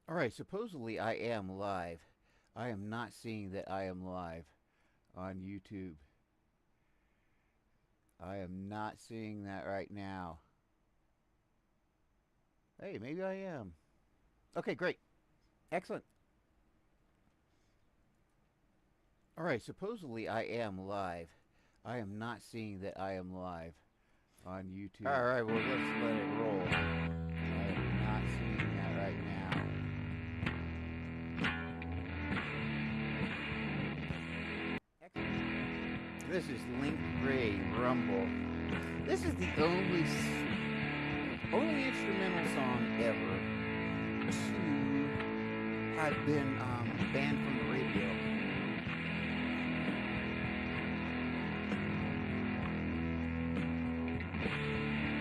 All right, supposedly I am live. I am not seeing that I am live on YouTube. I am not seeing that right now. Hey, maybe I am. Okay, great. Excellent. All right, supposedly I am live. I am not seeing that I am live on YouTube. All right, well, let's let it roll. I am not seeing that right now. Excellent. This is Link Ray Rumble. This is the only instrumental song ever to have been banned from the radio.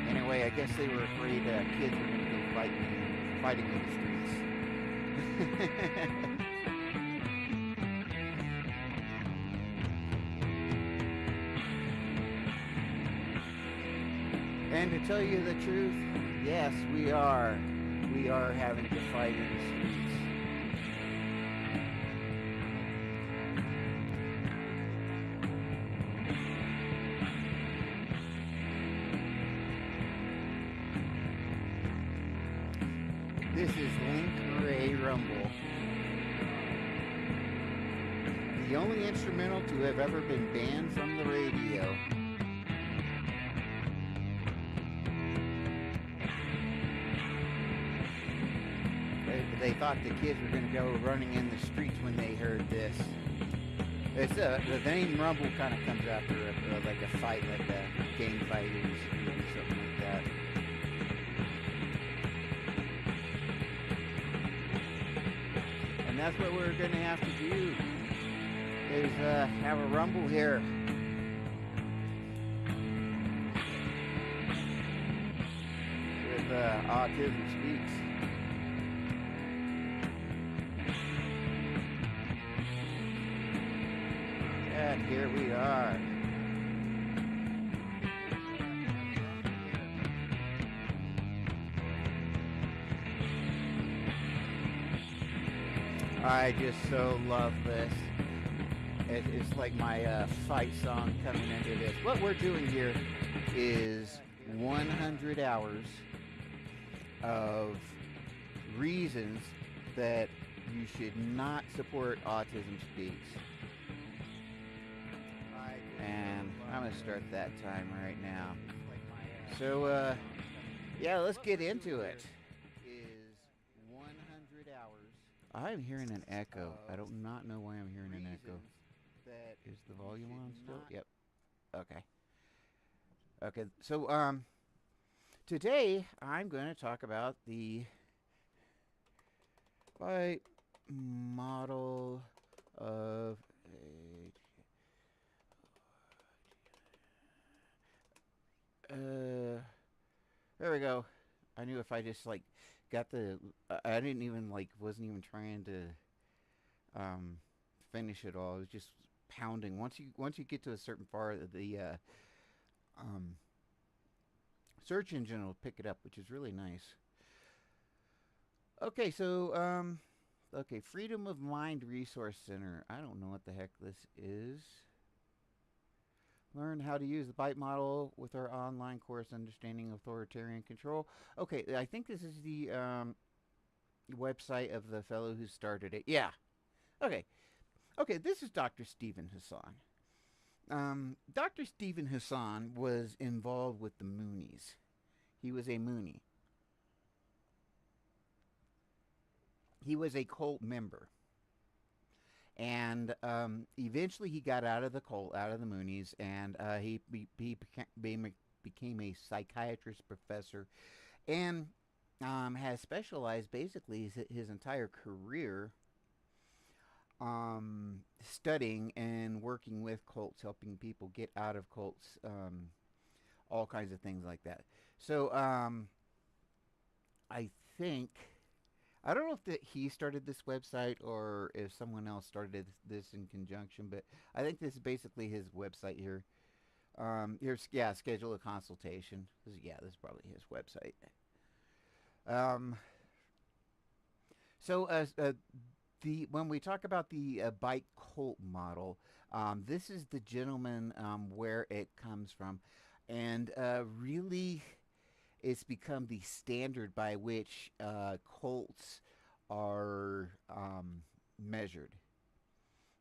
Anyway, I guess they were afraid kids were going to go fighting in the streets. And to tell you the truth, yes, we are. We are having to fight in the streets. This is Link Ray Rumble, the only instrumental to have ever been banned from the radio. They thought the kids were going to go running in the streets when they heard this. It's the name Rumble kind of comes after like a fight, like a gang fighters or something like that. And that's what we're going to have to do, is have a rumble here. With Autism Speaks. And here we are. I just so love this. It's like my fight song coming into this. What we're doing here is 100 hours of reasons that you should not support Autism Speaks. And I'm going to start that time right now. So, yeah, let's get into it. Is 100 hours. I'm hearing an echo. I do not know why I'm hearing an echo. Is the volume on still? Yep. Okay. Okay. So, today I'm going to talk about the B.I.T.E model of a there we go. I knew if I just like got the, I didn't even like, wasn't even trying to finish it all. It was just pounding. Once you get to a certain part, the um, search engine will pick it up, which is really nice. Okay, so okay, Freedom of Mind Resource Center. I don't know what the heck this is. Learn how to use the B.I.T.E model with our online course, Understanding Authoritarian Control. Okay, I think this is the website of the fellow who started it. Yeah. Okay. Okay, this is Dr. Stephen Hassan. Dr. Stephen Hassan was involved with the Moonies. He was a Moonie. He was a cult member. And eventually he got out of the cult, out of the Moonies, and he became a psychiatrist professor and has specialized basically his entire career studying and working with cults, helping people get out of cults, all kinds of things like that. So I think I don't know if he started this website or if someone else started this in conjunction, but I think this is basically his website here. Here's schedule a consultation. This is probably his website. Um, So, the when we talk about the bike cult model, this is the gentleman where it comes from, and really, it's become the standard by which cults are measured.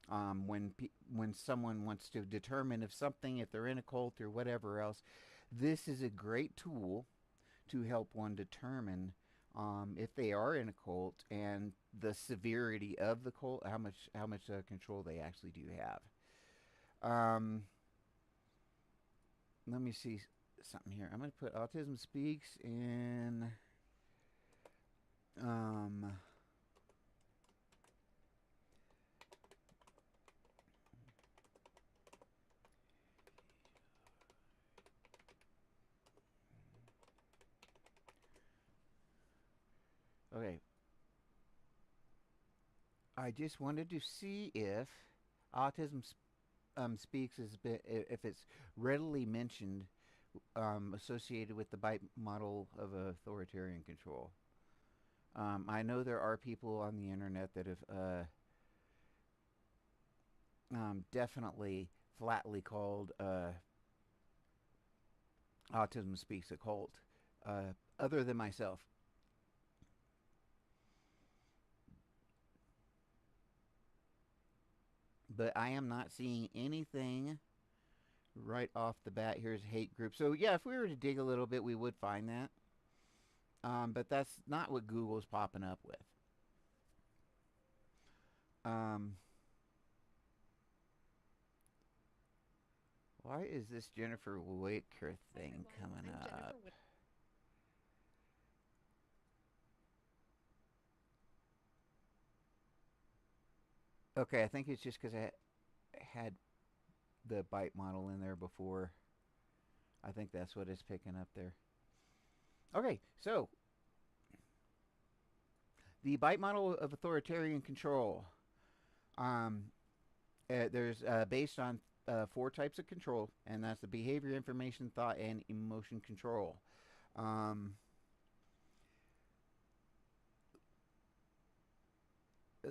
When someone wants to determine if something, if they're in a cult or whatever else, this is a great tool to help one determine if they are in a cult and the severity of the cult, how much control they actually do have. Let me see something here. I'm going to put Autism Speaks in. Um, okay, I just wanted to see if Autism Speaks if it's readily mentioned associated with the BITE model of authoritarian control. I know there are people on the internet that have definitely flatly called Autism Speaks a cult, other than myself. But I am not seeing anything right off the bat. Here's hate group. So yeah, if we were to dig a little bit, we would find that. But that's not what Google's popping up with. Um, why is this Jennifer Waker thing coming up? Okay, I think it's just because I had the bite model in there before. I think that's what it's picking up there. Okay, so the bite model of authoritarian control. Um, there's based on four types of control, and that's the behavior, information, thought, and emotion control. Um,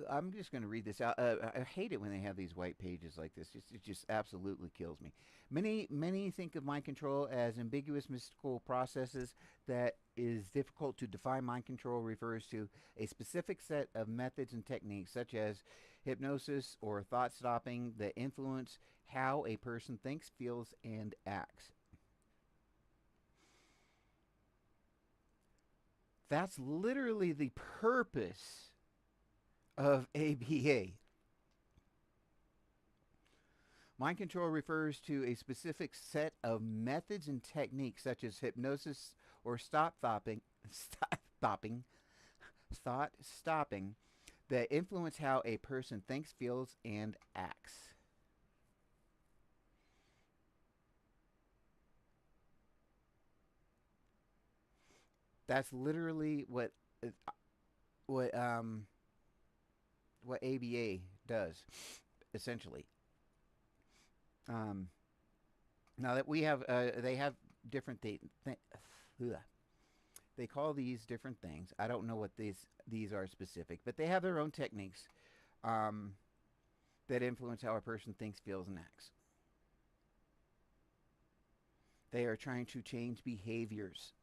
I'm just going to read this out. I hate it when they have these white pages like this. It just absolutely kills me. Many think of mind control as ambiguous mystical processes that is difficult to define. Mind control refers to a specific set of methods and techniques, such as hypnosis or thought stopping, that influence how a person thinks, feels, and acts. That's literally the purpose of ABA. Mind control refers to a specific set of methods and techniques such as hypnosis or stopping, thought stopping that influence how a person thinks, feels, and acts. That's literally what um what ABA does essentially. Um, Now that we have, they have different they call these different things. I don't know what these are specific, but they have their own techniques um, that influence how a person thinks, feels, and acts. They are trying to change behaviors.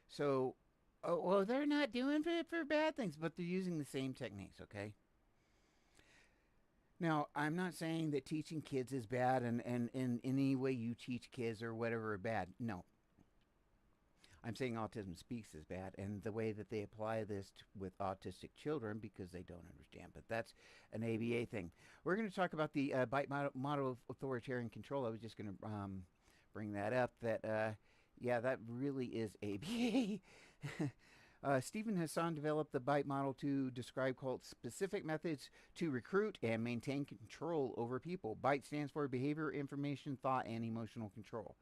So, oh, well, they're not doing it for bad things, but they're using the same techniques. Okay. Now, I'm not saying that teaching kids is bad, and in any way you teach kids or whatever are bad. No, I'm saying Autism Speaks is bad, and the way that they apply this with autistic children because they don't understand. But that's an ABA thing. We're going to talk about the BITE model of authoritarian control. I was just going to bring that up. Yeah, that really is ABA. Stephen Hassan developed the BITE model to describe cult specific methods to recruit and maintain control over people. BITE stands for behavior, information, thought, and emotional control.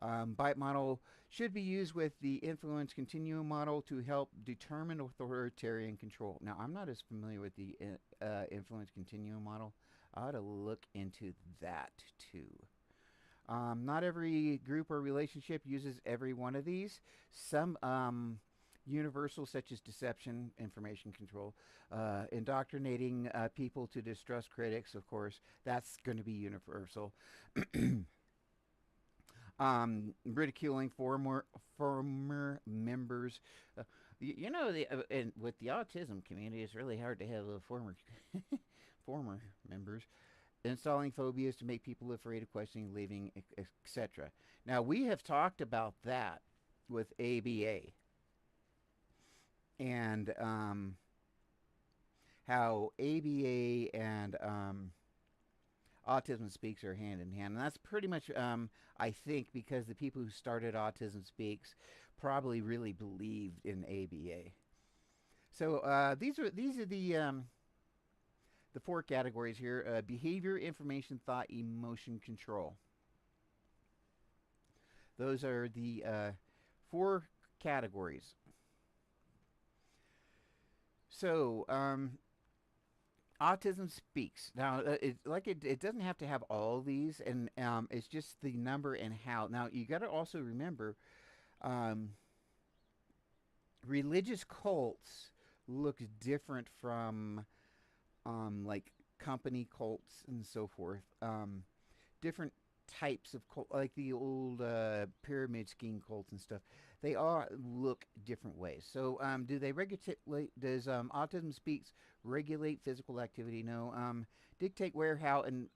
BITE model should be used with the influence continuum model to help determine authoritarian control. Now, I'm not as familiar with the influence continuum model. I ought to look into that too. Not every group or relationship uses every one of these. Some universal, such as deception, information control, indoctrinating people to distrust critics, of course, that's going to be universal. Ridiculing former members. You know, and with the autism community, it's really hard to have a former former members. Installing phobias to make people afraid of questioning, leaving, etc. Now we have talked about that with ABA and how ABA and Autism Speaks are hand in hand, and that's pretty much, I think, because the people who started Autism Speaks probably really believed in ABA. So these are the four categories here: behavior, information, thought, emotion, control. Those are the four categories. So Autism Speaks. Now, it doesn't have to have all these, and it's just the number and how. Now, you got to also remember, um, religious cults look different from like company cults and so forth. Different types of cult, like the old pyramid scheme cults and stuff. They all look different ways. So, do they regulate? Does Autism Speaks regulate physical activity? No. Dictate where, how, and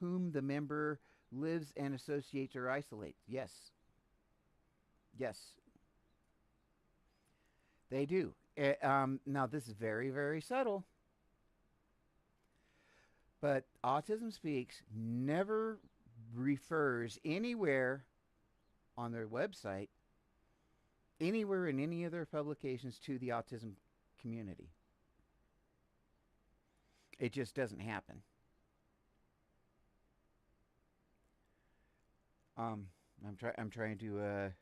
whom the member lives and associates or isolates? Yes. Yes, they do. Now, this is very, very subtle, but Autism Speaks never refers anywhere on their website, anywhere in any of their publications to the autism community. It just doesn't happen. Um, I'm trying to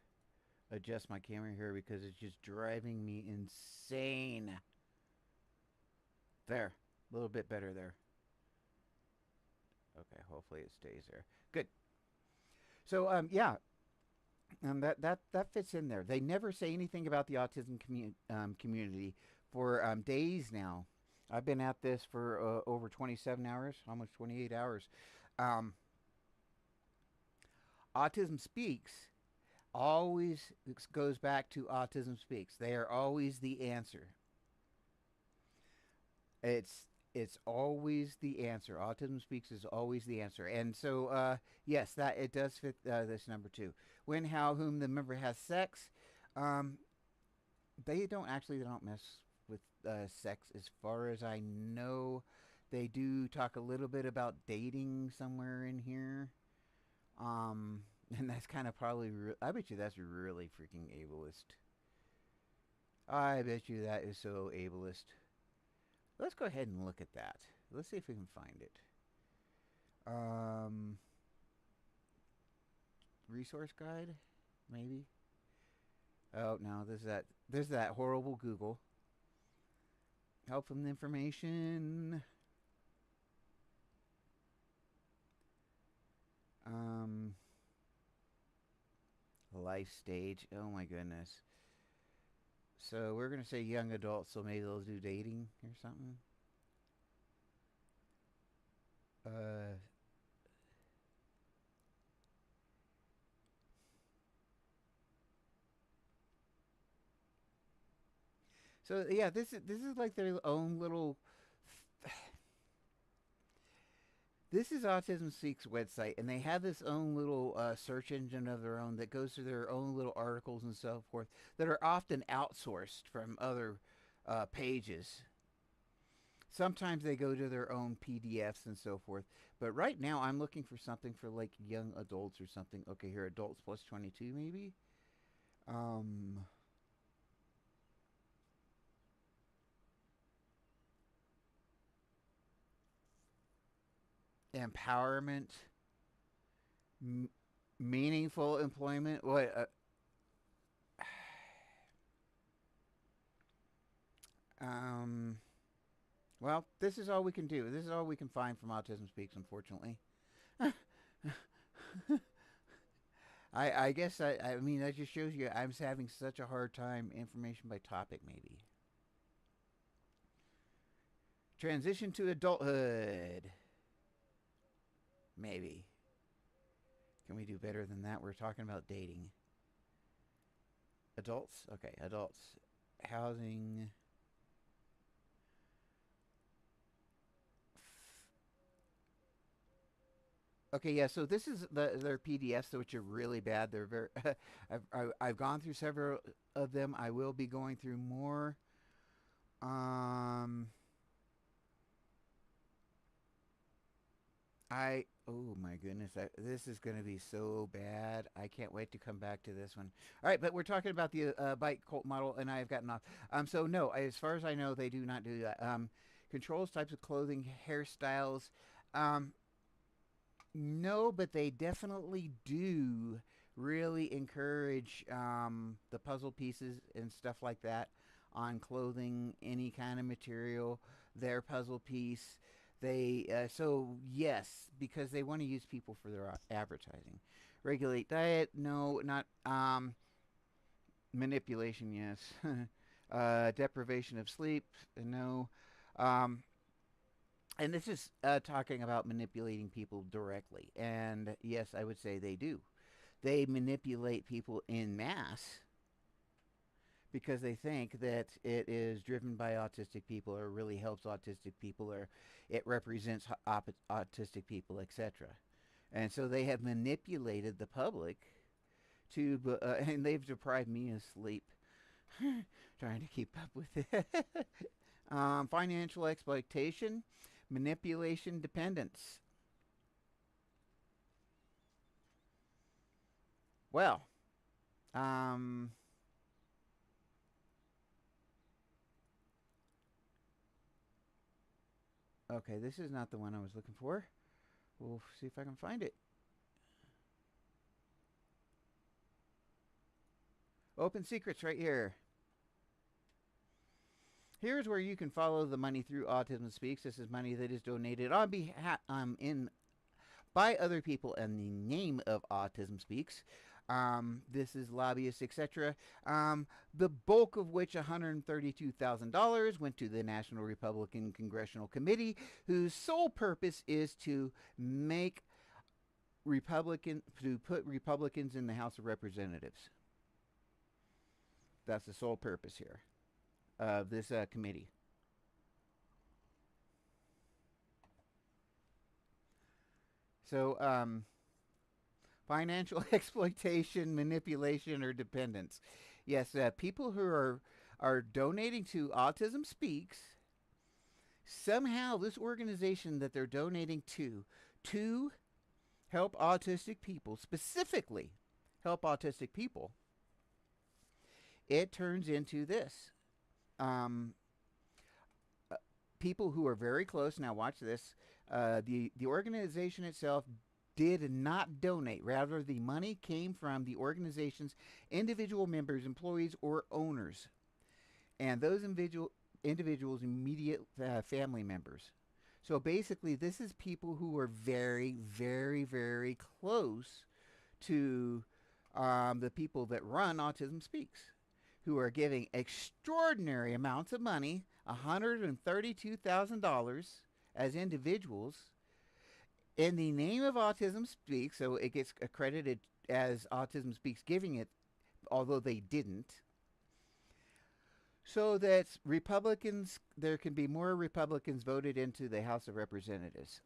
adjust my camera here because it's just driving me insane. There, a little bit better there. Okay, hopefully it stays there. Good. So yeah, that fits in there. They never say anything about the autism community for days now. I've been at this for over 27 hours, almost 28 hours. Um, Autism Speaks always goes back to Autism Speaks. They are always the answer. It's it's always the answer. Autism Speaks is always the answer. And so yes, that it does fit this number two. When, how, whom the member has sex. Um, they don't mess with sex as far as I know. They do talk a little bit about dating somewhere in here. Um, and that's kind of probably, I bet you that's really freaking ableist. I bet you that is so ableist. Let's go ahead and look at that. Let's see if we can find it. Um, resource guide, maybe. Oh no, there's that horrible Google. Help from the information. Um, life stage. Oh my goodness. So we're gonna say young adults, so maybe they'll do dating or something. Uh, so yeah, this is like their own little. This is Autism Seek's website, and they have this own little search engine of their own that goes through their own little articles and so forth that are often outsourced from other pages. Sometimes they go to their own PDFs and so forth. But right now, I'm looking for something for like young adults or something. Okay, here, adults plus 22 maybe. Um, empowerment, m- meaningful employment. What? Um, well, this is all we can do. This is all we can find from Autism Speaks, unfortunately. I guess I mean that just shows you I'm having such a hard time information by topic maybe. Transition to adulthood. Maybe. Can we do better than that? We're talking about dating. Adults? Okay, adults. Housing. Okay, yeah. So this is their PDFs, which are really bad. They're very. I've gone through several of them. I will be going through more. Um, oh my goodness, this is going to be so bad. I can't wait to come back to this one. All right, but we're talking about the bike cult model, and I've gotten off. So no, as far as I know, they do not do that. Controls types of clothing, hairstyles. Um, no, but they definitely do really encourage the puzzle pieces and stuff like that on clothing, any kind of material, their puzzle piece. They so yes, because they want to use people for their advertising. Regulate diet, no, not manipulation, yes. Deprivation of sleep, no. Um, and this is talking about manipulating people directly. And yes, I would say they do. They manipulate people in mass because they think that it is driven by autistic people or really helps autistic people or it represents autistic people, etc. And so they have manipulated the public to, and they've deprived me of sleep trying to keep up with it. Financial exploitation, manipulation, dependence. Well, um, okay, this is not the one I was looking for. We'll see if I can find it. Open secrets right here. Here's where you can follow the money through Autism Speaks. This is money that is donated on behalf in by other people in the name of Autism Speaks. This is lobbyists, etc. The bulk of which $132,000 went to the National Republican Congressional Committee, whose sole purpose is to make to put Republicans in the House of Representatives. That's the sole purpose here of this committee. So, financial exploitation, manipulation, or dependence. Yes, people who are donating to Autism Speaks. Somehow, this organization that they're donating to help autistic people, specifically help autistic people, it turns into this. Um, People who are very close. Now, watch this. The organization itself did not donate. Rather, the money came from the organization's individual members, employees, or owners, and those individuals' immediate family members. So basically, this is people who are very, very, very close to the people that run Autism Speaks, who are giving extraordinary amounts of money, $132,000 as individuals, in the name of Autism Speaks, so it gets accredited as Autism Speaks giving it, although they didn't, so that Republicans, there can be more Republicans voted into the House of Representatives.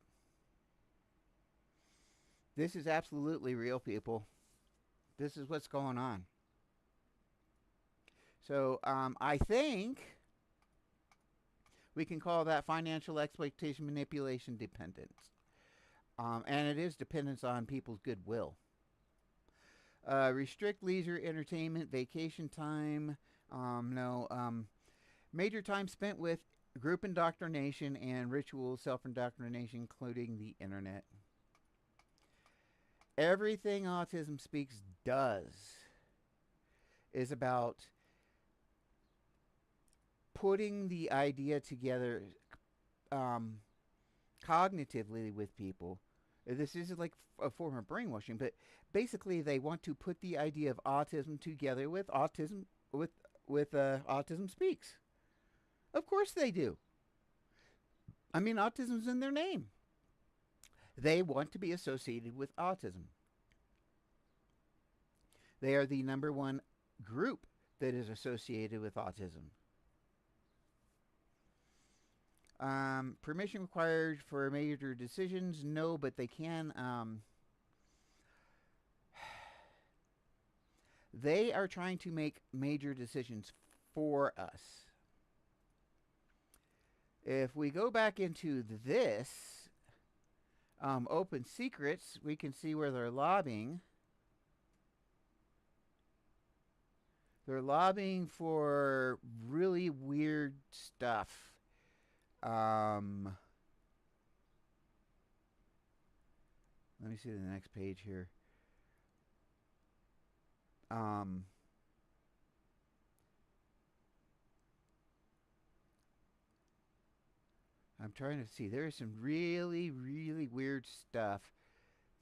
This is absolutely real, people. This is what's going on. So I think we can call that financial exploitation, manipulation, dependence. And it is dependence on people's goodwill. Restrict leisure, entertainment, vacation time. No. Major time spent with group indoctrination and ritual self-indoctrination, including the internet. Everything Autism Speaks does is about putting the idea together cognitively with people. This is like a form of brainwashing, but basically they want to put the idea of autism together with Autism Speaks. Of course they do. I mean, autism's in their name. They want to be associated with autism. They are the number one group that is associated with autism. Permission required for major decisions? No, but they can. They are trying to make major decisions for us. If we go back into this open secrets, we can see where they're lobbying. They're lobbying for really weird stuff. Let me see the next page here. I'm trying to see. There is some really, really weird stuff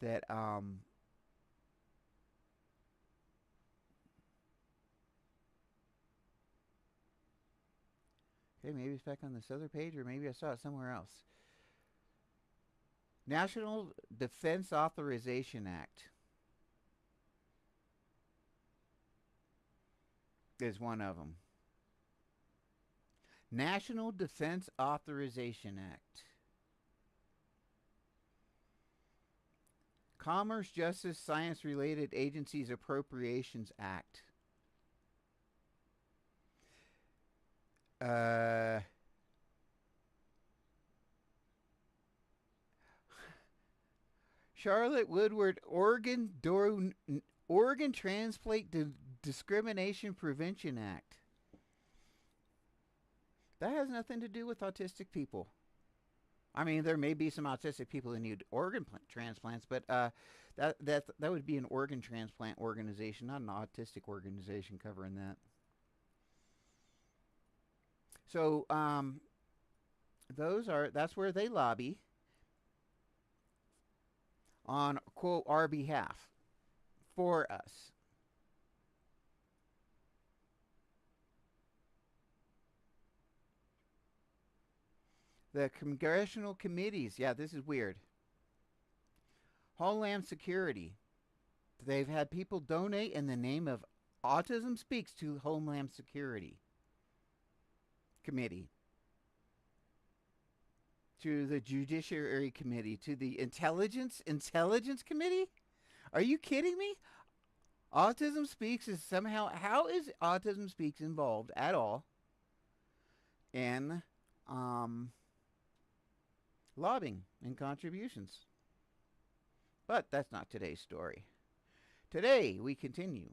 that okay, maybe it's back on this other page, or maybe I saw it somewhere else. National Defense Authorization Act is one of them. National Defense Authorization Act. Commerce, Justice, Science Related Agencies Appropriations Act. Charlotte Woodward, Oregon Transplant Discrimination Prevention Act. That has nothing to do with autistic people. I mean, there may be some autistic people who need organ transplants, but that would be an organ transplant organization, not an autistic organization covering that. So that's where they lobby on, quote, our behalf for us. The congressional committees, yeah, this is weird. Homeland Security. They've had people donate in the name of Autism Speaks to Homeland Security Committee, to the Judiciary Committee, to the Intelligence Committee. Are you kidding me? Autism Speaks is somehow, how is Autism Speaks involved at all in lobbying and contributions? But that's not today's story. Today we continue.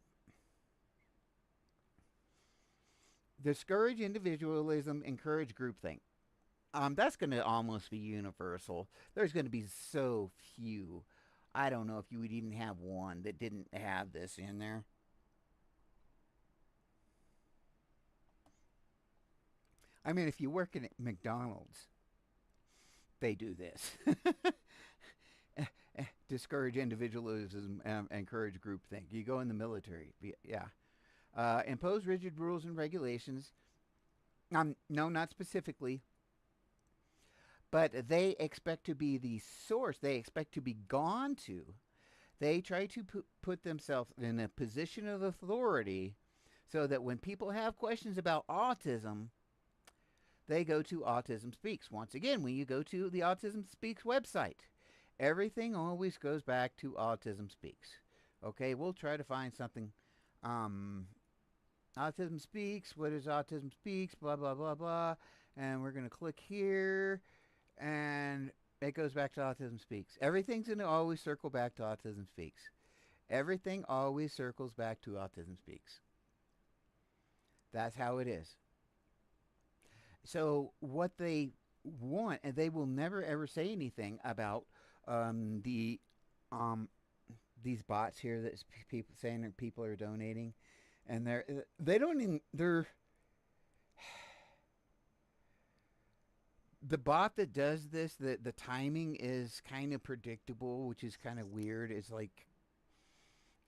Discourage individualism, encourage groupthink. That's going to almost be universal. There's going to be so few. I don't know if you would even have one that didn't have this in there. I mean, if you work at McDonald's, they do this. Discourage individualism, encourage groupthink. You go in the military, yeah. Impose rigid rules and regulations. No, not specifically. But they expect to be the source. They expect to be gone to. They try to put themselves in a position of authority so that when people have questions about autism, they go to Autism Speaks. Once again, when you go to the Autism Speaks website, everything always goes back to Autism Speaks. Okay, we'll try to find something. Autism Speaks, what is Autism Speaks, blah, blah, blah, blah. And we're going to click here, and it goes back to Autism Speaks. Everything's going to always circle back to Autism Speaks. Everything always circles back to Autism Speaks. That's how it is. So what they want, and they will never ever say anything about these bots here that people saying that people are donating, and The bot that does this, the timing is kind of predictable, which is kind of weird. It's like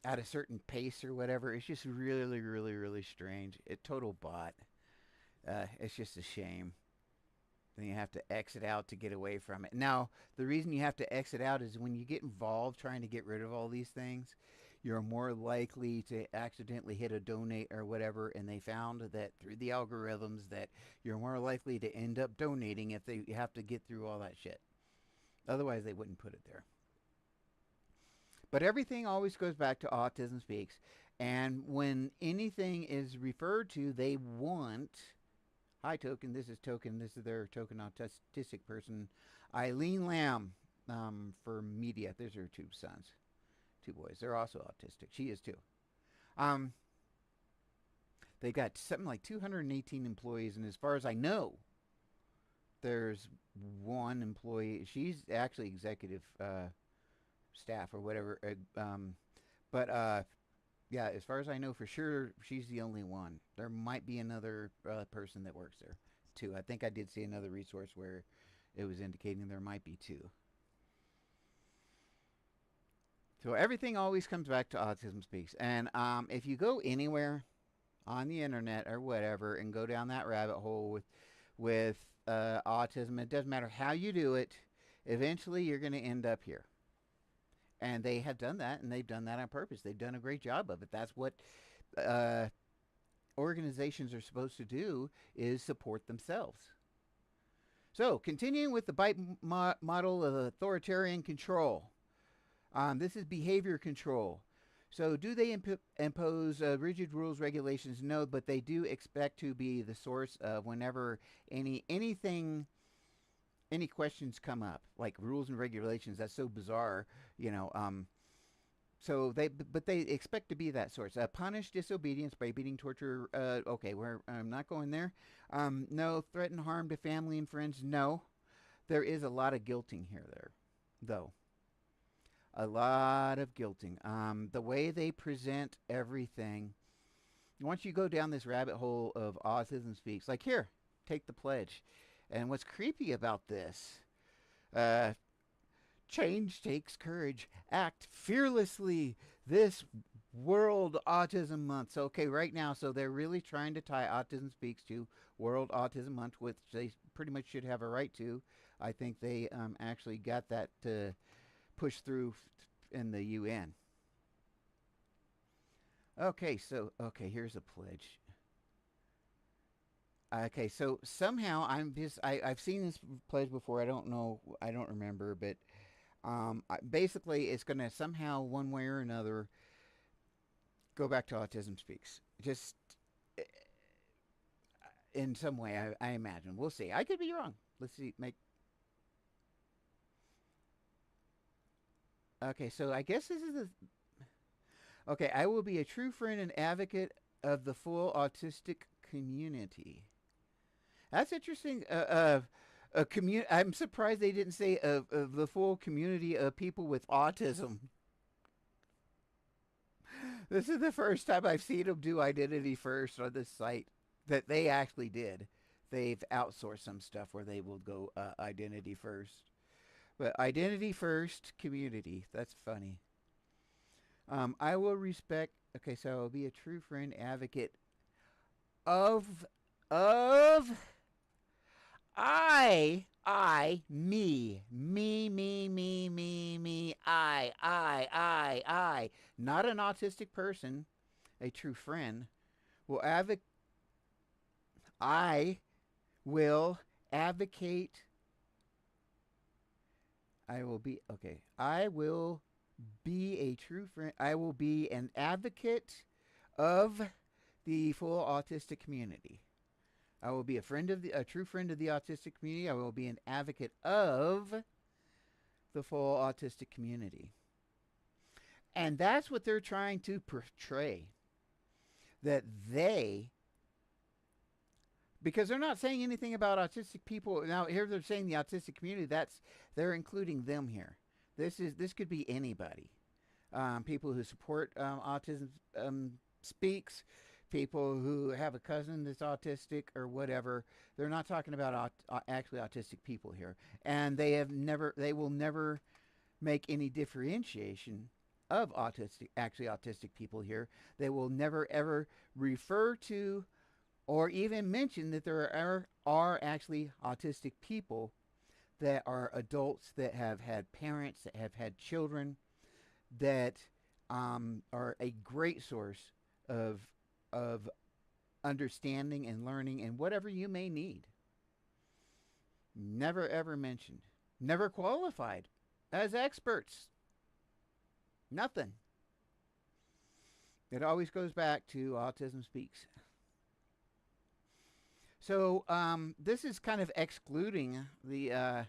at a certain pace or whatever. It's just really, really, really strange. A total bot. It's just a shame. Then you have to exit out to get away from it. Now, the reason you have to exit out is when you get involved trying to get rid of all these things, you're more likely to accidentally hit a donate or whatever, and they found that through the algorithms that you're more likely to end up donating if they have to get through all that shit. Otherwise, they wouldn't put it there. But everything always goes back to Autism Speaks. And when anything is referred to, they want, hi, Token, this is their token autistic person, Eileen Lamb, for media. Those are her two sons, two boys. They're also autistic. She is too. Um, they got something like 218 employees, and as far as I know, there's one employee. She's actually executive staff or whatever. But yeah, as far as I know for sure, she's the only one. There might be another person that works there too. I think I did see another resource where it was indicating there might be two. So everything always comes back to Autism Speaks. And if you go anywhere on the internet or whatever and go down that rabbit hole with autism, it doesn't matter how you do it. Eventually, you're going to end up here. And they have done that, and they've done that on purpose. They've done a great job of it. That's what organizations are supposed to do, is support themselves. So, continuing with the B.I.T.E model of authoritarian control. This is behavior control. So, do they impose rigid rules, regulations? No, but they do expect to be the source of whenever anything any questions come up, like rules and regulations. That's so bizarre, you know. So they expect to be that source. Punish disobedience by beating, torture. Okay, I'm not going there. No, threaten harm to family and friends. No, there is a lot of guilting here, though. A lot of guilting. The way they present everything. Once you go down this rabbit hole of Autism Speaks, like here, take the pledge. And what's creepy about this, change takes courage. Act fearlessly this World Autism Month. So, okay, right now, so they're really trying to tie Autism Speaks to World Autism Month, which they pretty much should have a right to. I think they actually got that pushed through in the UN. Okay, so, okay, here's a pledge. Okay, so somehow I've seen this pledge before. I don't know, I don't remember, but basically it's going to somehow one way or another go back to Autism Speaks. Just in some way, I imagine. We'll see. I could be wrong. Let's see. Okay, so I guess this is the. Okay, I will be a true friend and advocate of the full autistic community. That's interesting. I'm surprised they didn't say of the full community of people with autism. This is the first time I've seen them do identity first on this site that they actually did. They've outsourced some stuff where they will go identity first. But identity first, community. That's funny. I will respect. Okay, so I will be a true friend, advocate of me, I. Not an autistic person, a true friend, will advocate. I will advocate. I will be, okay. I will be a true friend. I will be an advocate of the full autistic community. I will be a true friend of the autistic community. I will be an advocate of the full autistic community. And that's what they're trying to portray. That because they're not saying anything about autistic people. Now here they're saying the autistic community, they're including them here. This could be anybody. People who support Autism Speaks, people who have a cousin that's autistic or whatever. They're not talking about actually autistic people here, and they will never make any differentiation of actually autistic people here. They will never ever refer to or even mention that are actually autistic people that are adults that have had parents, that have had children, that are a great source of of understanding and learning and whatever you may need. Never ever mentioned. Never qualified as experts. Nothing. It always goes back to Autism Speaks. So this is kind of excluding the.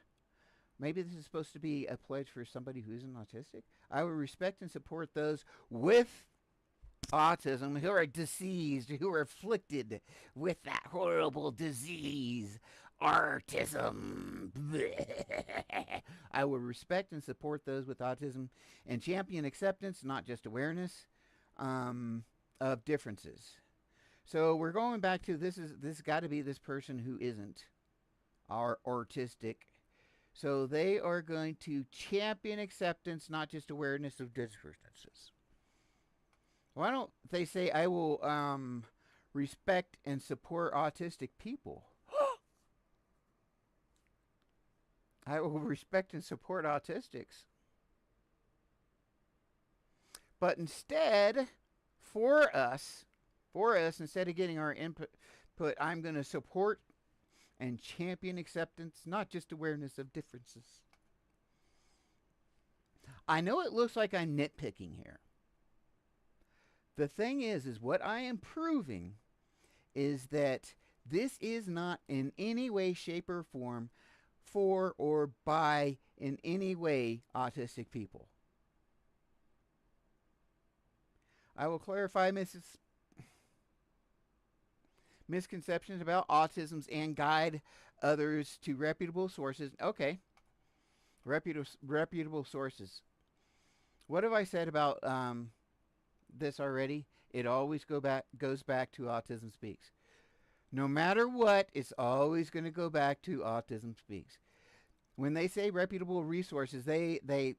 Maybe this is supposed to be a pledge for somebody who isn't autistic. I will respect and support those with autism who are diseased, who are afflicted with that horrible disease, autism. I will respect and support those with autism and champion acceptance, not just awareness, of differences. So we're going back to this got to be this person who isn't autistic. So they are going to champion acceptance, not just awareness of differences. Why don't they say I will respect and support autistic people? I will respect and support autistics. But instead, for us, instead of getting our input, I'm going to support and champion acceptance, not just awareness of differences. I know it looks like I'm nitpicking here. The thing is what I am proving is that this is not in any way, shape, or form for or by in any way autistic people. I will clarify misconceptions about autisms and guide others to reputable sources. Okay, reputable sources. What have I said about this already? It always goes back to Autism Speaks. No matter what, it's always going to go back to Autism Speaks. When they say reputable resources, they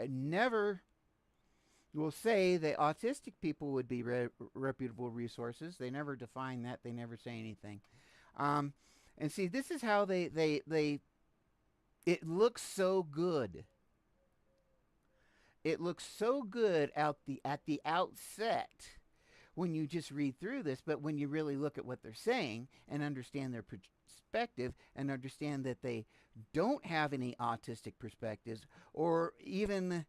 never will say that autistic people would be reputable resources. They never define that. They never say anything. And see, this is how it looks so good. It looks so good at the outset when you just read through this, but when you really look at what they're saying and understand their perspective and understand that they don't have any autistic perspectives or even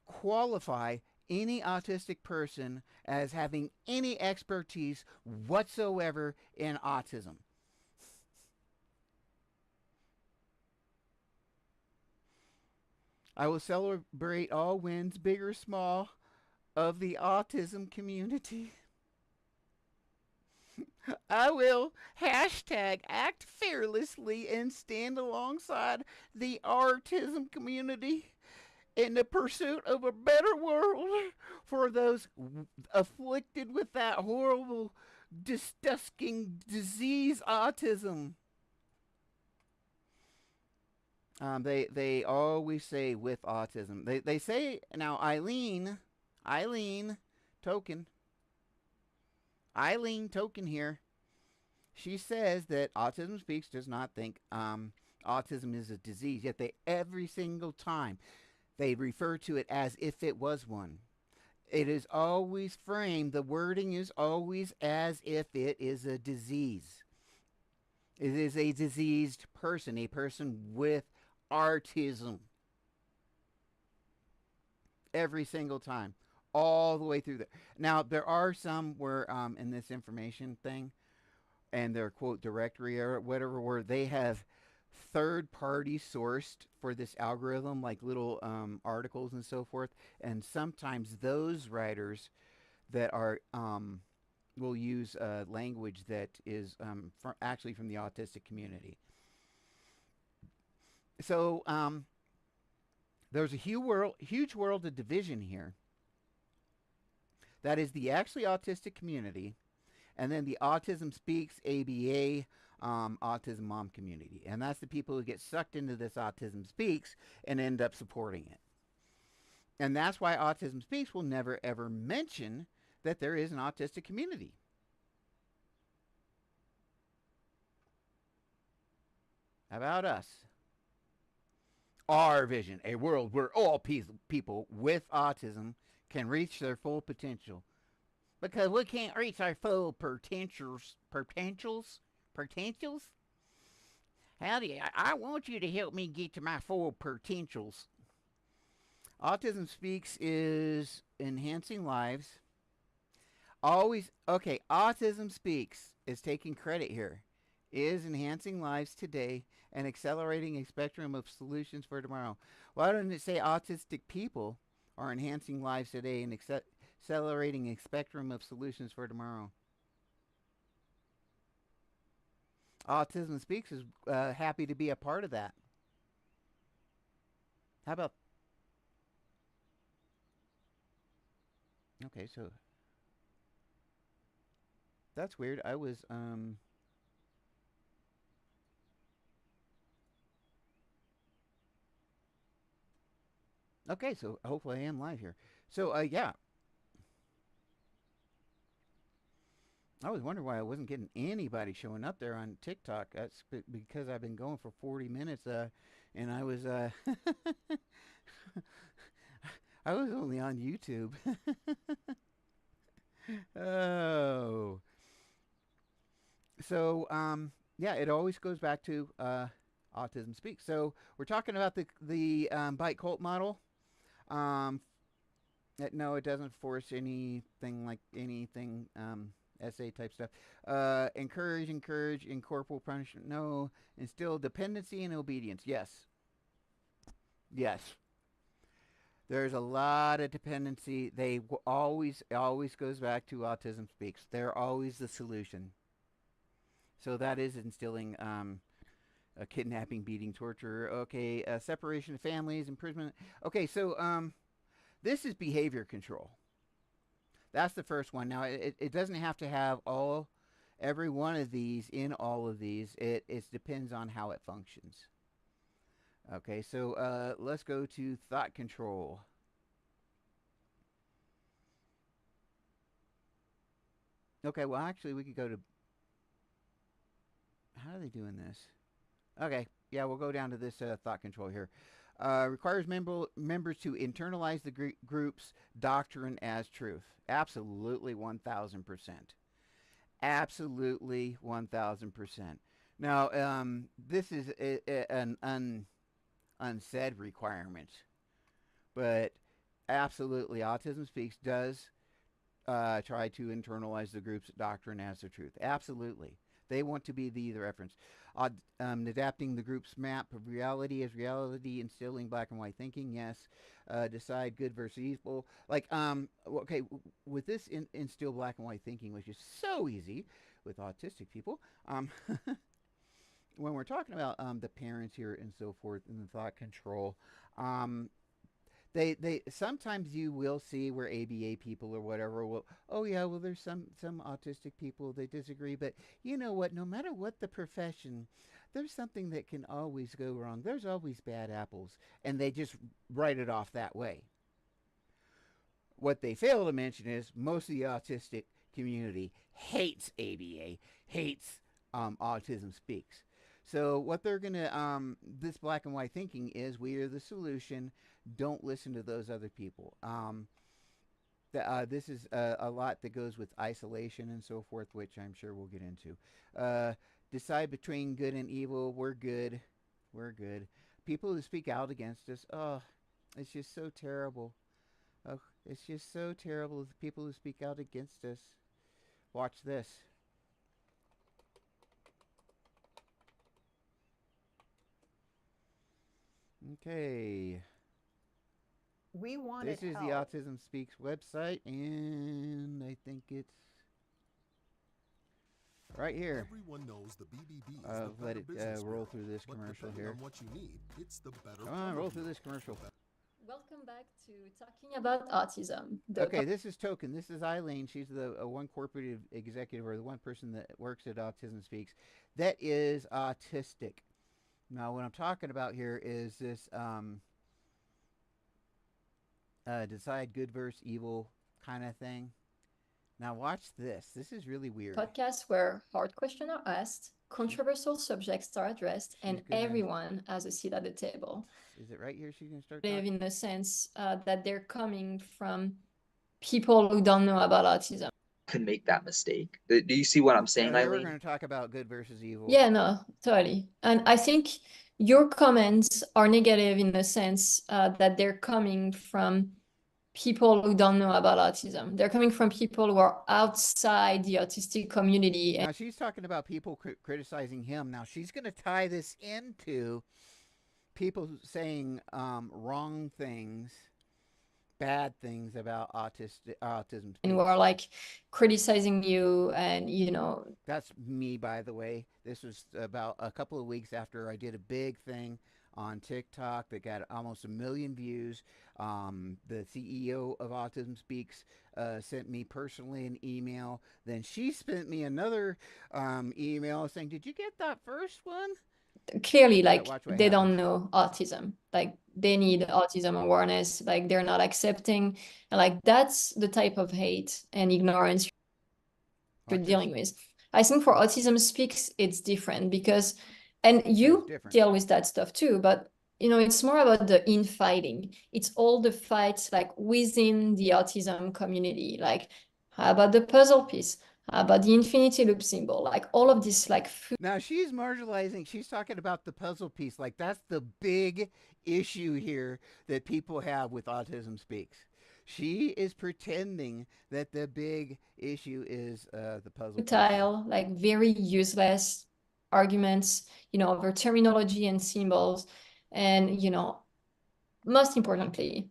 qualify any autistic person as having any expertise whatsoever in autism. I will celebrate all wins, big or small, of the autism community. I will hashtag act fearlessly and stand alongside the autism community in the pursuit of a better world for those afflicted with that horrible, disgusting disease, autism. They always say with autism. They say now Eileen Token here. She says that Autism Speaks does not think autism is a disease. Yet every single time they refer to it as if it was one. It is always framed. The wording is always as if it is a disease. It is a diseased person, a person with autism. Every single time. All the way through there. Now, there are some where in this information thing and their quote directory or whatever where they have third-party sourced for this algorithm, like little articles and so forth. And sometimes those writers that are will use language that is actually from the autistic community. So there's a huge world of division here. That is the actually autistic community, and then the Autism Speaks ABA Autism Mom community. And that's the people who get sucked into this Autism Speaks and end up supporting it. And that's why Autism Speaks will never ever mention that there is an autistic community. How about us? Our vision, a world where all people with autism can reach their full potential. Because we can't reach our full potentials. Howdy, I want you to help me get to my full potentials. Autism Speaks is enhancing lives. Always, okay, Autism Speaks is taking credit here. Is enhancing lives today and accelerating a spectrum of solutions for tomorrow. Why don't it say autistic people are enhancing lives today and accelerating a spectrum of solutions for tomorrow? Autism Speaks is happy to be a part of that. How about? Okay, so that's weird. I was okay. So hopefully I am live here. So yeah, I was wondering why I wasn't getting anybody showing up there on TikTok. That's because I've been going for 40 minutes, and I was I was only on YouTube. Oh, so yeah, it always goes back to Autism Speaks. So we're talking about the bite cult model. Um, no, it doesn't force anything like anything essay type stuff. Encourage, incorporate punishment. No, instill dependency and obedience. Yes, yes. There's a lot of dependency. They always goes back to Autism Speaks. They're always the solution. So that is instilling kidnapping, beating, torture. Okay, separation of families, imprisonment. Okay, so this is behavior control. That's the first one. Now, it doesn't have to have every one of these in all of these. It depends on how it functions. Okay, so let's go to thought control. Okay, well, actually, we could go to. How are they doing this? Okay, yeah, we'll go down to this thought control here. Requires members to internalize the group's doctrine as truth. Absolutely 1,000%. Absolutely 1,000%. Now, this is an unsaid requirement, but absolutely, Autism Speaks does try to internalize the group's doctrine as the truth. Absolutely. They want to be the reference. Adapting the group's map of reality as reality, instilling black and white thinking, yes. Decide good versus evil. Like, okay, with this instill black and white thinking, which is so easy with autistic people. When we're talking about the parents here and so forth and the thought control, um, they sometimes you will see where ABA people or whatever will, oh yeah, well there's some autistic people they disagree, but you know what, no matter what the profession, there's something that can always go wrong. There's always bad apples, and they just write it off that way. What they fail to mention is most of the autistic community hates ABA, hates Autism Speaks. So what they're gonna this black and white thinking is we are the solution. Don't listen to those other people. This is a lot that goes with isolation and so forth, which I'm sure we'll get into. Decide between good and evil. We're good. We're good. People who speak out against us, oh, it's just so terrible. Oh, it's just so terrible. The people who speak out against us. Watch this. Okay. We wanted This is the help. Autism Speaks website, and I think it's right here. Everyone knows the BBB is the Let Better it Business roll Bureau, through this but commercial depending here. on what you need, it's the Better Come on, Plumber roll through Bureau. this commercial. Welcome back to Talking About Autism, the Okay, this is Token. This is Eileen. She's the one corporate executive or the one person that works at Autism Speaks that is autistic. Now, what I'm talking about here is this decide good versus evil kind of thing. Now, watch this. This is really weird. podcast where hard questions are asked, controversial subjects are addressed, She's and gonna. everyone has a seat at the table. Is it right here? She's gonna start Live talking. in the sense that they're coming from people who don't know about autism. Could make that mistake. Do you see what I'm saying, So here we're Eileen? going to talk about good versus evil. Yeah, no, totally. And I think your comments are negative in the sense that they're coming from people who don't know about autism. They're coming from people who are outside the autistic community. Now she's talking about people criticizing him. Now she's going to tie this into people saying wrong things, bad things about autism. And we're like criticizing you, and that's me, by the way. This was about a couple of weeks after I did a big thing on TikTok that got almost 1 million views. The CEO of Autism Speaks sent me personally an email. Then she sent me another email saying, "Did you get that first one?" clearly like they happens. don't know autism. Like they need autism awareness. Like they're not accepting, and like that's the type of hate and ignorance you're dealing with. I think for Autism Speaks, it's different because, and you deal with that stuff too, but it's more about the infighting. It's all the fights like within the autism community. Like, how about the puzzle piece? How about the infinity loop symbol? Like all of this, like. Now she's marginalizing. She's talking about the puzzle piece. Like that's the big issue here that people have with Autism Speaks. She is pretending that the big issue is the puzzle piece. Like very useless arguments, over terminology and symbols. And, most importantly,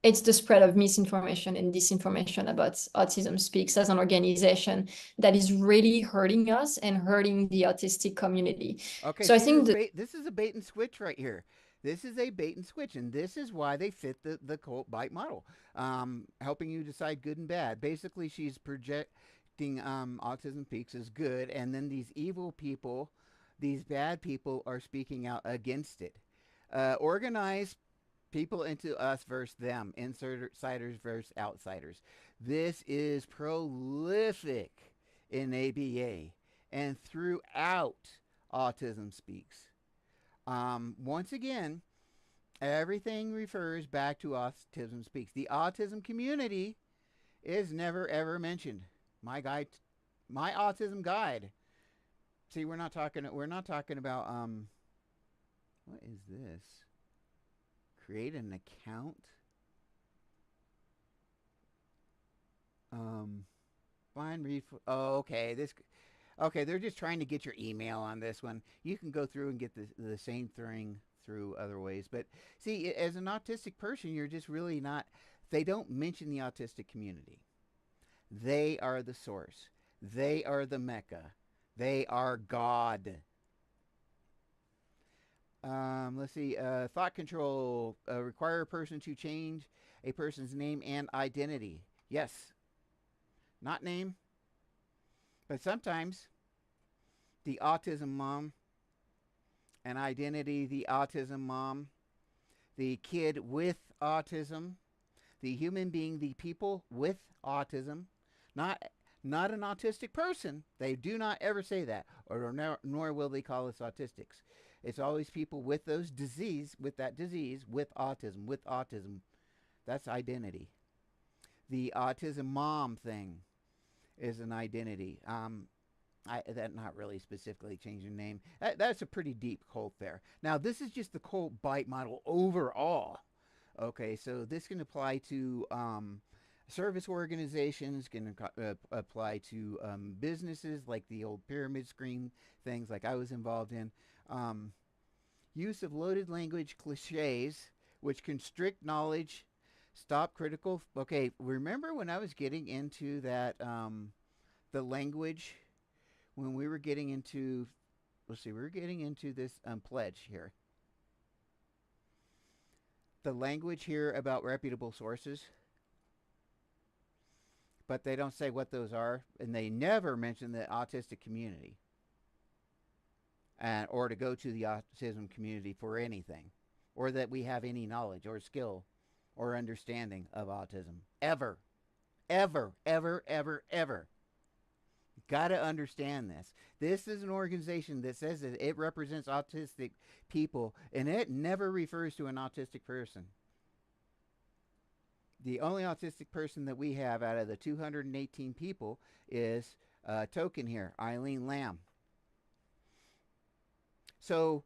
it's the spread of misinformation and disinformation about Autism Speaks as an organization that is really hurting us and hurting the autistic community. Okay, so I think this is a bait and switch right here. This is a bait and switch, and this is why they fit the cult bite model, helping you decide good and bad. Basically, she's projecting Autism Speaks as good, and then these evil people, these bad people, are speaking out against it. Organize people into us versus them, insiders versus outsiders. This is prolific in ABA and throughout Autism Speaks. Once again, everything refers back to Autism Speaks. The autism community is never ever mentioned. My autism guide. See, we're not talking about what is this? Create an account. Find read. Oh, okay. Okay, they're just trying to get your email on this one. You can go through and get the same thing through other ways. But see, as an autistic person, you're just really not. They don't mention the autistic community. They are the source. They are the Mecca. They are God. Let's see. Thought control. Require a person to change a person's name and identity. Yes. Not name. But sometimes the autism mom, an identity, the autism mom, the kid with autism, the human being, the people with autism, not an autistic person. They do not ever say that, or nor will they call us autistics. It's always people with those disease, with that disease, with autism, with autism. That's identity. The autism mom thing is an identity. That not really specifically changing name. That's a pretty deep cult there. Now, this is just the cult bite model overall. Okay, so this can apply to service organizations, can apply to businesses like the old pyramid scheme things like I was involved in. Use of loaded language cliches, which constrict knowledge, stop critical. Okay, remember when I was getting into that, the language, when we were getting into, let's see, we were getting into this pledge here. the language here about reputable sources, but they don't say what those are, and they never mention the autistic community, and or to go to the autism community for anything, or that we have any knowledge or skill or understanding of autism ever, ever, ever, ever, ever. Got to understand this. This is an organization that says that it represents autistic people, and it never refers to an autistic person. The only autistic person that we have out of the 218 people is token here, Eileen Lamb. So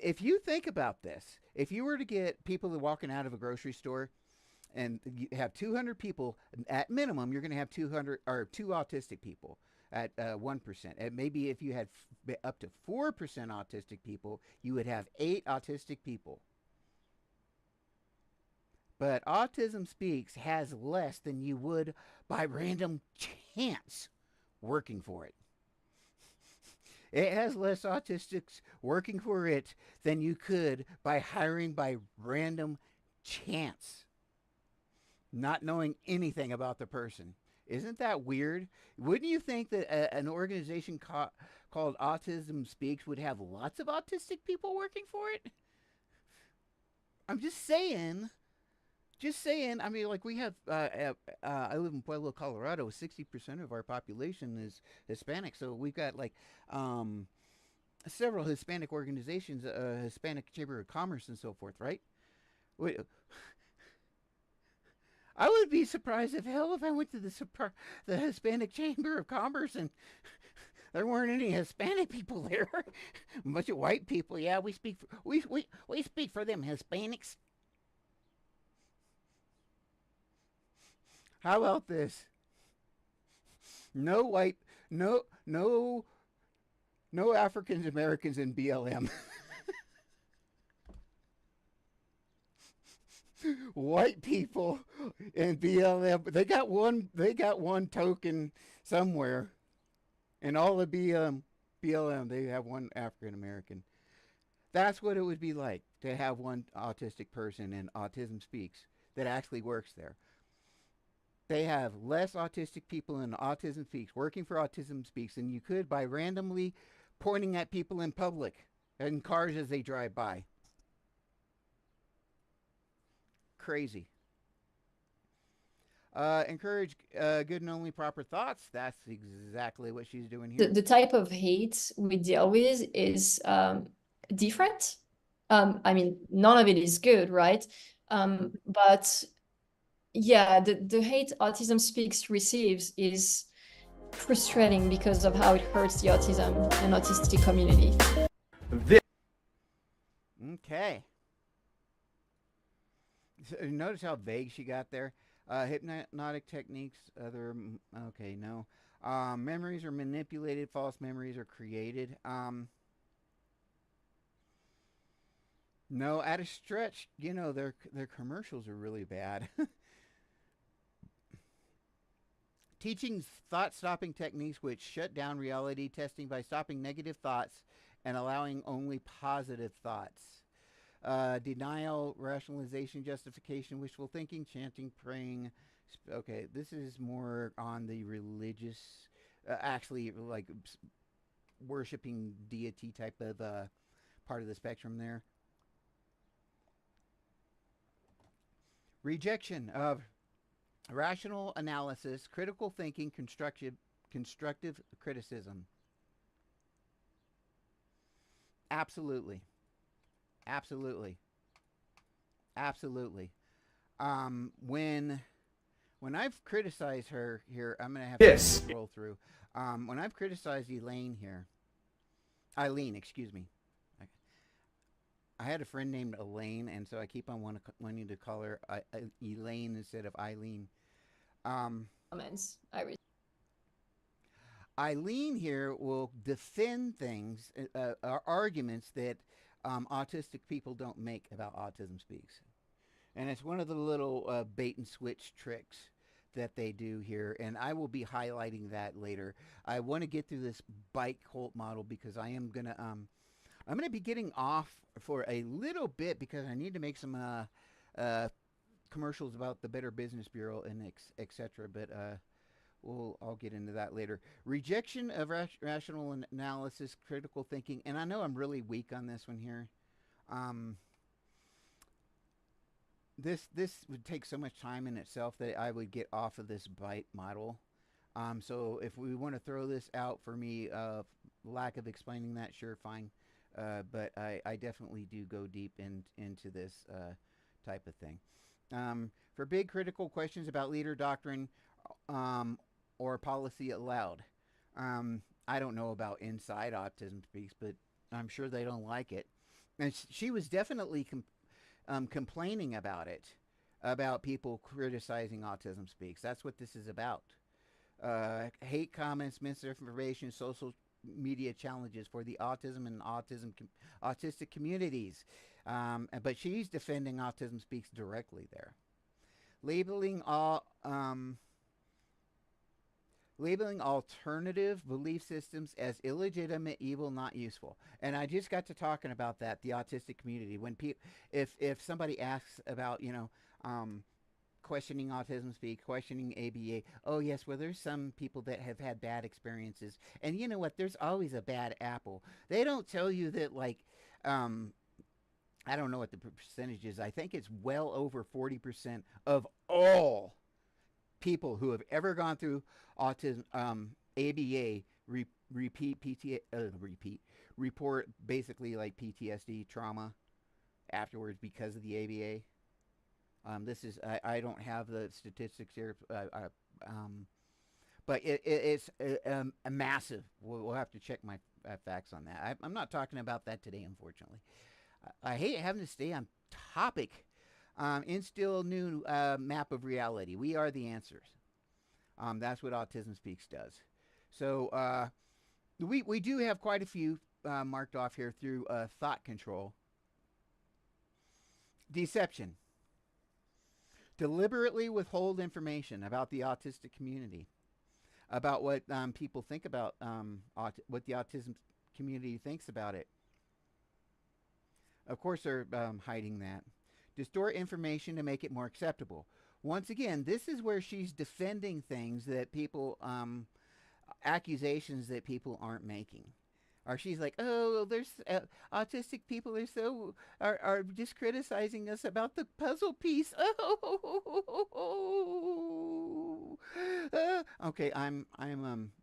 if you think about this, if you were to get people walking out of a grocery store and you have 200 people, at minimum, you're going to have 200 or two autistic people at 1%. And maybe if you had up to 4% autistic people, you would have 8 autistic people. But Autism Speaks has less than you would by random chance working for it. It has less autistics working for it than you could by hiring by random chance, not knowing anything about the person. Isn't that weird? Wouldn't you think that an organization called Autism Speaks would have lots of autistic people working for it? I'm just saying. Just saying. I mean, like we have. I live in Pueblo, Colorado. 60% of our population is Hispanic, so we've got like several Hispanic organizations, Hispanic Chamber of Commerce, and so forth. Right? I would be surprised if hell if I went to the Hispanic Chamber of Commerce and there weren't any Hispanic people there. A bunch of white people. Yeah, we speak. We speak for them Hispanics. How about this? No white, no African Americans in BLM. White people in BLM. They got one token somewhere, and all the BLM they have one African American. That's what it would be like to have one autistic person in Autism Speaks that actually works there. They have less autistic people in Autism Speaks working for Autism Speaks than you could by randomly pointing at people in public and cars as they drive by. Crazy. Encourage good and only proper thoughts. That's exactly what she's doing here. The type of hate we deal with is different. I mean, none of it is good, right? But yeah, the hate Autism Speaks receives is frustrating because of how it hurts the autism and autistic community. Okay. So notice how vague she got there. Hypnotic techniques, other. Okay, no. Memories are manipulated. False memories are created. No, at a stretch, you know, their commercials are really bad. Teaching thought-stopping techniques which shut down reality testing by stopping negative thoughts and allowing only positive thoughts. Denial, rationalization, justification, wishful thinking, chanting, praying. Okay, this is more on the religious, actually like worshiping deity type of part of the spectrum there. Rejection of rational analysis, critical thinking, constructive criticism. Absolutely. Absolutely. Absolutely. When I've criticized her here, I'm gonna have to scroll through. When I've criticized Eileen, excuse me. I had a friend named Elaine, and so I keep on wanting to call her Elaine instead of Eileen. Comments. Eileen here will defend things, arguments that autistic people don't make about Autism Speaks. And it's one of the little bait and switch tricks that they do here, and I will be highlighting that later. I want to get through this B.I.T.E cult model because I'm gonna be getting off for a little bit because I need to make some uh, commercials about the Better Business Bureau and etc. But I'll get into that later. Rejection of rational analysis, critical thinking, and I know I'm really weak on this one here. Um, this would take so much time in itself that I would get off of this B.I.T.E model. So if we want to throw this out for me, lack of explaining that, sure, fine. But I definitely do go deep into this type of thing. For big critical questions about leader doctrine um, or policy aloud, I don't know about Inside Autism Speaks, but I'm sure they don't like it. And she was definitely complaining about it, about people criticizing Autism Speaks. That's what this is about. Hate comments, misinformation, social media challenges for the autism and autistic communities. But she's defending Autism Speaks directly there. Labeling all labeling alternative belief systems as illegitimate, evil, not useful. And I just got to talking about that, the autistic community. When if somebody asks about, questioning Autism Speak, questioning ABA. Oh yes, well there's some people that have had bad experiences, and you know what? There's always a bad apple. They don't tell you that I don't know what the percentage is. I think it's well over 40% of all people who have ever gone through autism ABA repeat PTA repeat report basically like PTSD trauma afterwards because of the ABA. This is I don't have the statistics here, but it's a massive. We'll have to check my facts on that. I'm not talking about that today, unfortunately. I hate having to stay on topic. Instill new map of reality. We are the answers. That's what Autism Speaks does. So we do have quite a few marked off here through thought control. Deception. Deliberately withhold information about the autistic community, about what people think about what the autism community thinks about it. Of course, they're hiding that. Distort information to make it more acceptable. Once again, this is where she's defending things that people, accusations that people aren't making. Or she's like, oh, there's autistic people are just criticizing us about the puzzle piece. Okay, I'm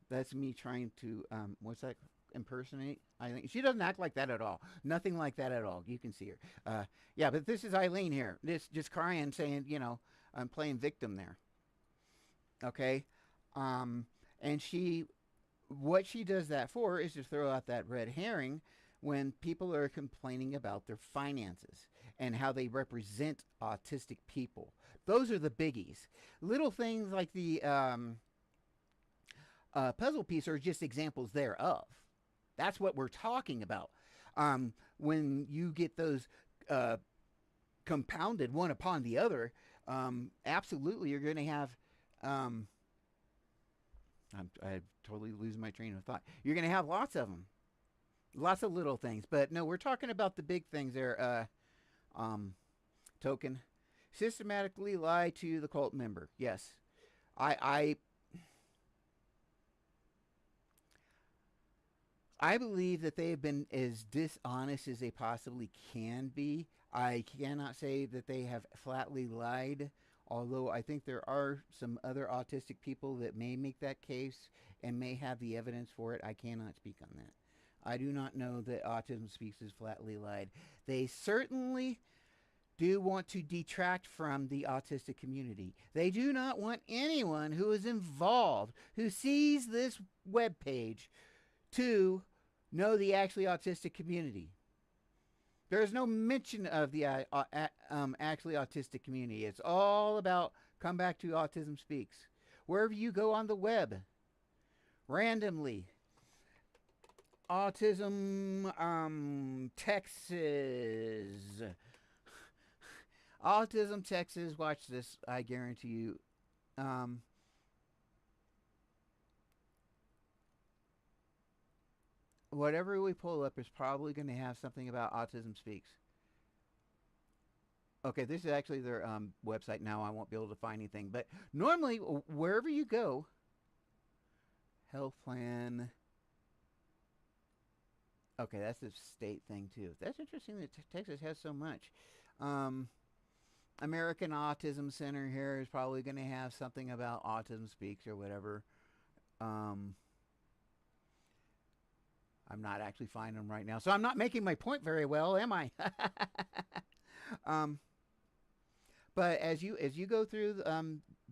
that's me trying to what's that, impersonate Eileen. She doesn't act like that at all. Nothing like that at all. You can see her. Yeah, but this is Eileen here. Just crying, saying, I'm playing victim there. Okay, and what she does that for is to throw out that red herring when people are complaining about their finances and how they represent autistic people. Those are the biggies. Little things like the puzzle piece are just examples thereof. That's what we're talking about. When you get those compounded one upon the other, absolutely you're going to have I totally losing my train of thought. You're going to have lots of them, lots of little things. But no, we're talking about the big things there. Token, systematically lie to the cult member. Yes, I believe that they have been as dishonest as they possibly can be. I cannot say that they have flatly lied, although I think there are some other autistic people that may make that case and may have the evidence for it. I cannot speak on that. I do not know that Autism Speaks has flatly lied. They certainly do want to detract from the autistic community. They do not want anyone who is involved, who sees this webpage, to know the actually autistic community. There is no mention of the actually autistic community. It's all about come back to Autism Speaks. Wherever you go on the web, randomly, Autism Texas. Autism Texas, watch this, I guarantee you. Whatever we pull up is probably going to have something about Autism Speaks. Okay, this is actually their website now. I won't be able to find anything, but normally wherever you go, health plan. Okay, that's a state thing too. That's interesting that Texas has so much. Um, American Autism Center here is probably going to have something about Autism Speaks or whatever. Um, I'm not actually finding them right now, so I'm not making my point very well, am I? um, but as you go through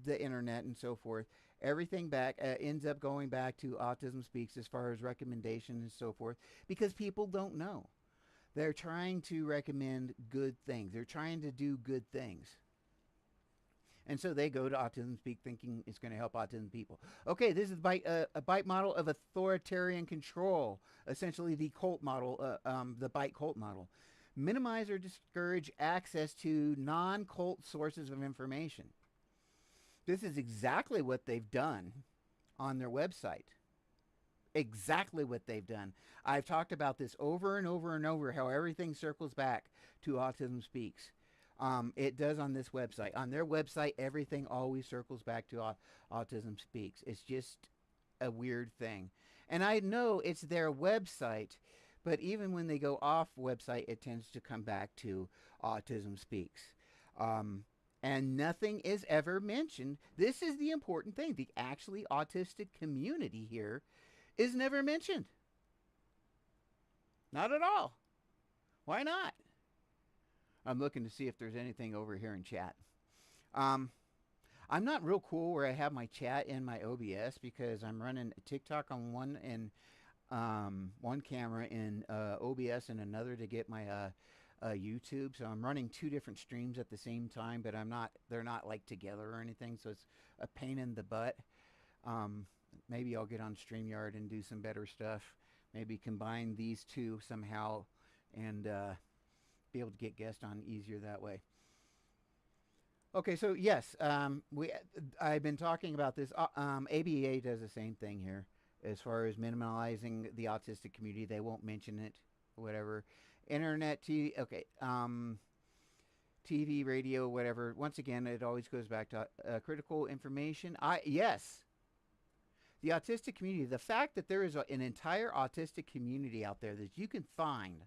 the internet and so forth, everything back ends up going back to Autism Speaks as far as recommendations and so forth because people don't know. They're trying to recommend good things. They're trying to do good things. And so they go to Autism Speak thinking it's going to help autism people. Okay, this is a B.I.T.E model of authoritarian control, essentially the cult model, the B.I.T.E cult model. Minimize or discourage access to non-cult sources of information. This is exactly what they've done on their website. Exactly what they've done. I've talked about this over and over and over, how everything circles back to Autism Speaks. It does on this website. On their website, everything always circles back to Autism Speaks. It's just a weird thing. And I know it's their website, but even when they go off website, it tends to come back to Autism Speaks. And nothing is ever mentioned. This is the important thing. The actually autistic community here is never mentioned. Not at all. Why not? I'm looking to see if there's anything over here in chat. I'm not real cool where I have my chat in my OBS because I'm running TikTok on one camera in OBS and another to get my YouTube. So I'm running two different streams at the same time, but they're not like together or anything. So it's a pain in the butt. Maybe I'll get on StreamYard and do some better stuff. Maybe combine these two somehow and be able to get guests on easier that way. Okay, so yes, I've been talking about this. ABA does the same thing here as far as minimalizing the autistic community. They won't mention it, whatever. Internet, TV, okay, TV, radio, whatever. Once again, it always goes back to critical information. Yes, the autistic community. The fact that there is an entire autistic community out there that you can find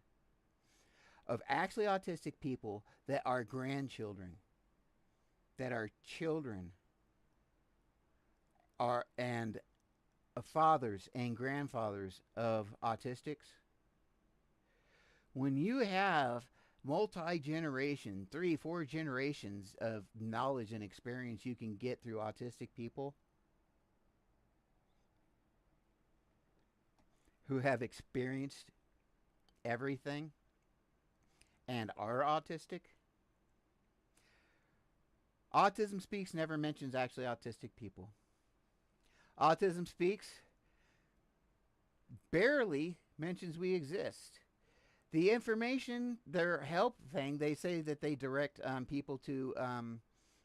of actually autistic people that are grandchildren, that are children, and fathers and grandfathers of autistics. When you have multi-generation, 3-4 generations of knowledge and experience you can get through autistic people who have experienced everything and are autistic. Autism Speaks never mentions actually autistic people. Autism Speaks barely mentions we exist. The information, their help thing, they say that they direct people to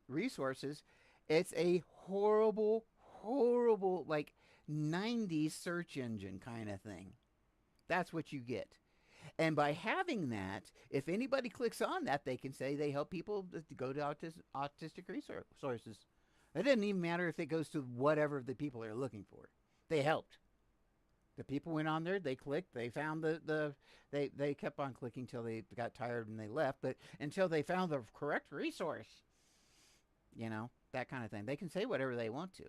resources. It's a horrible, horrible, like 90s search engine kind of thing. That's what you get. And by having that, if anybody clicks on that, they can say they help people to go to autistic resources. It doesn't even matter if it goes to whatever the people are looking for. They helped. The people went on there, they clicked, they found they kept on clicking till they got tired and they left, but until they found the correct resource, that kind of thing. They can say whatever they want to.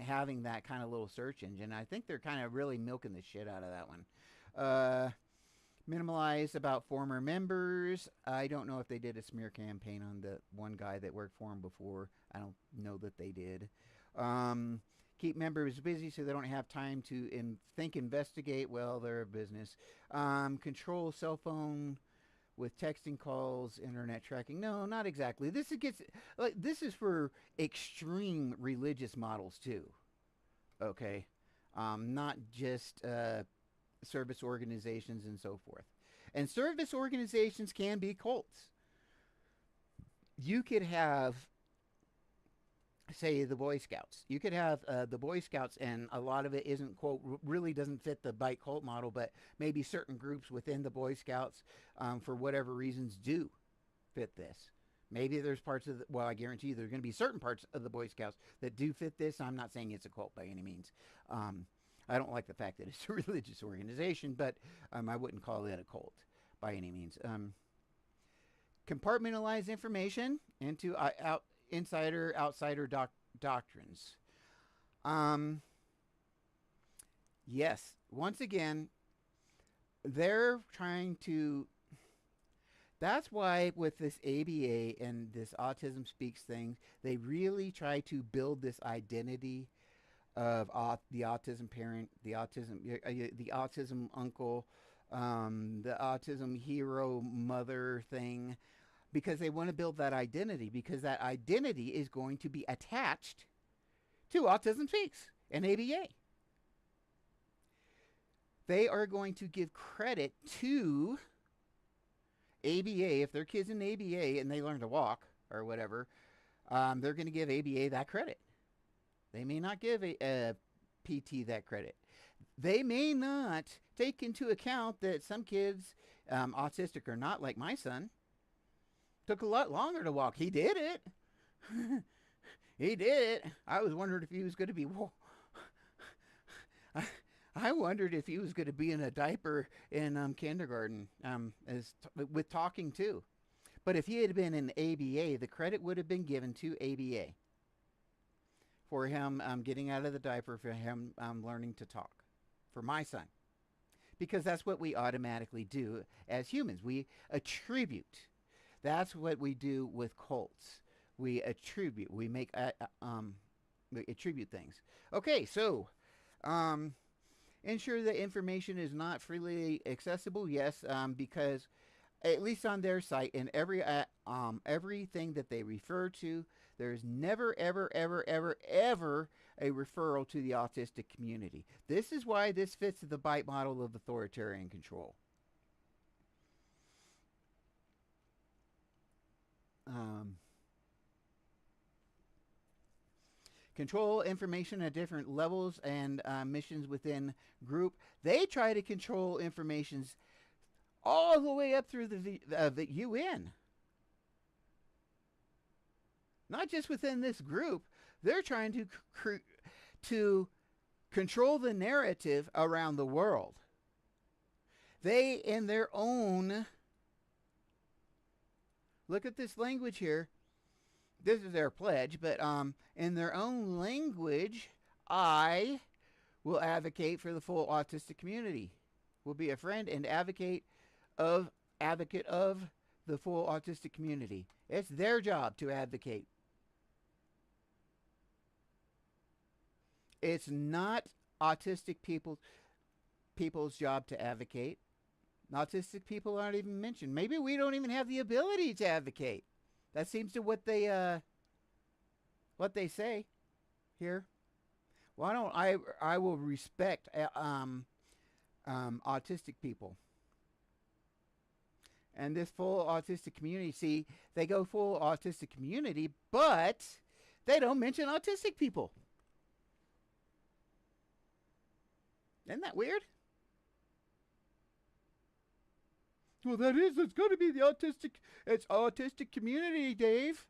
Having that kind of little search engine, I think they're kind of really milking the shit out of that one. Minimalize about former members. I don't know if they did a smear campaign on the one guy that worked for him before. I don't know that they did. Keep members busy so they don't have time to investigate. Well, they're a business. Control cell phone with texting calls, internet tracking. No, not exactly. This is for extreme religious models too. Okay, not just service organizations and so forth. And service organizations can be cults. You could have, say, the Boy Scouts. You could have the Boy Scouts, and a lot of it isn't, quote, really doesn't fit the B.I.T.E cult model, but maybe certain groups within the Boy Scouts, for whatever reasons, do fit this. Maybe there's parts of the, well, I guarantee you there's going to be certain parts of the Boy Scouts that do fit this. I'm not saying it's a cult by any means. I don't like the fact that it's a religious organization, but I wouldn't call it a cult by any means. Compartmentalize information into insider outsider doctrines. Yes, once again, they're trying to. That's why with this ABA and this Autism Speaks thing, they really try to build this identity of the autism parent, the autism uncle, the autism hero mother thing, because they want to build that identity, because that identity is going to be attached to Autism Speaks and ABA. They are going to give credit to ABA. If their kids in ABA and they learn to walk or whatever, they're going to give ABA that credit. They may not give a PT that credit. They may not take into account that some kids, autistic or not, like my son, took a lot longer to walk. He did it. He did it. I was wondering if he was going to be. I wondered if he was going to be in a diaper in kindergarten, with talking too. But if he had been in ABA, the credit would have been given to ABA for him getting out of the diaper, for him learning to talk, for my son. Because that's what we automatically do as humans. We attribute. That's what we do with cults. We attribute. We make we attribute things. Okay, so ensure that information is not freely accessible. Yes, because at least on their site, in everything that they refer to, there's never, ever, ever, ever, ever a referral to the autistic community. This is why this fits the B.I.T.E model of authoritarian control. Control information at different levels and missions within group. They try to control informations all the way up through the UN. Not just within this group. They're trying to control the narrative around the world. They, in their own, look at this language here. This is their pledge, but in their own language, I will advocate for the full autistic community. Will be a friend and advocate of the full autistic community. It's their job to advocate. It's not autistic people's job to advocate. Autistic people aren't even mentioned. Maybe we don't even have the ability to advocate. That seems to what they say here. Why don't I will respect autistic people. And this full autistic community, see, they go full autistic community, but they don't mention autistic people. Isn't that weird? Well, it's got to be the autistic community, Dave.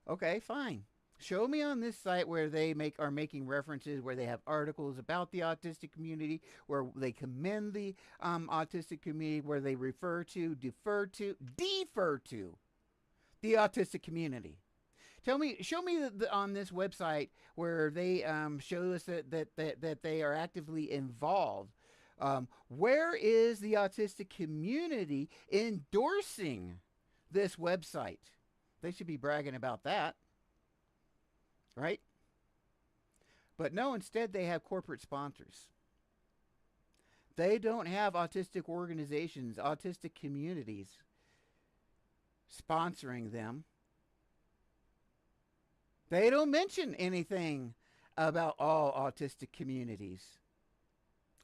Okay, fine. Show me on this site where they are making references, where they have articles about the autistic community, where they commend the autistic community, where they defer to the autistic community. Show me on this website where they show us that they are actively involved. Where is the autistic community endorsing this website? They should be bragging about that, right? But no, instead they have corporate sponsors. They don't have autistic organizations, autistic communities sponsoring them. They don't mention anything about all autistic communities,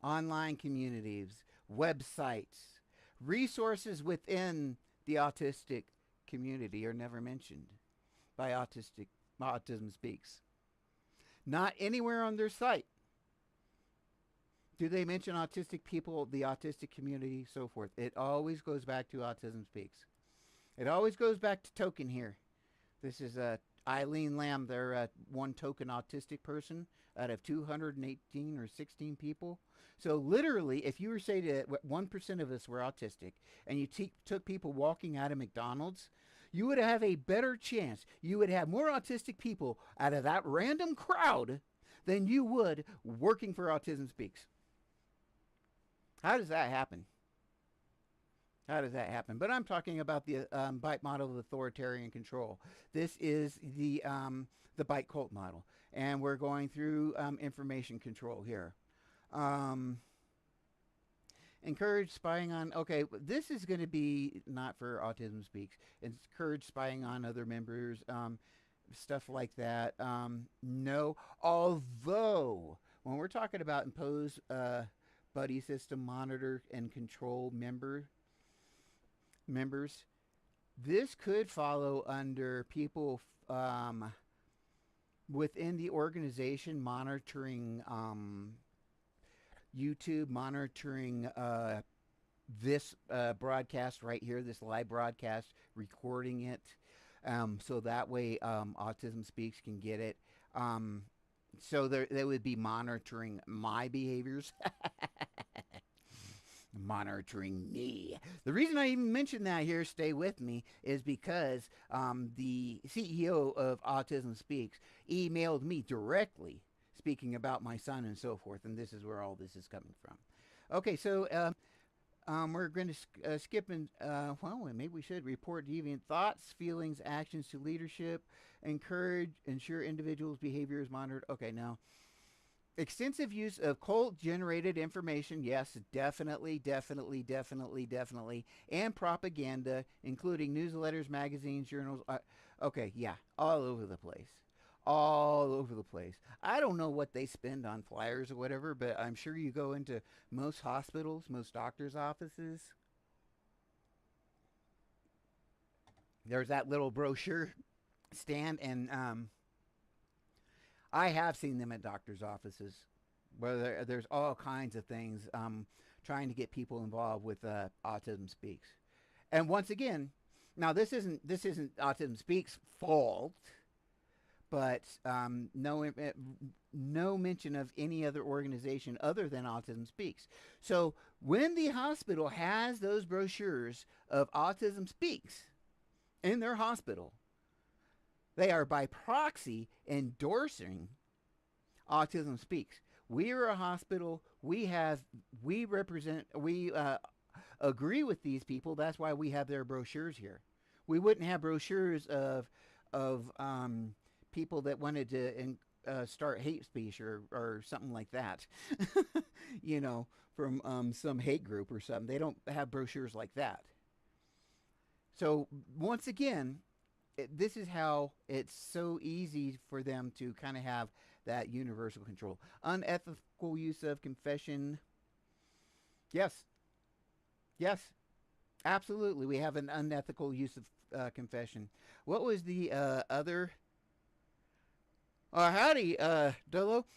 online communities, websites, resources within the autistic community are never mentioned by Autism Speaks. Not anywhere on their site do they mention autistic people, the autistic community, so forth. It always goes back to Autism Speaks. It always goes back to token here. This is Eileen Lamb. They're one token autistic person out of 218 or 16 people. So literally, if you were say that 1% of us were autistic, and you took people walking out of McDonald's, you would have a better chance. You would have more autistic people out of that random crowd than you would working for Autism Speaks. How does that happen? How does that happen? But I'm talking about the B.I.T.E model of authoritarian control. This is the B.I.T E cult model, and we're going through information control here. Um, encourage spying on. Okay, this is going to be not for Autism Speaks. Encourage spying on other members, stuff like that. No, although when we're talking about impose buddy system, monitor and control members, this could follow under people within the organization monitoring YouTube, monitoring this broadcast right here, this live broadcast, recording it, so that way Autism Speaks can get it. So they would be monitoring my behaviors. Monitoring me. The reason I even mention that here, stay with me, is because the CEO of Autism Speaks emailed me directly speaking about my son and so forth, and this is where all this is coming from. Okay, so we're going to skip and, well, maybe we should report deviant thoughts, feelings, actions to leadership, ensure individuals' behavior is monitored. Okay, now, extensive use of cult-generated information, yes, definitely, and propaganda, including newsletters, magazines, journals. Okay, yeah, all over the place. All over the place. I don't know what they spend on flyers or whatever, but I'm sure you go into most hospitals, most doctors' offices. There's that little brochure stand, and I have seen them at doctors' offices where there's all kinds of things trying to get people involved with Autism Speaks. And once again, now this isn't Autism Speaks' fault, but no mention of any other organization other than Autism Speaks. So when the hospital has those brochures of Autism Speaks in their hospital, they are by proxy endorsing Autism Speaks. We are a hospital. We agree with these people. That's why we have their brochures here. We wouldn't have brochures of people that wanted to start hate speech or something like that. You know, from some hate group or something. They don't have brochures like that. So once again, this is how it's so easy for them to kind of have that universal control. Unethical use of confession. Yes. Yes. Absolutely. We have an unethical use of confession. What was the other? Howdy, Dolo.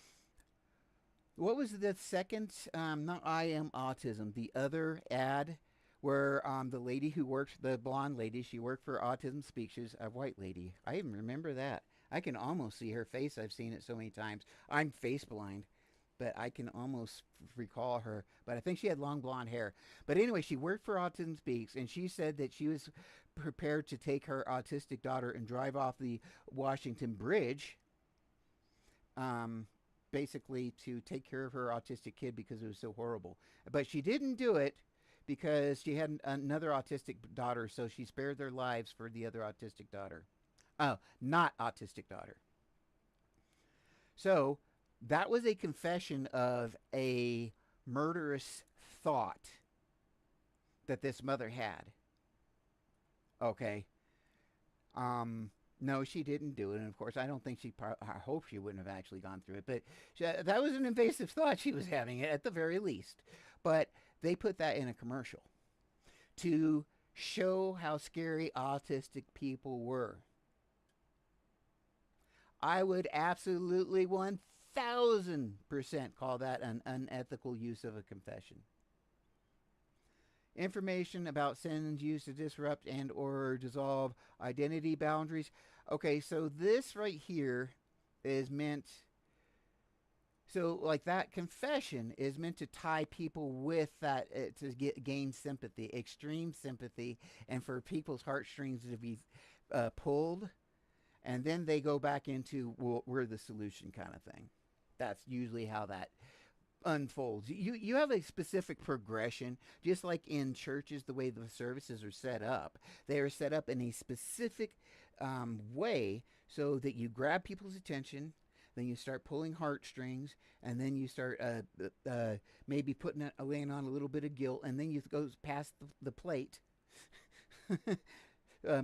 What was the second? Not I am autism. The other ad where the lady who worked, the blonde lady, she worked for Autism Speaks. She was a white lady. I even remember that. I can almost see her face. I've seen it so many times. I'm face blind, but I can almost recall her. But I think she had long blonde hair. But anyway, she worked for Autism Speaks, and she said that she was prepared to take her autistic daughter and drive off the Washington Bridge, basically to take care of her autistic kid because it was so horrible. But she didn't do it because she had another autistic daughter, so she spared their lives for the other autistic daughter. Oh, not autistic daughter. So that was a confession of a murderous thought that this mother had. Okay. No, she didn't do it. And of course, I don't think I hope she wouldn't have actually gone through it. But that was an invasive thought she was having, at the very least. But they put that in a commercial to show how scary autistic people were. I would absolutely 1000% call that an unethical use of a confession. information about sins used to disrupt and or dissolve identity boundaries. Okay, so this right here is meant, so like that confession is meant to tie people with that, to gain sympathy, extreme sympathy, and for people's heartstrings to be pulled, and then they go back into, well, we're the solution kind of thing. That's usually how that unfolds. You have a specific progression, just like in churches, the way the services are set up. They are set up in a specific way so that you grab people's attention, then you start pulling heartstrings, and then you start maybe laying on a little bit of guilt, and then you go past the plate.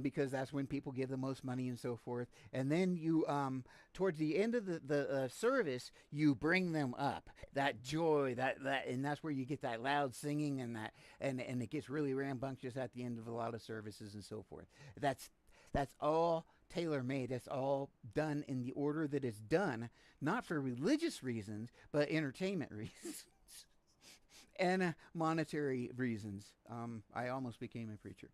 Because that's when people give the most money and so forth. And then you, towards the end of the service, you bring them up. That joy, and that's where you get that loud singing and that, and it gets really rambunctious at the end of a lot of services and so forth. That's all tailor-made. That's all done in the order that it's done, not for religious reasons, but entertainment reasons. And monetary reasons. I almost became a preacher.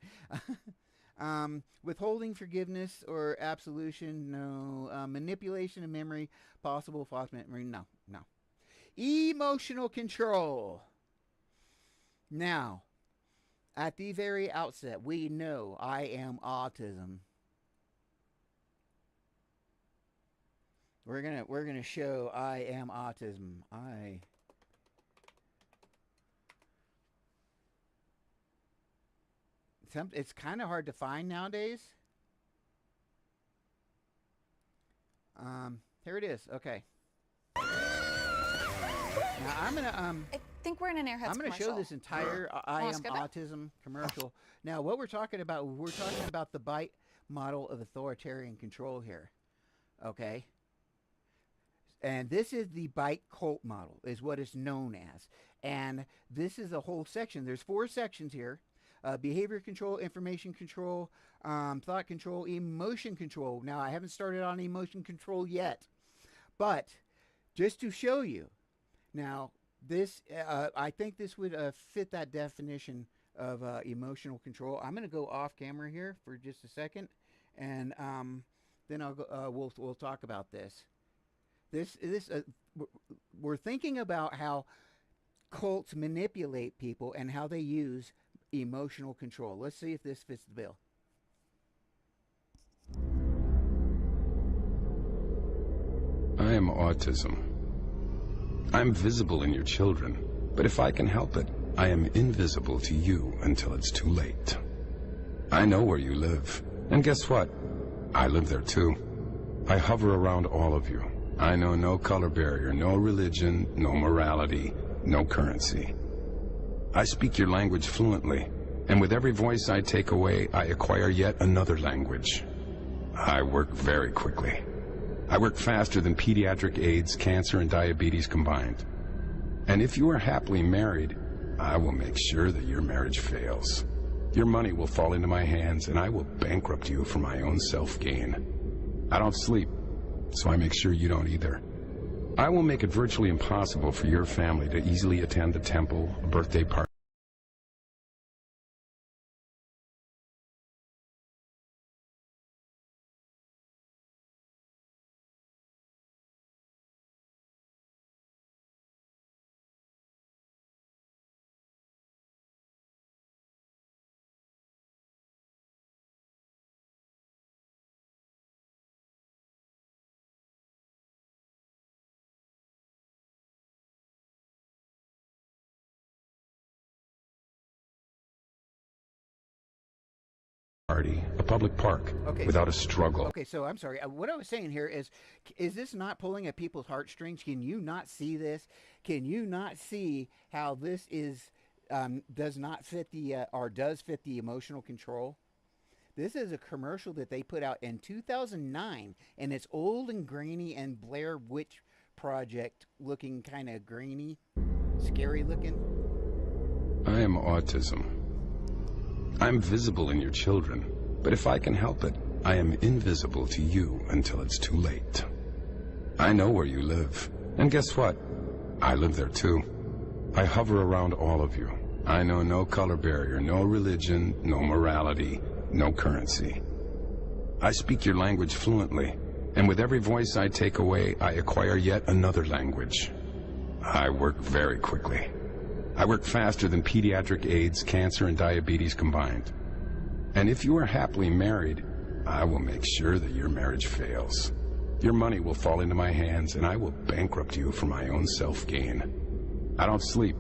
Withholding forgiveness or absolution, no. Manipulation of memory, possible false memory, no. Emotional control. Now, at the very outset, we know I am autism. We're gonna show I am autism. It's kind of hard to find nowadays. Here it is. Okay. Now I'm gonna I think we're in an Airheads I'm gonna show this entire I am autism commercial. Now what we're talking about the B.I.T.E model of authoritarian control here. Okay. And this is the B.I.T.E cult model, is what it's known as. And this is a whole section. There's 4 sections here. Behavior control, information control, thought control, emotion control. Now, I haven't started on emotion control yet, but just to show you, now, this, I think this would fit that definition of emotional control. I'm going to go off camera here for just a second, and then I'll go, we'll talk about this. We're thinking about how cults manipulate people and how they use emotional control. Let's see if this fits the bill. I am autism. I'm visible in your children, but if I can help it, I am invisible to you until it's too late. I know where you live, and guess what? I live there too. I hover around all of you. I know no color barrier, no religion, no morality, no currency. I speak your language fluently, and with every voice I take away, I acquire yet another language. I work very quickly. I work faster than pediatric AIDS, cancer, and diabetes combined. And if you are happily married, I will make sure that your marriage fails. Your money will fall into my hands, and I will bankrupt you for my own self-gain. I don't sleep, so I make sure you don't either. I will make it virtually impossible for your family to easily attend the temple, a birthday party. A public park, okay, without a struggle. Okay, so I'm sorry. What I was saying here is this not pulling at people's heartstrings? Can you not see this? Can you not see how this is does not fit the or does fit the emotional control? This is a commercial that they put out in 2009, and it's old and grainy and Blair Witch Project looking, kind of grainy, scary looking. I am autism. I'm visible in your children, but if I can help it, I am invisible to you until it's too late. I know where you live, and guess what? I live there too. I hover around all of you. I know no color barrier, no religion, no morality, no currency. I speak your language fluently, and with every voice I take away, I acquire yet another language. I work very quickly. I work faster than pediatric AIDS, cancer, and diabetes combined. And if you are happily married, I will make sure that your marriage fails. Your money will fall into my hands, and I will bankrupt you for my own self-gain. I don't sleep,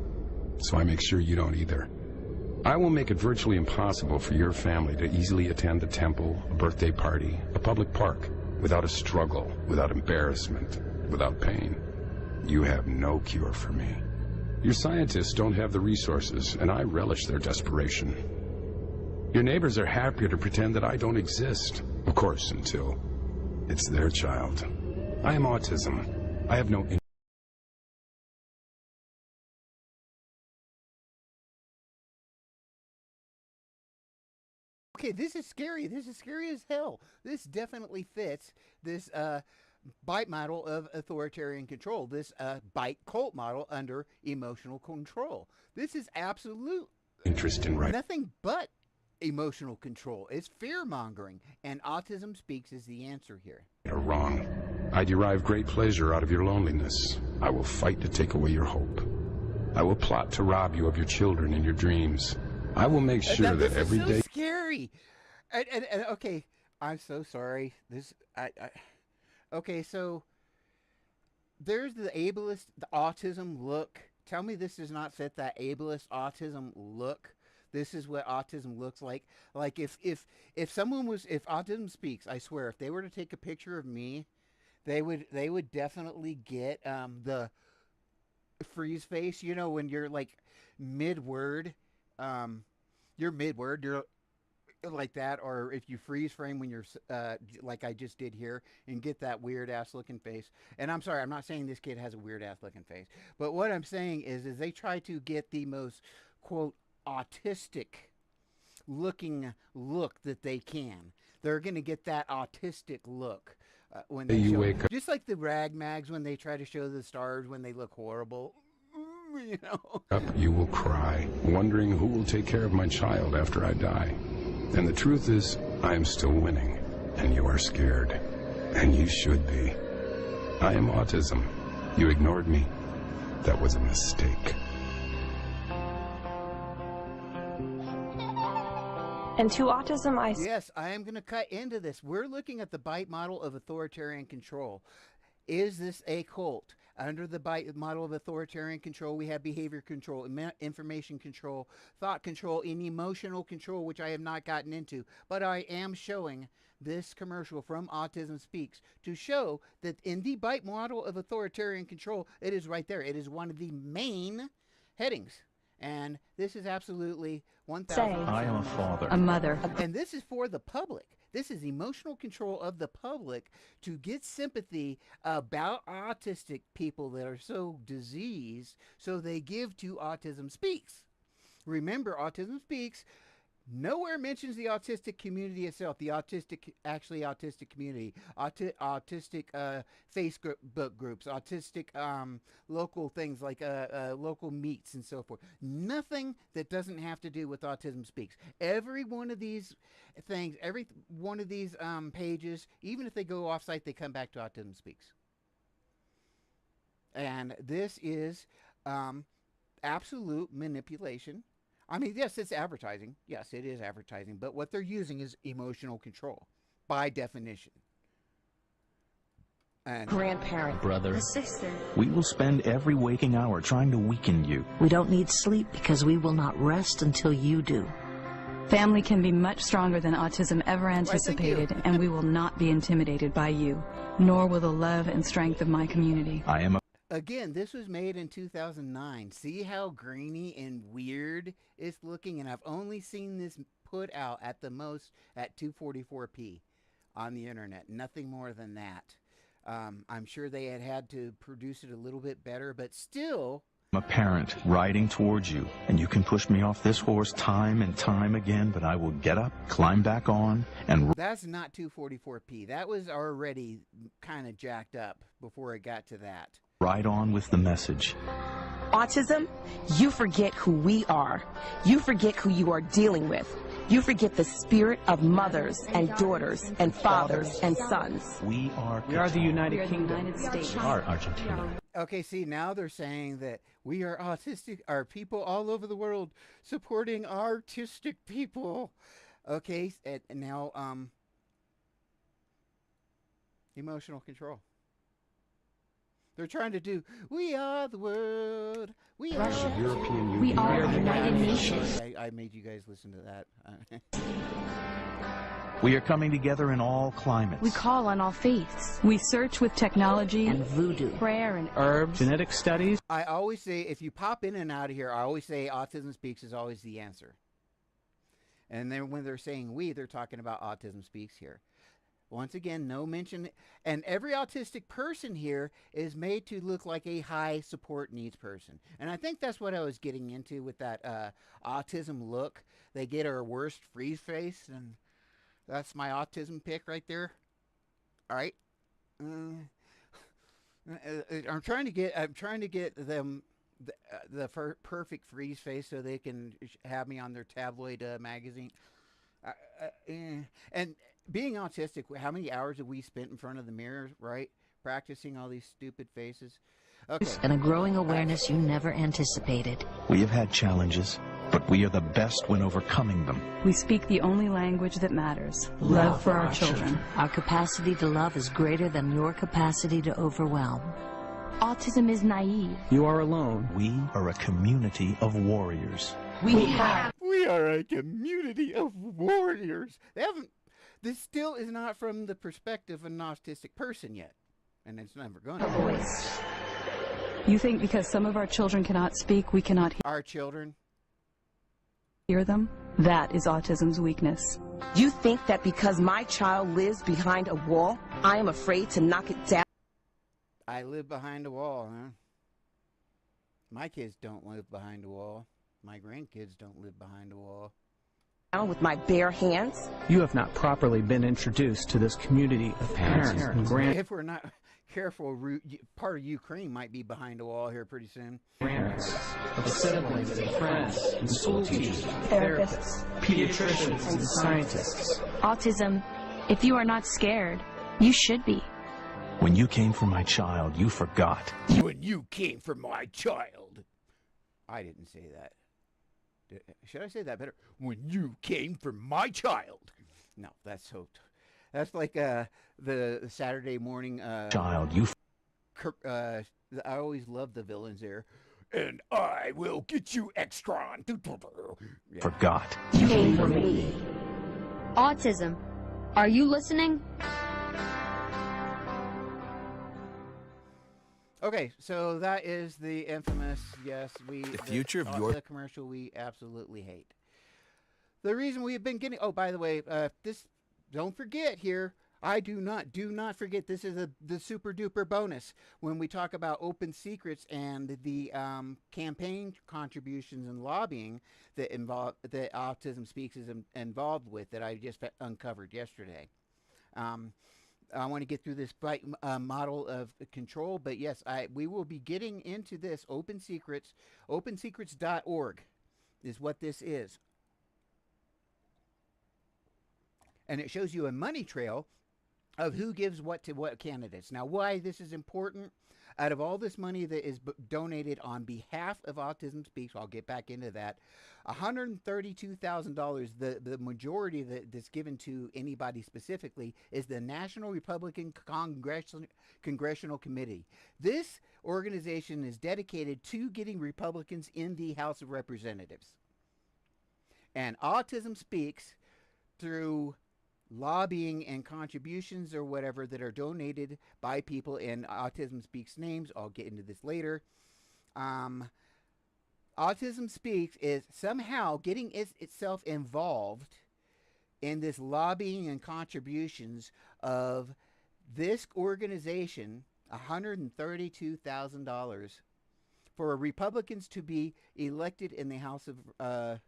so I make sure you don't either. I will make it virtually impossible for your family to easily attend a temple, a birthday party, a public park, without a struggle, without embarrassment, without pain. You have no cure for me. Your scientists don't have the resources, and I relish their desperation. Your neighbors are happier to pretend that I don't exist, of course, until it's their child. I am autism. I have no Okay, this is scary. This is scary as hell. This definitely fits this B.I.T.E model of authoritarian control, this B.I.T.E cult model under emotional control. This is absolute interest in right. nothing but emotional control. It's fear mongering, and Autism Speaks is the answer here. You're wrong. I derive great pleasure out of your loneliness. I will fight to take away your hope. I will plot to rob you of your children and your dreams. I will make sure that every day. So scary. And okay, I'm so sorry. Okay, so there's the ableist, the autism look. Tell me this does not fit that ableist autism look. This is what autism looks like. Like if someone was, if Autism Speaks, I swear, if they were to take a picture of me, they would definitely get the freeze face. You know, when you're like mid-word, you're mid-word, you're like that, or if you freeze frame when you're like I just did here, and get that weird ass looking face. And I'm sorry, I'm not saying this kid has a weird ass looking face, but what I'm saying is they try to get the most quote autistic looking look that they can. They're gonna get that autistic look when they You show, wake up. just like the rag mags when they try to show the stars when they look horrible. You know. You will cry, wondering who will take care of my child after I die. And the truth is, I am still winning, and you are scared. And you should be. I am autism. You ignored me. That was a mistake. And to autism, I Yes, I am going to cut into this. We're looking at the B.I.T.E model of authoritarian control. Is this a cult? Under the B.I.T.E model of authoritarian control, we have behavior control, information control, thought control, and emotional control, which I have not gotten into. But I am showing this commercial from Autism Speaks to show that in the B.I.T.E model of authoritarian control, it is right there. It is one of the main headings. And this is absolutely 1,000%. I am a father. A mother. And this is for the public. This is emotional control of the public to get sympathy about autistic people that are so diseased, so they give to Autism Speaks. Remember, Autism Speaks nowhere mentions the autistic community itself, the autistic community, autistic Facebook groups, autistic local things like local meets and so forth. Nothing that doesn't have to do with Autism Speaks. Every one of these things, every one of these pages, even if they go off site, they come back to Autism Speaks. And this is absolute manipulation. I mean, yes, it's advertising. Yes, it is advertising. But what they're using is emotional control, by definition. And grandparent, Brother, A sister. we will spend every waking hour trying to weaken you. We don't need sleep because we will not rest until you do. Family can be much stronger than autism ever thank you. anticipated, and we will not be intimidated by you, nor will the love and strength of my community. I am a again, this was made in 2009. See how grainy and weird it's looking? And I've only seen this put out at the most at 244p on the internet. Nothing more than that. I'm sure they had to produce it a little bit better, but still. I'm a parent riding towards you, and you can push me off this horse time and time again, but I will get up, climb back on, and... That's not 244p. That was already kind of jacked up before it got to that. Right on with the message. Autism, you forget who we are. You forget who you are dealing with. You forget the spirit of mothers and daughters and fathers and sons. We are the United Kingdom. United States. Are Argentina. Okay, see, now they're saying that we are autistic, are people all over the world supporting artistic people. Okay, and now, emotional control. They're trying to do, we are the world, we are Russia. the European Union. We are Yeah, the United yeah, Nations. I made you guys listen to that. We are coming together in all climates. We call on all faiths. We search with technology, And voodoo. Prayer and herbs, genetic studies. I always say, if you pop in and out of here, I always say Autism Speaks is always the answer. And then when they're saying we, they're talking about Autism Speaks here. Once again, no mention. And every autistic person here is made to look like a high support needs person. And I think that's what I was getting into with that autism look. They get our worst freeze face, and that's my autism pick right there. All right. I'm trying to get them the perfect freeze face so they can have me on their tabloid magazine. And being autistic, how many hours have we spent in front of the mirror, right? Practicing all these stupid faces. Okay. And a growing awareness you never anticipated. We have had challenges, but we are the best when overcoming them. We speak the only language that matters. Love for our children. Our capacity to love is greater than your capacity to overwhelm. autism is naive. You are alone. We are a community of warriors. We are a community of warriors. This still is not from the perspective of an autistic person yet. And it's never going to be. You think because some of our children cannot speak, we cannot Our children. hear them? That is autism's weakness. You think that because my child lives behind a wall, I am afraid to knock it down? I live behind a wall, huh? My kids don't live behind a wall. My grandkids don't live behind a wall. With my bare hands? You have not properly been introduced to this community of parents and If we're not careful, part of Ukraine might be behind a wall here pretty soon. grandparents, of siblings and friends and school teachers, therapists, pediatricians and scientists. Autism, if you are not scared, you should be. When you came for my child, you forgot. When you came for my child. I didn't say that. Should I say that better? When you came for my child. No, that's so. That's like the Saturday morning. Child, you. I always love the villains there. And I will get you, Extron. Yeah. Forgot. You came for me. Autism. Are you listening? Okay, so that is the infamous, yes, The future of your... the commercial we absolutely hate. The reason we've been getting, oh, by the way, don't forget here, do not forget, this is the super duper bonus when we talk about open secrets and the campaign contributions and lobbying that Autism Speaks is involved with that I just uncovered yesterday. I want to get through this model of control, but yes, we will be getting into this open secrets. OpenSecrets.org is what this is. And it shows you a money trail of who gives what to what candidates. Now, why this is important, out of all this money that is donated on behalf of Autism Speaks, I'll get back into that, $132,000, the majority that's given to anybody specifically is the National Republican Congressional Committee. This organization is dedicated to getting Republicans in the House of Representatives. And Autism Speaks, through lobbying and contributions or whatever that are donated by people in Autism Speaks names, I'll get into this later. Autism Speaks is somehow getting itself involved in this lobbying and contributions of this organization, $132,000 for Republicans to be elected in the House of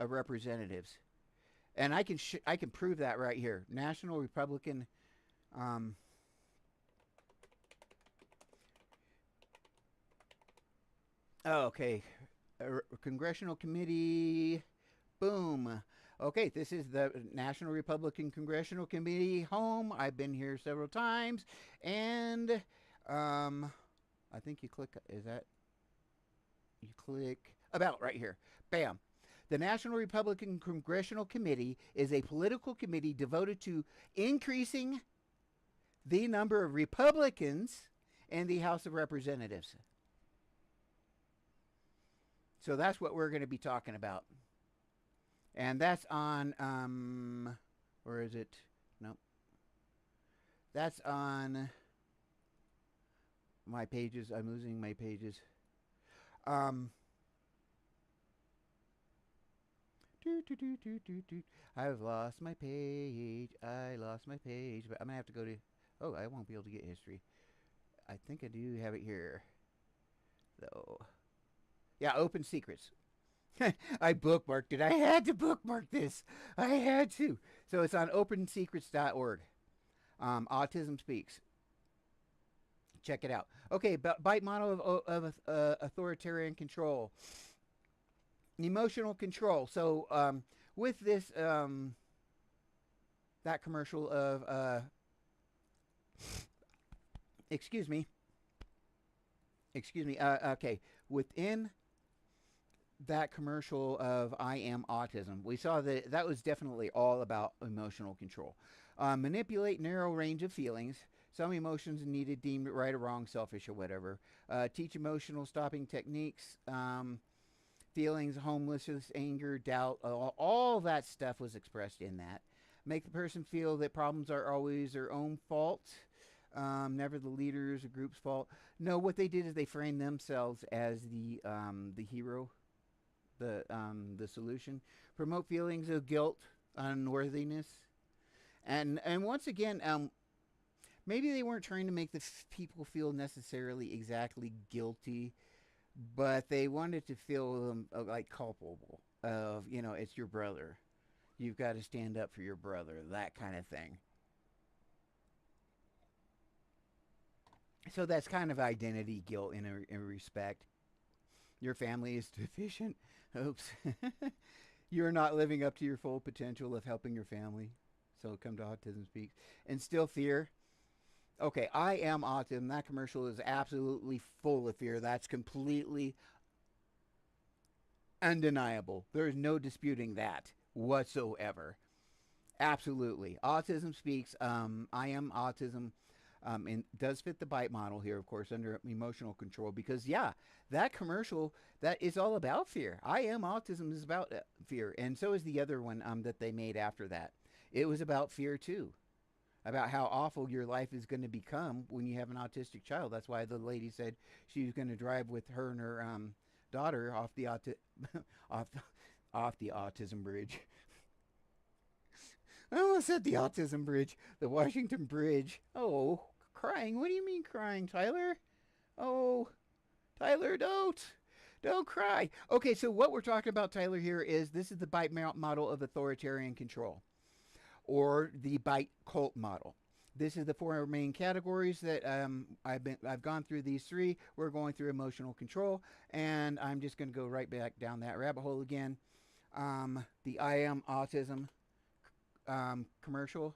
Representatives. And I can prove that right here. National Republican Oh, okay. Congressional committee. Boom. Okay, this is the National Republican Congressional Committee home. I've been here several times, and I think you click. Is that you click about right here? Bam. The National Republican Congressional Committee is a political committee devoted to increasing the number of Republicans in the House of Representatives. So that's what we're going to be talking about. And that's on, where is it? Nope. That's on my pages. I'm losing my pages. I've lost my page. I lost my page. But I'm going to have to go to, oh, I won't be able to get history. I think I do have it here, though. Yeah, Open Secrets. I bookmarked it. I had to bookmark this. I had to. So it's on opensecrets.org. Autism Speaks. Check it out. Okay, B.I.T.E model of authoritarian control. Emotional control. So with this, that commercial of, excuse me. Okay, within that commercial of I Am Autism, we saw that that was definitely all about emotional control. Manipulate narrow range of feelings. Some emotions needed, deemed right or wrong, selfish or whatever. Teach emotional stopping techniques. Feelings, homelessness, anger, doubt, all that stuff was expressed in that. Make the person feel that problems are always their own fault. Never the leader's or group's fault. No, what they did is they framed themselves as the hero, the solution. Promote feelings of guilt, unworthiness, and once again, maybe they weren't trying to make the people feel necessarily exactly guilty, but they wanted to feel them like culpable. Of it's your brother, you've got to stand up for your brother, that kind of thing. So that's kind of identity guilt in a respect. Your family is deficient. Oops. You're not living up to your full potential of helping your family. So come to Autism Speaks. Instill fear. Okay, I Am Autism. That commercial is absolutely full of fear. That's completely undeniable. There is no disputing that whatsoever. Absolutely. Autism Speaks. I Am Autism. And does fit the B.I.T.E model here, of course, under emotional control, because yeah, that commercial, that is all about fear. I Am Autism is about fear, and so is the other one that they made after that. It was about fear too, about how awful your life is going to become when you have an autistic child. That's why the lady said she was going to drive with her and her daughter off the off the autism bridge. I almost said the autism bridge, the Washington Bridge. Oh, crying. What do you mean crying, Tyler? Oh, Tyler, don't cry. Okay, so what we're talking about, Tyler, here is this is the B.I.T model of authoritarian control, or the B.I.T cult model. This is the four main categories that I've gone through these three. We're going through emotional control, and I'm just going to go right back down that rabbit hole again. The I Am Autism commercial.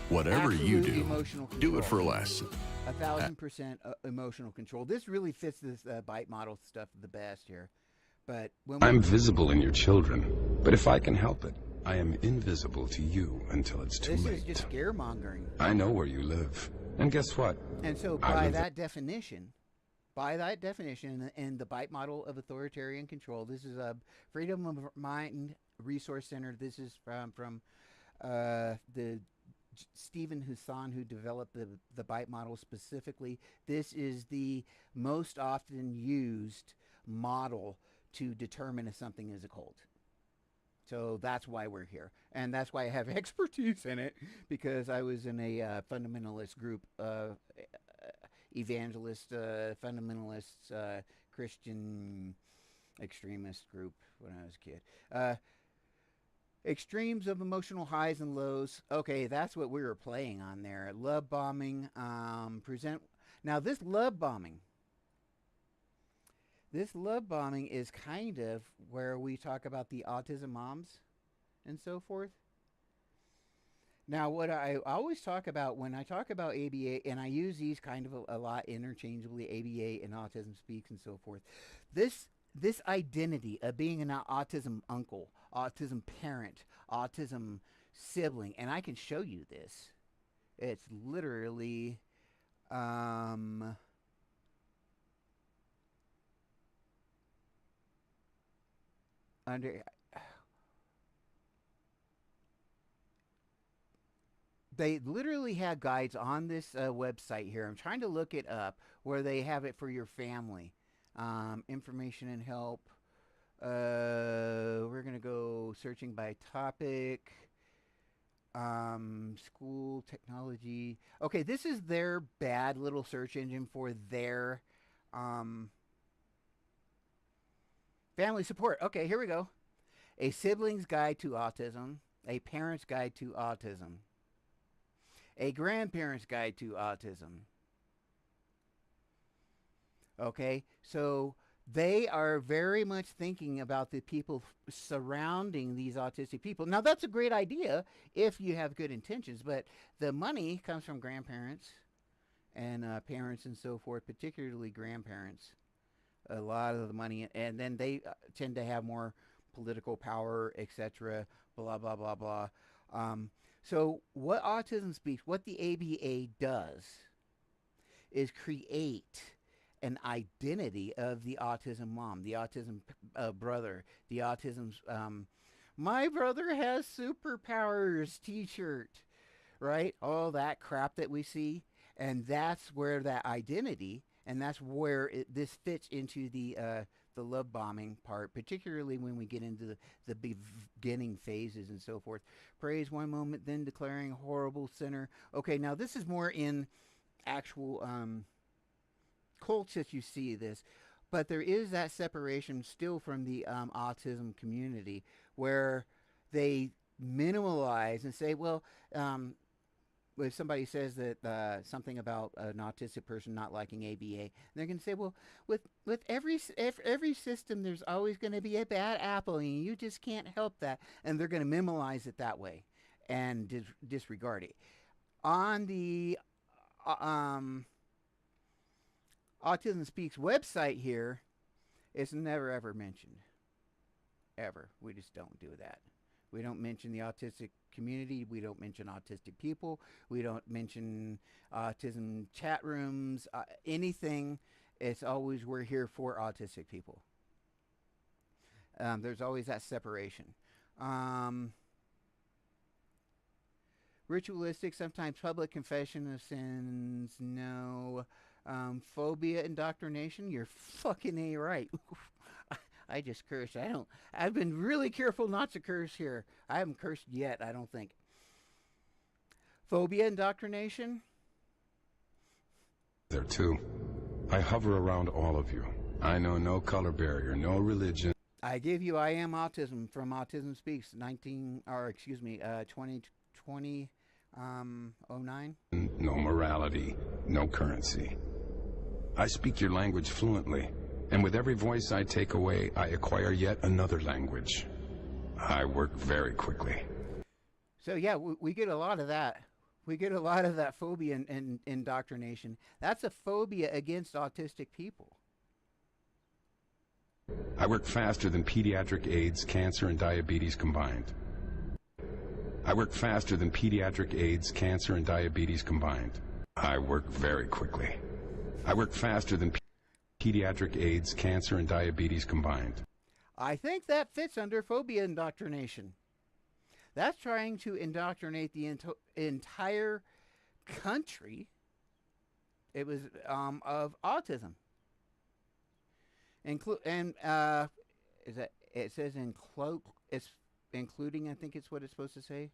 Whatever you do, do it for control. less. 1,000% emotional control. This really fits this B.I.T model stuff the best here. But when I'm visible in your children, but if I can help it, I am invisible to you until it's too late. This is just scaremongering. I know where you live, and guess what? And so by that definition, in the B.I.T model of authoritarian control, this is a freedom of mind resource center. This is from the Stephen Hassan, who developed the B.I.T model specifically. This is the most often used model to determine if something is a cult. So that's why we're here. And that's why I have expertise in it, because I was in a fundamentalist group, evangelist, fundamentalists, Christian extremist group when I was a kid. Extremes of emotional highs and lows. Okay, that's what we were playing on there. Love bombing. Present. Now this love bombing. This love bombing is kind of where we talk about the autism moms and so forth. Now, what I always talk about when I talk about ABA, and I use these kind of a lot interchangeably, ABA and Autism Speaks and so forth. This identity of being an autism uncle, autism parent, autism sibling, and I can show you this. It's literally under they literally have guides on this website here. I'm trying to look it up where they have it for your family. Information and help. We're going to go searching by topic. School technology. Okay, this is their bad little search engine for their family support. Okay, here we go. A sibling's guide to autism. A parent's guide to autism. A grandparent's guide to autism. Okay, so they are very much thinking about the people surrounding these autistic people. Now, that's a great idea if you have good intentions, but the money comes from grandparents and parents and so forth, particularly grandparents. A lot of the money, and then they tend to have more political power, etc., blah, blah, blah, blah. So what Autism Speaks, what the ABA does is create an identity of the autism mom, the autism brother, the autism, my brother has superpowers t-shirt, right? All that crap that we see. And that's where that identity, and that's where this fits into the love bombing part, particularly when we get into the beginning phases and so forth. Praise one moment, then declaring horrible sinner. Okay, now this is more in actual cults that you see this, but there is that separation still from the autism community where they minimalize and say, well, if somebody says that something about an autistic person not liking ABA, they're going to say, well, with every system, there's always going to be a bad apple, and you just can't help that. And they're going to minimalize it that way and disregard it. On the Autism Speaks website here, it's never ever mentioned. Ever. We just don't do that. We don't mention the autistic community. We don't mention autistic people. We don't mention autism chat rooms, anything. It's always we're here for autistic people. There's always that separation. Ritualistic, sometimes public confession of sins, no. Phobia indoctrination, you're fucking A right. I just cursed. I've been really careful not to curse here. I haven't cursed yet, I don't think. Phobia indoctrination? There too. I hover around all of you. I know no color barrier, no religion. I give you I Am Autism from Autism Speaks, 2020, 09. No morality, no currency. I speak your language fluently. And with every voice I take away, I acquire yet another language. I work very quickly. So yeah, we get a lot of that. We get a lot of that phobia and indoctrination. That's a phobia against autistic people. I work faster than pediatric AIDS, cancer, and diabetes combined. I work faster than pediatric AIDS, cancer, and diabetes combined. I work very quickly. I work faster than pediatric AIDS, cancer, and diabetes combined. I think that fits under phobia indoctrination. That's trying to indoctrinate the entire country. It was of autism. It says it's including, I think it's what it's supposed to say,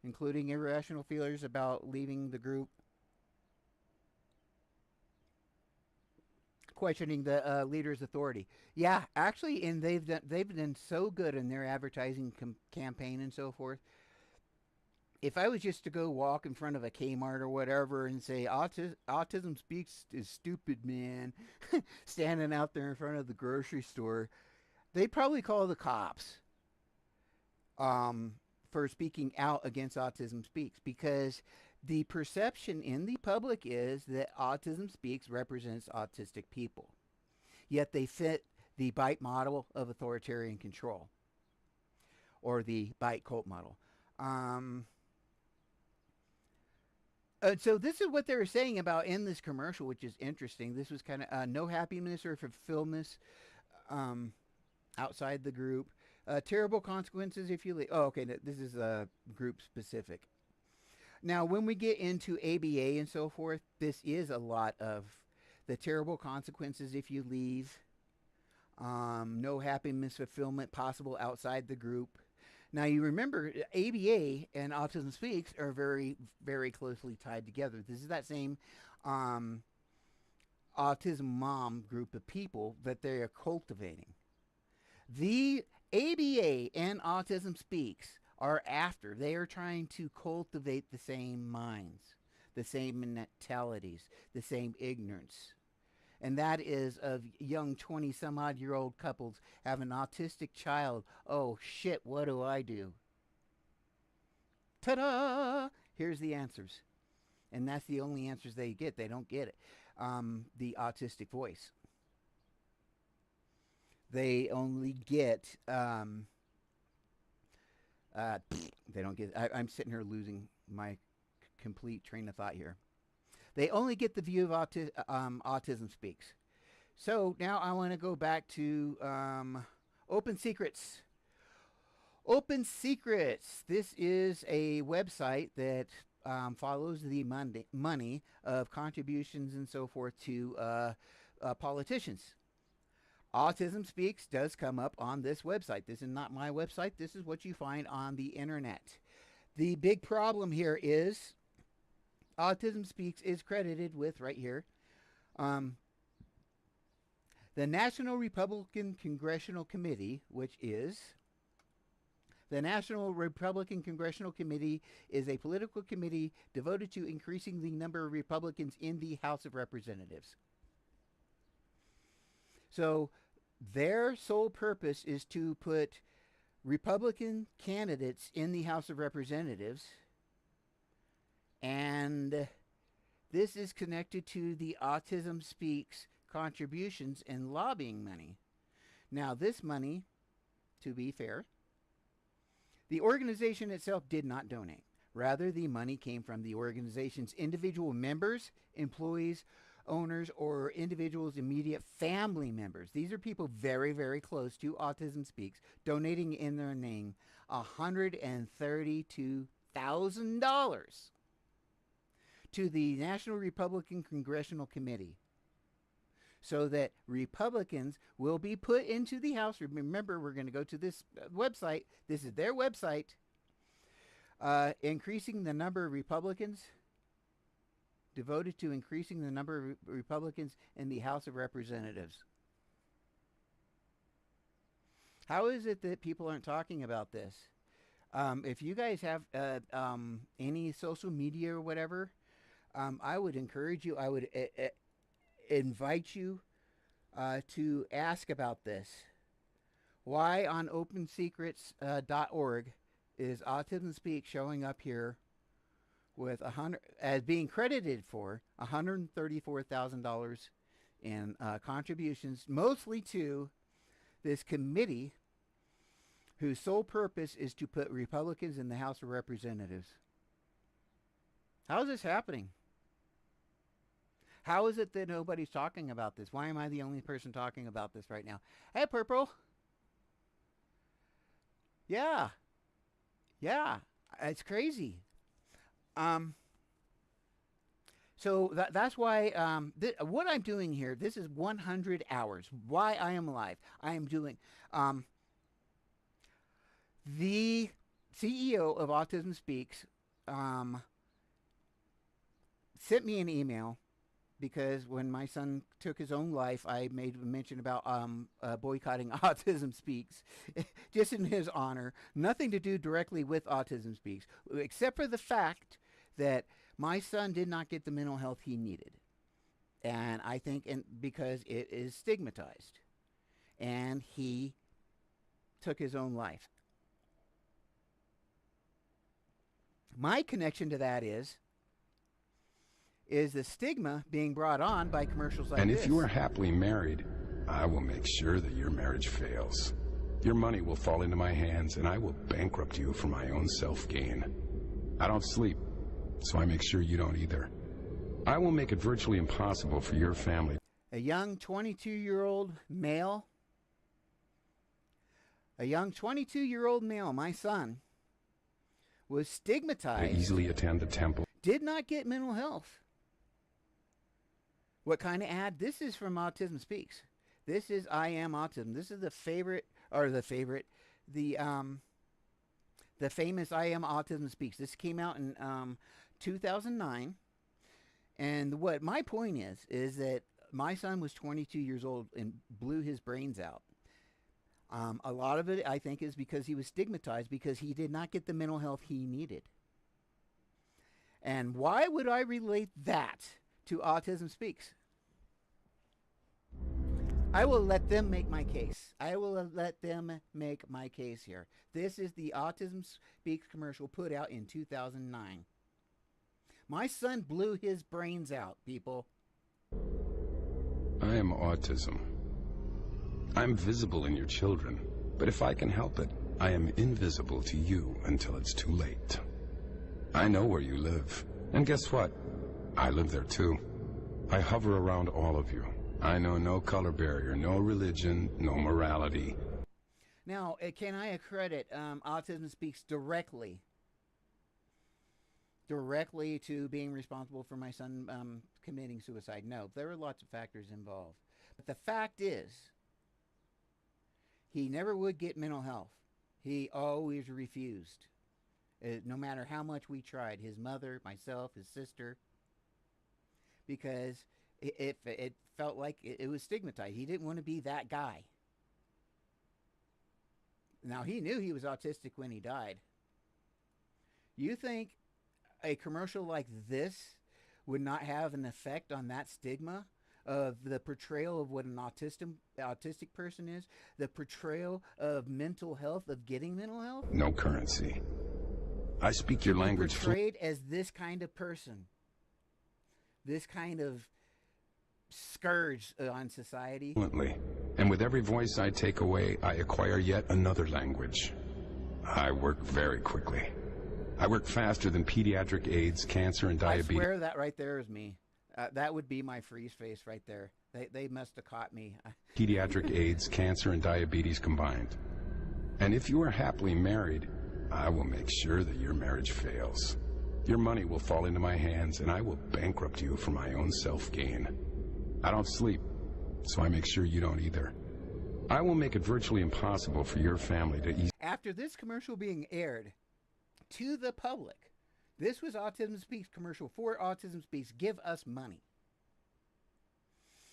including irrational feelings about leaving the group. questioning the leader's authority. Yeah, actually, and they've done so good in their advertising campaign and so forth. If I was just to go walk in front of a Kmart or whatever and say Autism Speaks is stupid, man, standing out there in front of the grocery store, they'd probably call the cops for speaking out against Autism Speaks, because the perception in the public is that Autism Speaks represents autistic people. Yet they fit the B.I.T.E model of authoritarian control, or the B.I.T.E cult model. So this is what they were saying about in this commercial, which is interesting. This was kind of no happiness or fulfillment outside the group. Terrible consequences if you leave. Oh, okay. This is group specific. Now, when we get into ABA and so forth, this is a lot of the terrible consequences if you leave. No happiness, fulfillment possible outside the group. Now, you remember ABA and Autism Speaks are very, very closely tied together. This is that same autism mom group of people that they are cultivating. The ABA and Autism Speaks are after. They are trying to cultivate the same minds, the same mentalities, the same ignorance. And that is of young 20-some-odd-year-old couples have an autistic child. Oh, shit, what do I do? Ta-da! Here's the answers. And that's the only answers they get. They don't get it. The autistic voice. They only get... they don't get... I'm sitting here losing my complete train of thought here. They only get the view of Autism Speaks. So now I want to go back to Open Secrets. Open Secrets. This is a website that follows the money of contributions and so forth to politicians. Autism Speaks does come up on this website. This is not my website. This is what you find on the internet. The big problem here is Autism Speaks is credited with, right here, the National Republican Congressional Committee, which is... The National Republican Congressional Committee is a political committee devoted to increasing the number of Republicans in the House of Representatives. So their sole purpose is to put Republican candidates in the House of Representatives, and this is connected to the Autism Speaks contributions and lobbying money. Now, this money, to be fair, the organization itself did not donate. Rather, the money came from the organization's individual members, employees, owners, or individuals' immediate family members. These are people very, very close to Autism Speaks, donating in their name $132,000 to the National Republican Congressional Committee, so that Republicans will be put into the House. Remember, we're going to go to this website. This is their website. Increasing the number of Republicans, devoted to increasing the number of Republicans in the House of Representatives. How is it that people aren't talking about this? If you guys have any social media or whatever, I would encourage you, I would invite you to ask about this. Why on opensecrets.org is Autism Speaks showing up here with as being credited for $134,000 in contributions, mostly to this committee whose sole purpose is to put Republicans in the House of Representatives? How is this happening? How is it that nobody's talking about this? Why am I the only person talking about this right now? Hey, Purple. Yeah. Yeah. It's crazy. So that's why what I'm doing here, this is 100 hours. Why I am alive. I am doing... the CEO of Autism Speaks sent me an email because when my son took his own life, I made a mention about boycotting Autism Speaks, just in his honor. Nothing to do directly with Autism Speaks, except for the fact that my son did not get the mental health he needed. And I think because it is stigmatized. And he took his own life. My connection to that is the stigma being brought on by commercials like this. And if you are happily married, I will make sure that your marriage fails. Your money will fall into my hands, and I will bankrupt you for my own self-gain. I don't sleep, so I make sure you don't either. I will make it virtually impossible for your family. A young 22-year-old male, my son, was stigmatized. To easily attend the temple. Did not get mental health. What kind of ad? This is from Autism Speaks. This is I Am Autism. This is the famous I Am Autism Speaks. This came out in 2009. And what my point is that my son was 22 years old and blew his brains out. A lot of it, I think, is because he was stigmatized because he did not get the mental health he needed. And why would I relate that to Autism Speaks? I will let them make my case. I will let them make my case here. This is the Autism Speaks commercial put out in 2009. My son blew his brains out, people. I am autism. I'm visible in your children, but if I can help it, I am invisible to you until it's too late. I know where you live, and guess what? I live there too. I hover around all of you. I know no color barrier, no religion, no morality. Now, can I accredit Autism Speaks directly to being responsible for my son committing suicide? No, there were lots of factors involved. But the fact is, he never would get mental health. He always refused. No matter how much we tried, his mother, myself, his sister, because it felt like it was stigmatized. He didn't want to be that guy. Now, he knew he was autistic when he died. You think a commercial like this would not have an effect on that stigma of the portrayal of what an autistic person is, the portrayal of mental health, of getting mental health? No currency. I speak your language. Portrayed as this kind of person, this kind of scourge on society. Fluently. And with every voice I take away, I acquire yet another language. I work very quickly. I work faster than pediatric AIDS, cancer, and diabetes. I swear that right there is me. That would be my freeze face right there. They must have caught me. Pediatric AIDS, cancer, and diabetes combined. And if you are happily married, I will make sure that your marriage fails. Your money will fall into my hands, and I will bankrupt you for my own self-gain. I don't sleep, so I make sure you don't either. I will make it virtually impossible for your family to eat. After this commercial being aired to the public, this was Autism Speaks commercial for Autism Speaks. Give us money.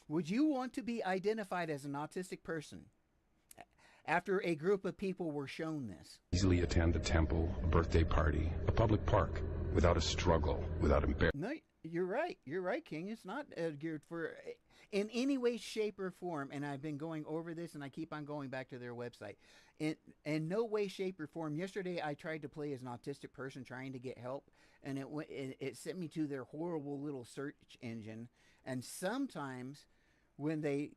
Would you want to be identified as an autistic person after a group of people were shown this? Easily attend a temple, a birthday party, a public park, without a struggle, without embarrassment. No, you're right. You're right, King. It's not geared for in any way, shape, or form. And I've been going over this, and I keep on going back to their website. In no way, shape, or form. Yesterday, I tried to play as an autistic person trying to get help, and it sent me to their horrible little search engine. And sometimes, when they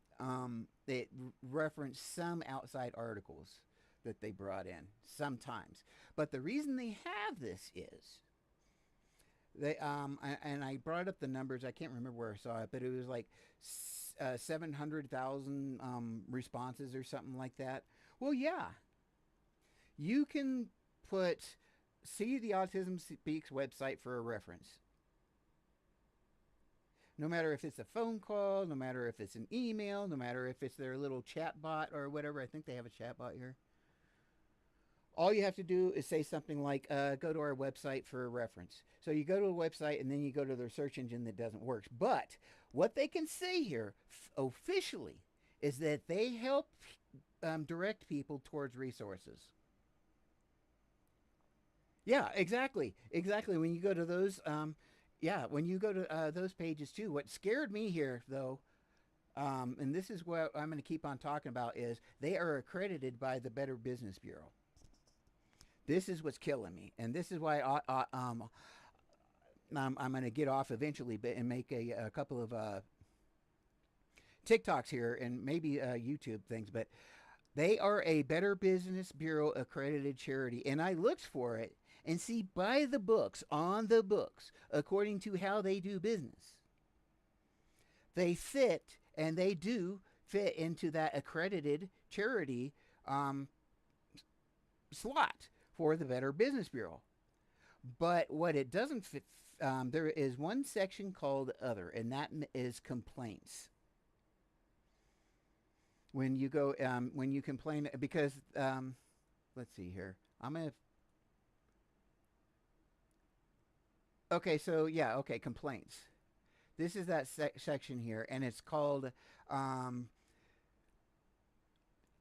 reference some outside articles that they brought in, sometimes. But the reason they have this is they and I brought up the numbers. I can't remember where I saw it, but it was like 700,000 responses or something like that. Well, yeah, you can see the Autism Speaks website for a reference. No matter if it's a phone call, no matter if it's an email, no matter if it's their little chat bot or whatever. I think they have a chat bot here. All you have to do is say something like, go to our website for a reference. So you go to a website and then you go to their search engine that doesn't work. But what they can say here officially is that they help direct people towards resources. Yeah, exactly. Exactly. When you go to those, when you go to those pages too, what scared me here, though, and this is what I'm going to keep on talking about, is they are accredited by the Better Business Bureau. This is what's killing me. And this is why I'm going to get off eventually and make a couple of TikToks here and maybe YouTube things. But they are a Better Business Bureau accredited charity. And I looked for it and see by the books, on the books, according to how they do business, they fit and they do fit into that accredited charity slot for the Better Business Bureau. But what it doesn't fit, there is one section called Other, and that is complaints. When you go, when you complain, because, let's see here. I'm going to, okay, so yeah, okay, complaints. This is that section here, and it's called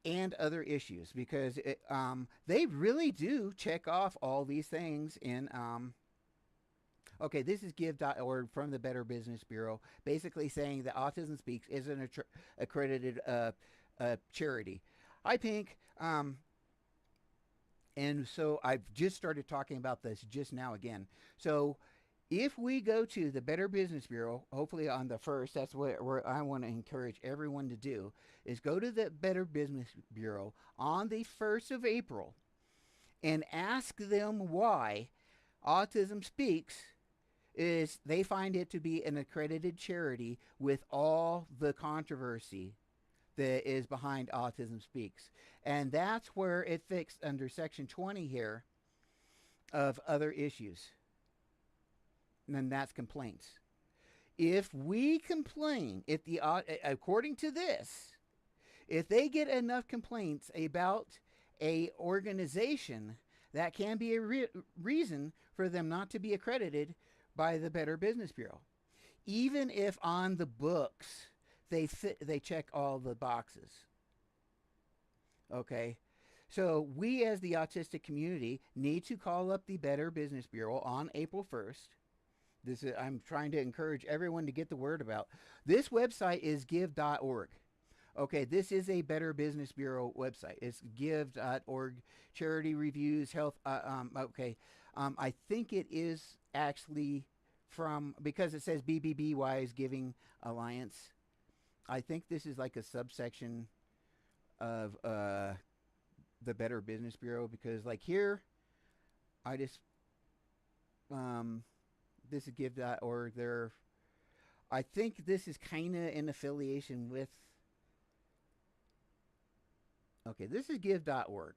and other issues, because they really do check off all these things in okay, this is give.org from the Better Business Bureau, basically saying that Autism Speaks is an accredited charity. Hi, Pink. And so I've just started talking about this just now again. So if we go to the Better Business Bureau, hopefully on the 1st, that's where I want to encourage everyone to do, is go to the Better Business Bureau on the 1st of April and ask them why Autism Speaks is, they find it to be an accredited charity with all the controversy that is behind Autism Speaks. And that's where it fits under section 20 here of other issues. And then that's complaints. If we complain, if the according to this, if they get enough complaints about a organization, that can be a reason for them not to be accredited by the Better Business Bureau. Even if on the books they check all the boxes. Okay? So we as the autistic community need to call up the Better Business Bureau on April 1st. This is, I'm trying to encourage everyone to get the word about. This website is give.org. Okay, this is a Better Business Bureau website. It's give.org, charity reviews, health. Okay, I think it is actually from, because it says BBBY's Giving Alliance. I think this is like a subsection of the Better Business Bureau, because like here, I just, this is give.org. I think this is kind of in affiliation with, okay, this is give.org.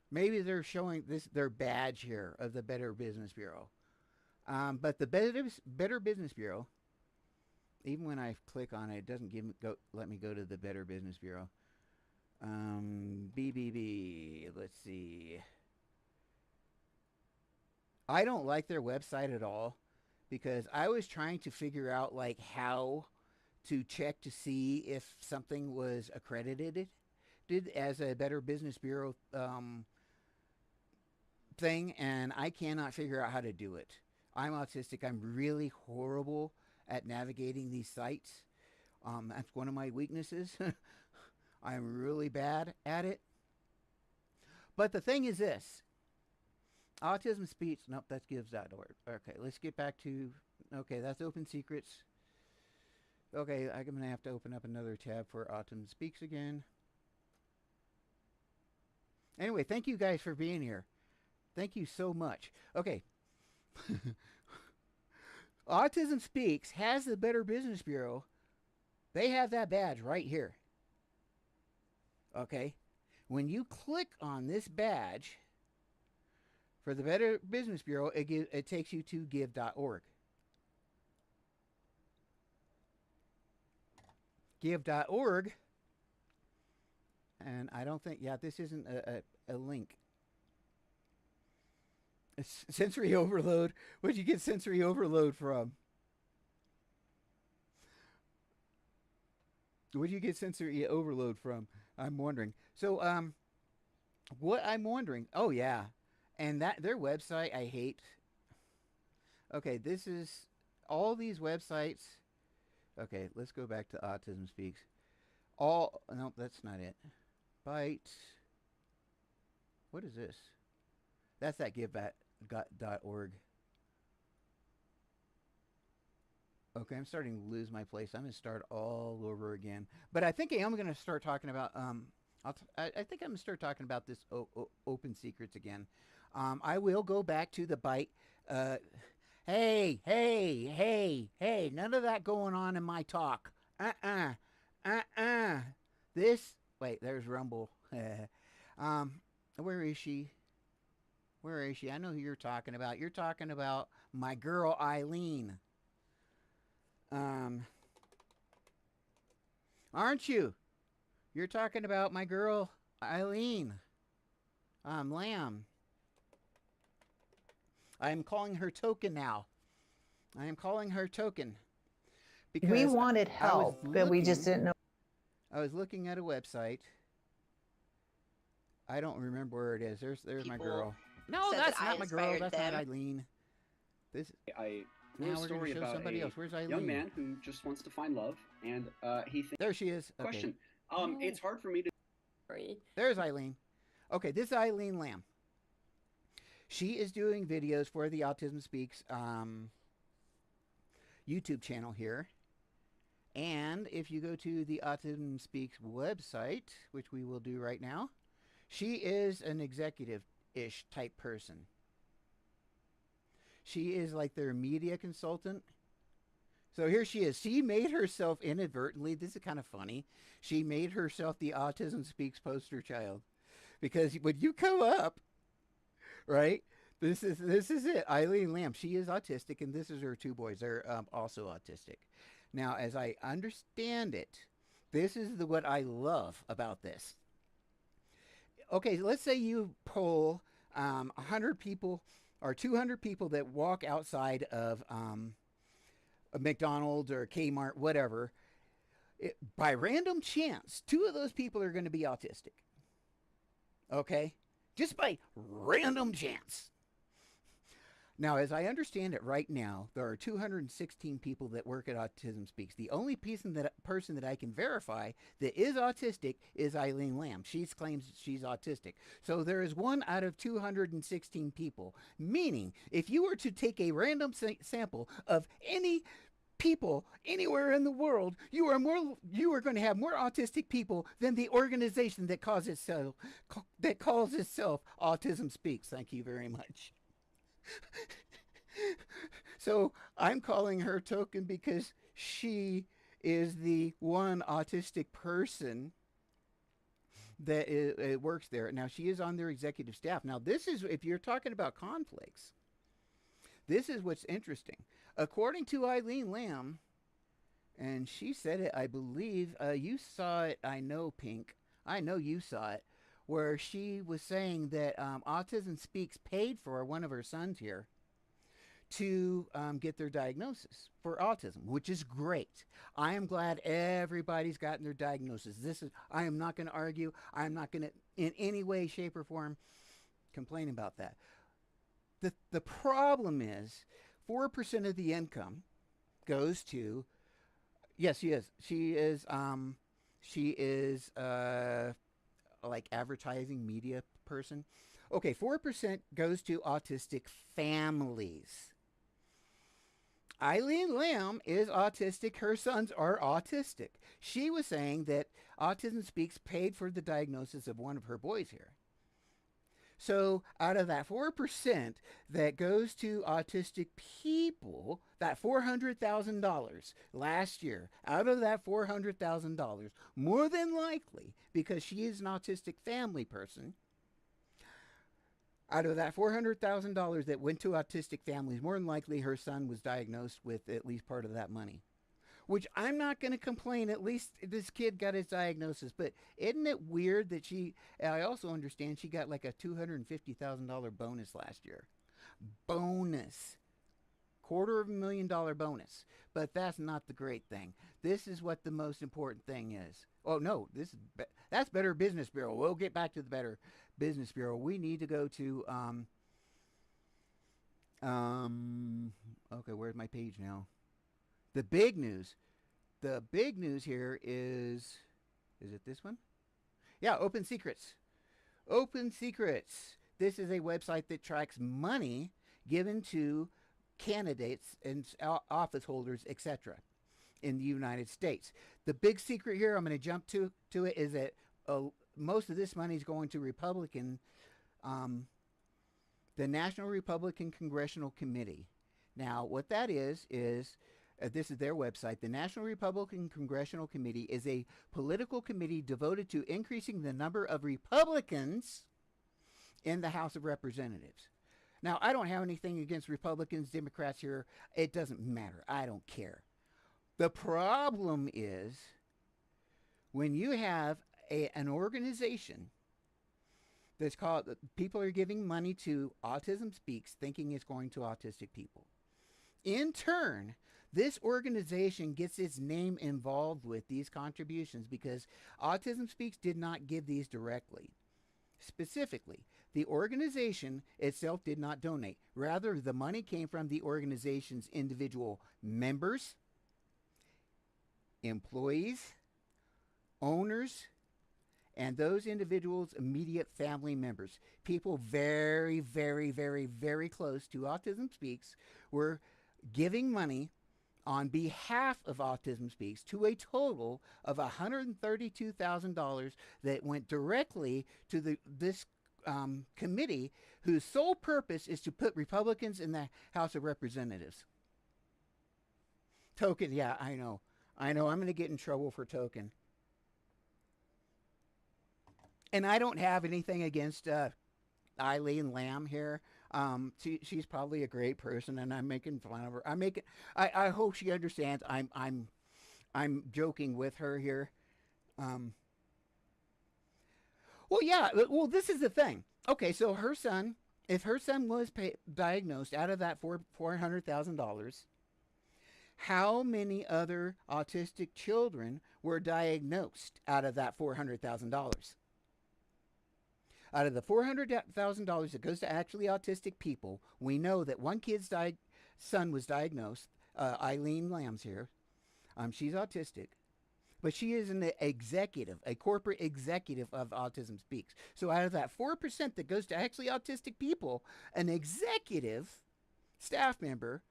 Maybe they're showing this their badge here of the Better Business Bureau. But the Better Business Bureau, even when I click on it, it doesn't let me go to the Better Business Bureau. BBB, let's see. I don't like their website at all, because I was trying to figure out like how to check to see if something was accredited as a Better Business Bureau thing, and I cannot figure out how to do it. I'm autistic. I'm really horrible at navigating these sites. That's one of my weaknesses. I'm really bad at it. But the thing is this. Autism Speaks. Nope, that's gives.org. Okay, let's get back to, okay, that's Open Secrets. Okay, I'm going to have to open up another tab for Autism Speaks again. Anyway, thank you guys for being here. Thank you so much. Okay. Autism Speaks has the Better Business Bureau. They have that badge right here. Okay. When you click on this badge for the Better Business Bureau, it takes you to give.org. Give.org. And I don't think, yeah, this isn't a link. It's sensory overload. Where'd you get sensory overload from? Where do you get sensory overload from? I'm wondering. So, what I'm wondering. Oh yeah, and that their website I hate. Okay, this is all these websites. Okay, let's go back to Autism Speaks. All no, that's not it. Byte. What is this? That's that giveback.org. Okay, I'm starting to lose my place. I'm going to start all over again. But I think I am going to start talking about I think I'm going to start talking about this open secrets again. I will go back to the bite. Hey, none of that going on in my talk. This, wait, there's Rumble. Where is she? Where is she? I know who you're talking about. You're talking about my girl Eileen. Aren't you? You're talking about my girl Eileen. Lamb. I am calling her Token now. I am calling her Token because we wanted help, but we just didn't know. I was looking at a website. I don't remember where it is. There's my girl. No, that's not my girl. That's not Eileen. This I now we're we're going to show about somebody else. Where's Eileen? Young man who just wants to find love, and he thinks. There she is. Okay. Question. It's hard for me to. There's Eileen. Okay, this is Eileen Lamb. She is doing videos for the Autism Speaks YouTube channel here. And if you go to the Autism Speaks website, which we will do right now, she is an executive-ish type person. She is like their media consultant. So here she is. She made herself inadvertently, this is kind of funny, she made herself the Autism Speaks poster child. Because when you come up, right, this is it. Eileen Lamb, she is autistic, and this is her two boys. They're also autistic. Now, as I understand it, this is what I love about this. Okay, let's say you poll 100 people or 200 people that walk outside of a McDonald's or a Kmart, whatever. By random chance, 2 of those people are going to be autistic. Okay? Just by random chance. Now, as I understand it right now, there are 216 people that work at Autism Speaks. The only person that I can verify that is autistic is Eileen Lamb. She claims she's autistic. So there is 1 out of 216 people. Meaning, if you were to take a random sample of any people anywhere in the world, you are going to have more autistic people than the organization that calls itself Autism Speaks. Thank you very much. So I'm calling her Token because she is the one autistic person that works there. Now, she is on their executive staff. Now, this is, if you're talking about conflicts, this is what's interesting. According to Eileen Lamb, and she said it, I believe, you saw it, I know, Pink. I know you saw it, where she was saying that Autism Speaks paid for one of her sons here to get their diagnosis for autism, which is great. I am glad everybody's gotten their diagnosis. I am not going to argue. I'm not going to, in any way, shape, or form, complain about that. The problem is 4% of the income goes to, yes, she is. She is like advertising media person. Okay, 4% goes to autistic families. Eileen Lamb is autistic. Her sons are autistic. She was saying that Autism Speaks paid for the diagnosis of one of her boys here. So out of that 4% that goes to autistic people, that $400,000 last year, out of that $400,000, more than likely, because she is an autistic family person, out of that $400,000 that went to autistic families, more than likely her son was diagnosed with at least part of that money. Which I'm not going to complain. At least this kid got his diagnosis. But isn't it weird that I also understand she got like a $250,000 bonus last year. Bonus. $250,000 bonus. But that's not the great thing. This is what the most important thing is. Oh no, that's Better Business Bureau. We'll get back to the Better Business Bureau. We need to go to okay, where's my page now? The big news. The big news here is it this one? Yeah, Open Secrets. Open Secrets. This is a website that tracks money given to candidates and office holders, etc., in the United States. The big secret here, I'm going to jump to it, is that most of this money is going to the National Republican Congressional Committee. Now, what that is this is their website. The National Republican Congressional Committee is a political committee devoted to increasing the number of Republicans in the House of Representatives. Now, I don't have anything against Republicans, Democrats here. It doesn't matter. I don't care. The problem is when you have an organization that's called, people are giving money to Autism Speaks, thinking it's going to autistic people. In turn, this organization gets its name involved with these contributions because Autism Speaks did not give these directly. Specifically, the organization itself did not donate. Rather, the money came from the organization's individual members, employees, owners, and those individuals' immediate family members. People very, very, very, very close to Autism Speaks were giving money on behalf of Autism Speaks to a total of $132,000 that went directly to this committee, whose sole purpose is to put Republicans in the House of Representatives. Token, yeah, I know. I'm going to get in trouble for Token. And I don't have anything against Eileen Lamb here. She's probably a great person, and I'm making fun of her. I hope she understands. I'm joking with her here. Well, yeah. Well, this is the thing. Okay, so her son, if her son was diagnosed out of that $400,000, how many other autistic children were diagnosed out of that $400,000? Out of the $400,000 that goes to actually autistic people, we know that one kid's son was diagnosed. Eileen Lamb's here. She's autistic, but she is an executive, a corporate executive of Autism Speaks. So out of that 4% that goes to actually autistic people, an executive staff member,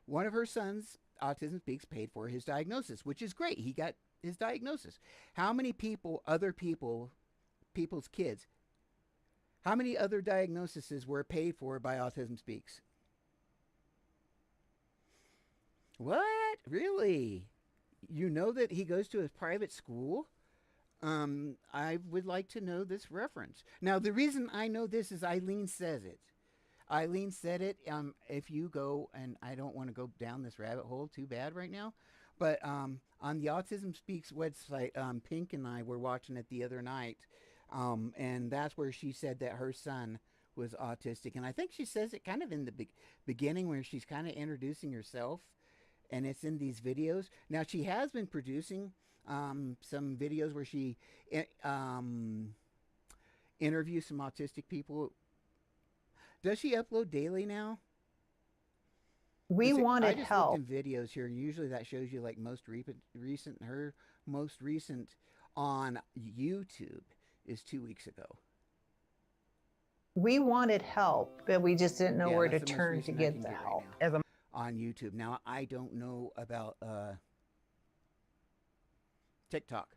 one of her sons, Autism Speaks, paid for his diagnosis, which is great. He got his diagnosis. How many people, people's kids, how many other diagnoses were paid for by Autism Speaks? What? Really? You know that he goes to a private school? I would like to know this reference. Now, the reason I know this is Eileen says it. Eileen said it. If you go, and I don't want to go down this rabbit hole too bad right now, but on the Autism Speaks website, Pink and I were watching it the other night, and that's where she said that her son was autistic. And I think she says it kind of in the beginning where she's kind of introducing herself, and it's in these videos. Now, she has been producing some videos where she interviews some autistic people. Does she upload daily now? We wanted I just help. looked in videos here. Usually that shows you like most recent. Her most recent on YouTube is 2 weeks ago. We wanted help, but we just didn't know where to that's the most turn to recent I get can the right help. now on YouTube. Now, I don't know about TikTok.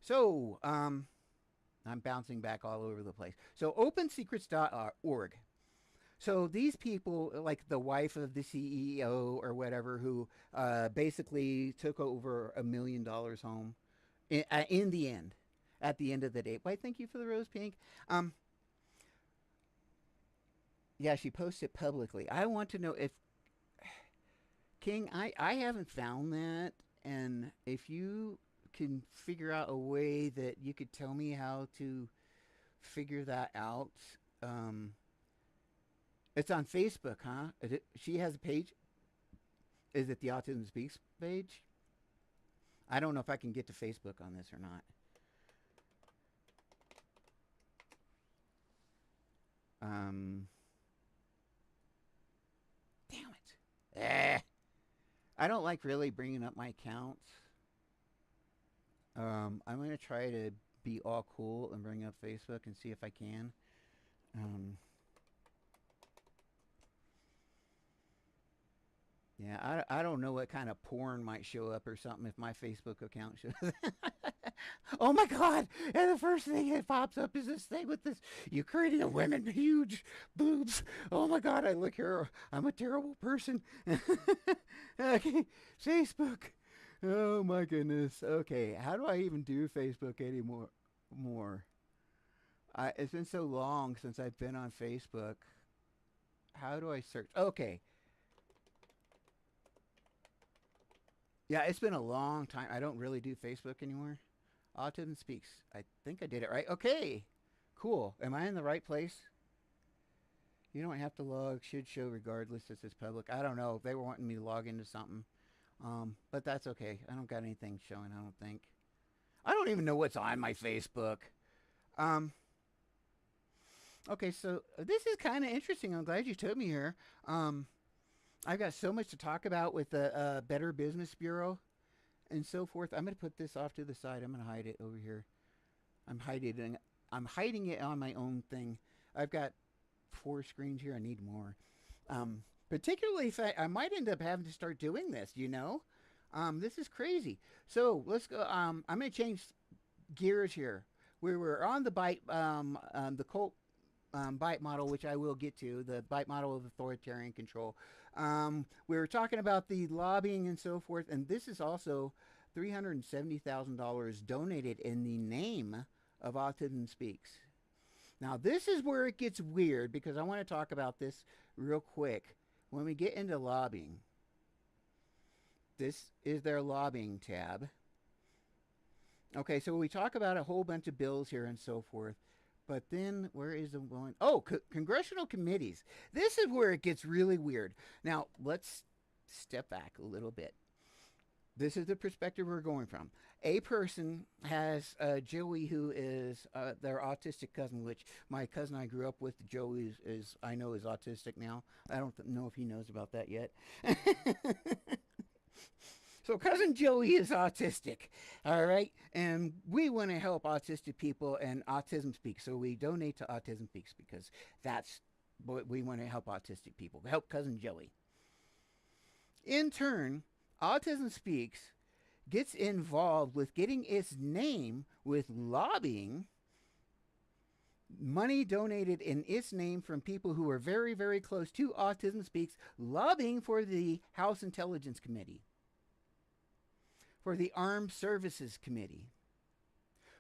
So, I'm bouncing back all over the place. So, opensecrets.org. So these people, like the wife of the CEO or whatever, who basically took over $1 million home in the end, at the end of the day. Why, thank you for the rose, Pink. Yeah, she posted publicly. I want to know if, King, I haven't found that. And if you can figure out a way that you could tell me how to figure that out, It's on Facebook, huh? She has a page. Is it the Autism Speaks page? I don't know if I can get to Facebook on this or not. Damn it. I don't like really bringing up my accounts. I'm going to try to be all cool and bring up Facebook and see if I can. Yeah, I don't know what kind of porn might show up or something if my Facebook account shows. Oh my God! And the first thing that pops up is this thing with this Ukrainian women, huge boobs. Oh my God! I look here. I'm a terrible person. Okay, Facebook. Oh my goodness. Okay, how do I even do Facebook anymore? It's been so long since I've been on Facebook. How do I search? Okay. Yeah, it's been a long time. I don't really do Facebook anymore. Autism Speaks. I think I did it right. Okay. Cool. Am I in the right place? You don't have to log. Should show regardless. This is public. I don't know. They were wanting me to log into something. But that's okay. I don't got anything showing, I don't think. I don't even know what's on my Facebook. Okay, so this is kind of interesting. I'm glad you took me here. I've got so much to talk about with the Better Business Bureau and so forth. I'm going to put this off to the side. I'm going to hide it over here. I'm hiding it on my own thing. I've got 4 screens here. I need more. Particularly if I might end up having to start doing this, you know? This is crazy. So let's go. I'm going to change gears here. We were on the B.I.T.E, the cult B.I.T.E model, which I will get to, the B.I.T.E model of authoritarian control. We were talking about the lobbying and so forth, and this is also $370,000 donated in the name of Autism Speaks. Now, this is where it gets weird, because I want to talk about this real quick. When we get into lobbying, this is their lobbying tab. Okay, so we talk about a whole bunch of bills here and so forth. But then where is the one? Oh, congressional committees. This is where it gets really weird. Now, let's step back a little bit. This is the perspective we're going from. A person has Joey, who is their autistic cousin, which my cousin I grew up with, Joey, is I know is autistic now. I don't know if he knows about that yet. So cousin Joey is autistic, all right? And we want to help autistic people and Autism Speaks. So we donate to Autism Speaks because that's what we want to help autistic people, help cousin Joey. In turn, Autism Speaks gets involved with getting its name with lobbying money donated in its name from people who are very, very close to Autism Speaks, lobbying for the House Intelligence Committee, for the Armed Services Committee,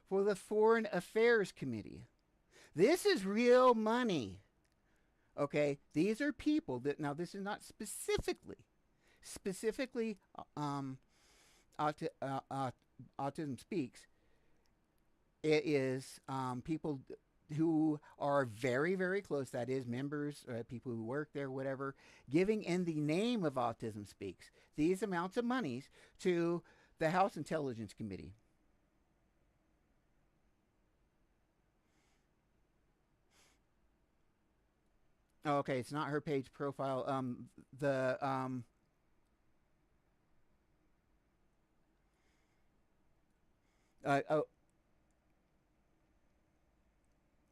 for the Foreign Affairs Committee. This is real money. Okay, these are people that, now this is not specifically Autism Speaks. It is people who are very, very close, that is members, people who work there, whatever, giving in the name of Autism Speaks these amounts of monies to the House Intelligence Committee. Oh, okay, it's not her page profile.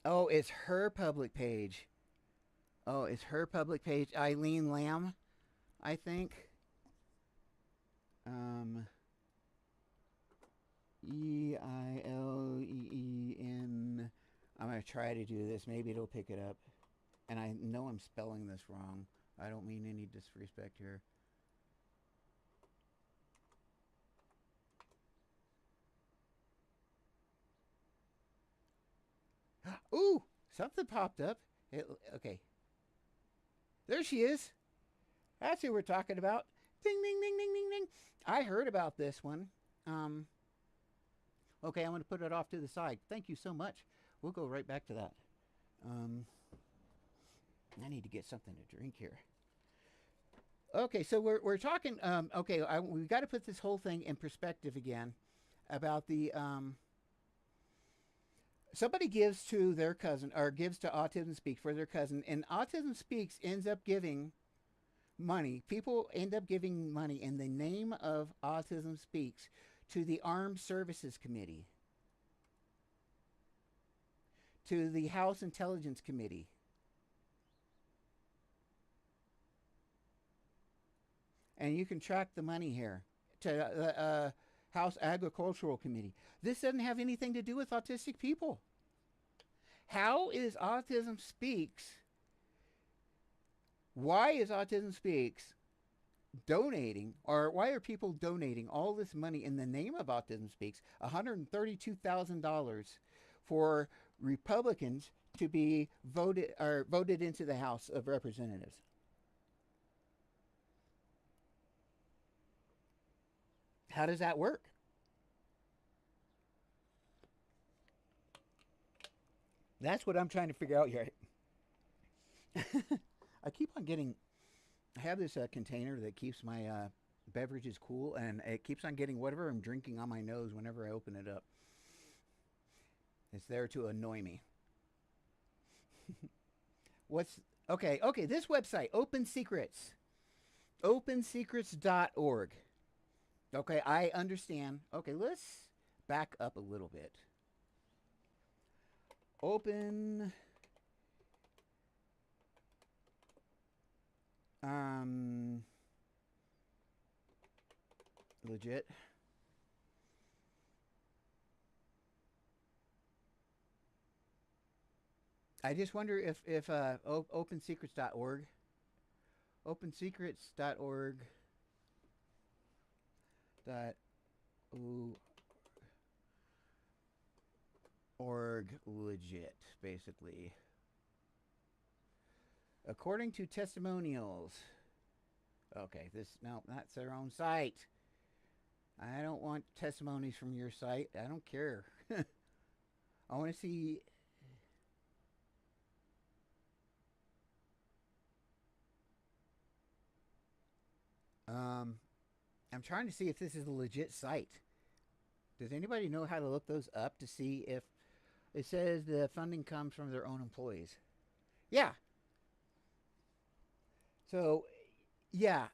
Oh, it's her public page. Oh, it's her public page. Eileen Lamb, I think. EILEEN. I'm going to try to do this. Maybe it'll pick it up. And I know I'm spelling this wrong. I don't mean any disrespect here. Ooh, something popped up. Okay. There she is. That's who we're talking about. Ding, ding, ding, ding, ding, ding. I heard about this one. Okay, I'm going to put it off to the side. Thank you so much. We'll go right back to that. I need to get something to drink here. Okay, so we're talking. Okay, we've got to put this whole thing in perspective again about the. Somebody gives to their cousin or gives to Autism Speaks for their cousin, and Autism Speaks ends up giving money. People end up giving money in the name of Autism Speaks to the Armed Services Committee, to the House Intelligence Committee, and you can track the money here, to the House Agricultural Committee. This doesn't have anything to do with autistic people. How is Autism Speaks? Why is Autism Speaks donating, or why are people donating all this money in the name of Autism Speaks, $132,000 for Republicans to be voted into the House of Representatives? How does that work? That's what I'm trying to figure out here. I keep on getting, I have this container that keeps my beverages cool, and it keeps on getting whatever I'm drinking on my nose whenever I open it up. It's there to annoy me. Okay, this website, Open Secrets. OpenSecrets.org. Okay, I understand. Okay, let's back up a little bit. Open legit. I just wonder if OpenSecrets.org, OpenSecrets.org org legit, basically. According to testimonials. Okay, no, that's their own site. I don't want testimonies from your site. I don't care. I want to see. I'm trying to see if this is a legit site. Does anybody know how to look those up to see if it says the funding comes from their own employees? Yeah. So, yeah.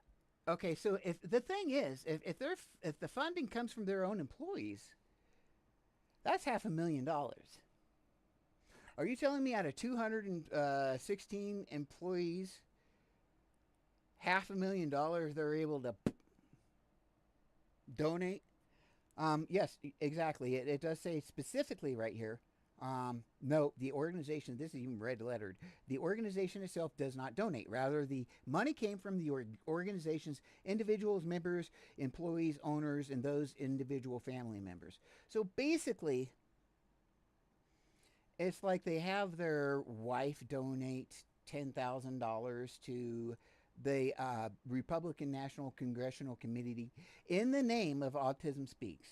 Okay, so if the thing is, if the funding comes from their own employees, that's $500,000. Are you telling me out of 216 employees, $500,000 they're able to donate? Yes, exactly. It does say specifically right here. No, the organization, this is even red lettered. The organization itself does not donate. Rather, the money came from the organization's individuals, members, employees, owners, and those individual family members. So basically, it's like they have their wife donate $10,000 to the Republican National Congressional Committee in the name of Autism Speaks.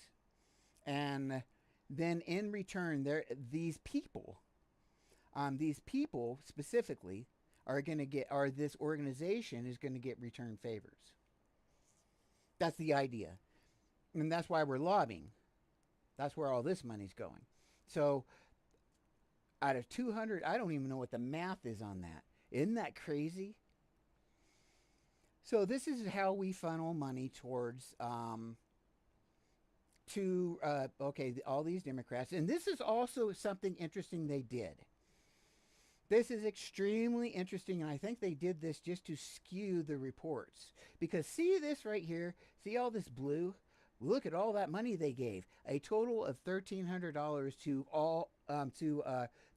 And then in return, these people specifically are going to get, or this organization is going to get return favors. That's the idea. And that's why we're lobbying. That's where all this money's going. So out of 200, I don't even know what the math is on that. Isn't that crazy? So this is how we funnel money towards all these Democrats. And this is also something interesting they did. This is extremely interesting, and I think they did this just to skew the reports. Because see this right here? See all this blue? Look at all that money they gave. A total of $1,300 to all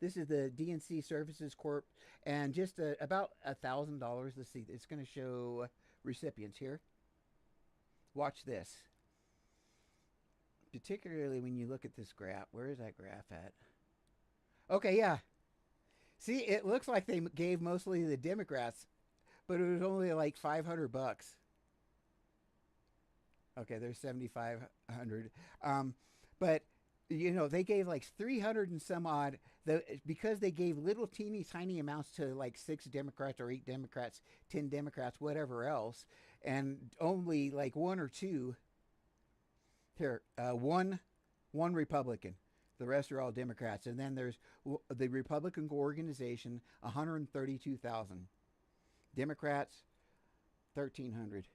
this is the DNC Services Corp, and just about $1,000. Let's see. It's going to show recipients here. Watch this. Particularly when you look at this graph. Where is that graph at? Okay, yeah. See, it looks like they gave mostly the Democrats, but it was only like $500. Okay, there's 7,500. But you know, they gave like 300 and some odd, because they gave little teeny tiny amounts to like 6 Democrats or 8 Democrats, 10 Democrats, whatever else, and only like one or two here, one Republican. The rest are all Democrats, and then there's the Republican organization, 132,000. Democrats, 1,300.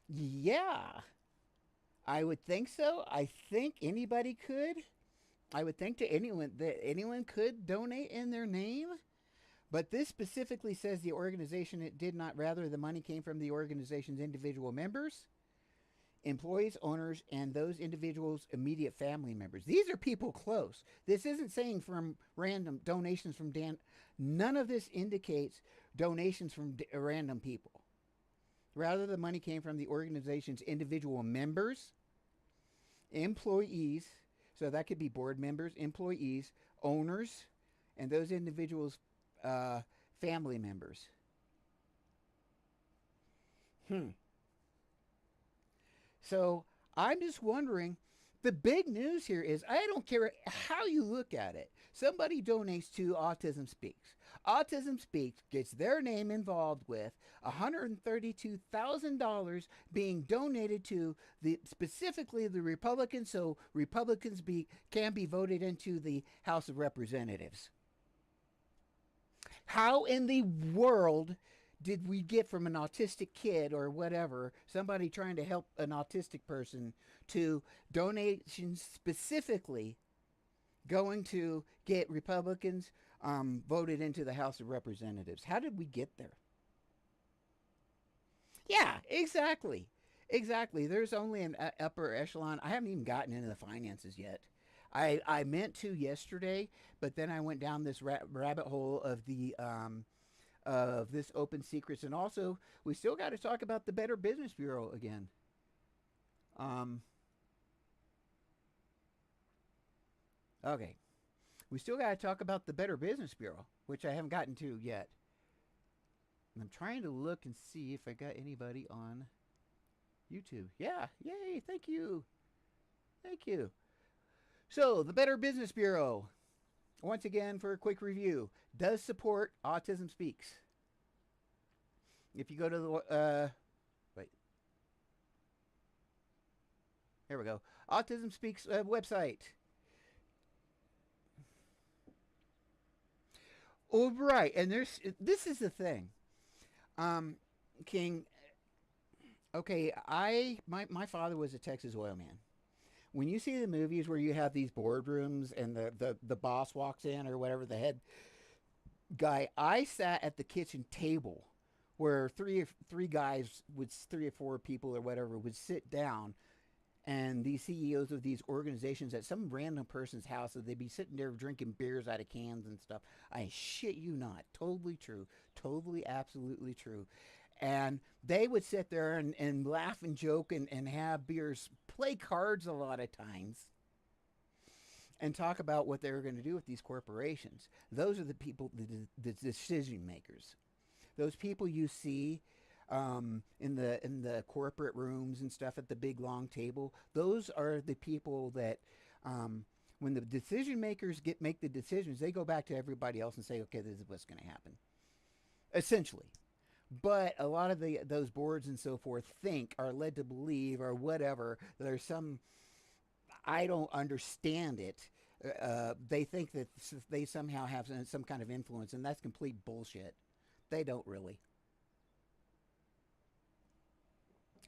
Yeah, I would think so. I think anybody could. I would think to anyone that anyone could donate in their name. But this specifically says the organization it did not. Rather, the money came from the organization's individual members, employees, owners, and those individuals' immediate family members. These are people close. This isn't saying from random donations from Dan. None of this indicates donations from random people. Rather, the money came from the organization's individual members, employees, so that could be board members, employees, owners, and those individuals' family members. So I'm just wondering, the big news here is I don't care how you look at it. Somebody donates to Autism Speaks. Autism Speaks gets their name involved with $132,000 being donated to specifically the Republicans, so Republicans can be voted into the House of Representatives. How in the world did we get from an autistic kid or whatever, somebody trying to help an autistic person, to donations specifically going to get Republicans voted into the House of Representatives? How did we get there? Yeah, exactly. Exactly. There's only an upper echelon. I haven't even gotten into the finances yet. I meant to yesterday, but then I went down this rabbit hole of the of this open secrets, and also we still got to talk about the Better Business Bureau again. Okay, we still got to talk about the Better Business Bureau, which I haven't gotten to yet. And I'm trying to look and see if I got anybody on YouTube. Yeah, yay! Thank you, thank you. So the Better Business Bureau, once again for a quick review, does support Autism Speaks. If you go to the here we go, Autism Speaks website. Oh, right, and this is the thing, King. Okay, my father was a Texas oil man. When you see the movies where you have these boardrooms and the boss walks in or whatever, the head guy, I sat at the kitchen table where three guys with 3 or 4 people or whatever would sit down, and these CEOs of these organizations at some random person's house, they'd be sitting there drinking beers out of cans and stuff. I shit you not. Totally true. Totally, absolutely true. And they would sit there and laugh and joke and have beers, play cards a lot of times, and talk about what they were going to do with these corporations. Those are the people, the decision makers. Those people you see in the corporate rooms and stuff at the big long table. Those are the people that when the decision makers make the decisions, they go back to everybody else and say, okay, this is what's going to happen. Essentially. But a lot of those boards and so forth are led to believe or whatever, there's some, I don't understand it. They think that they somehow have some kind of influence, and that's complete bullshit. They don't really.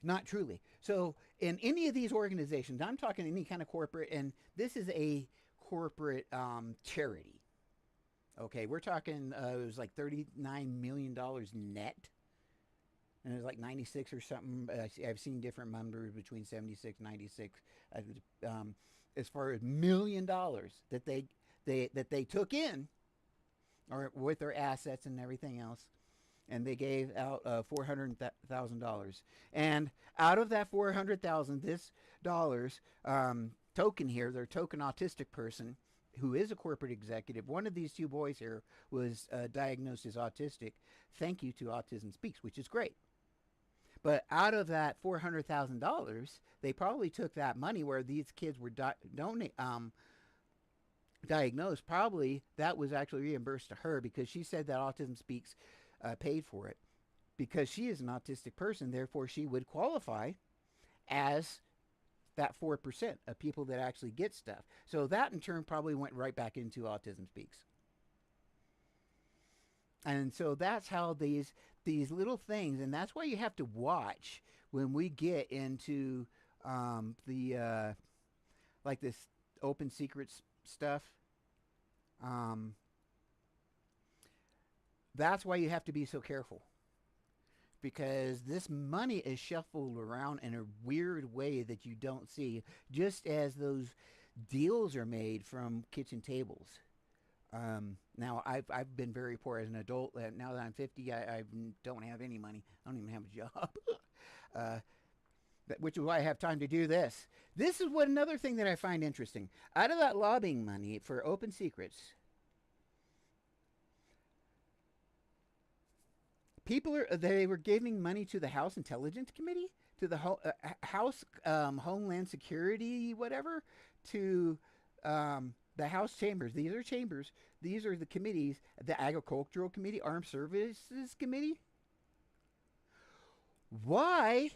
Not truly. So in any of these organizations, I'm talking any kind of corporate, and this is a corporate charity. Okay, we're talking, it was like $39 million net. And it was like 96 or something. I've seen different numbers between 76, 96. As far as $1 million that they took in, or with their assets and everything else, and they gave out $400,000. And out of that $400,000, this dollars token here, their token autistic person, who is a corporate executive, one of these 2 boys here was diagnosed as autistic. Thank you to Autism Speaks, which is great. But out of that $400,000, they probably took that money where these kids were diagnosed. Probably that was actually reimbursed to her because she said that Autism Speaks paid for it because she is an autistic person. Therefore, she would qualify as that 4% of people that actually get stuff. So that in turn probably went right back into Autism Speaks. And so that's how these little things, and that's why you have to watch when we get into the like this open secrets stuff. That's why you have to be so careful, because this money is shuffled around in a weird way that you don't see, just as those deals are made from kitchen tables. Now, I've been very poor as an adult. Now that I'm 50, I don't have any money. I don't even have a job, which is why I have time to do this. This is what another thing that I find interesting. Out of that lobbying money for open secrets, they were giving money to the House Intelligence Committee, to the House Homeland Security, whatever, to the House chambers. These are chambers. These are the committees. The Agricultural Committee, Armed Services Committee. Why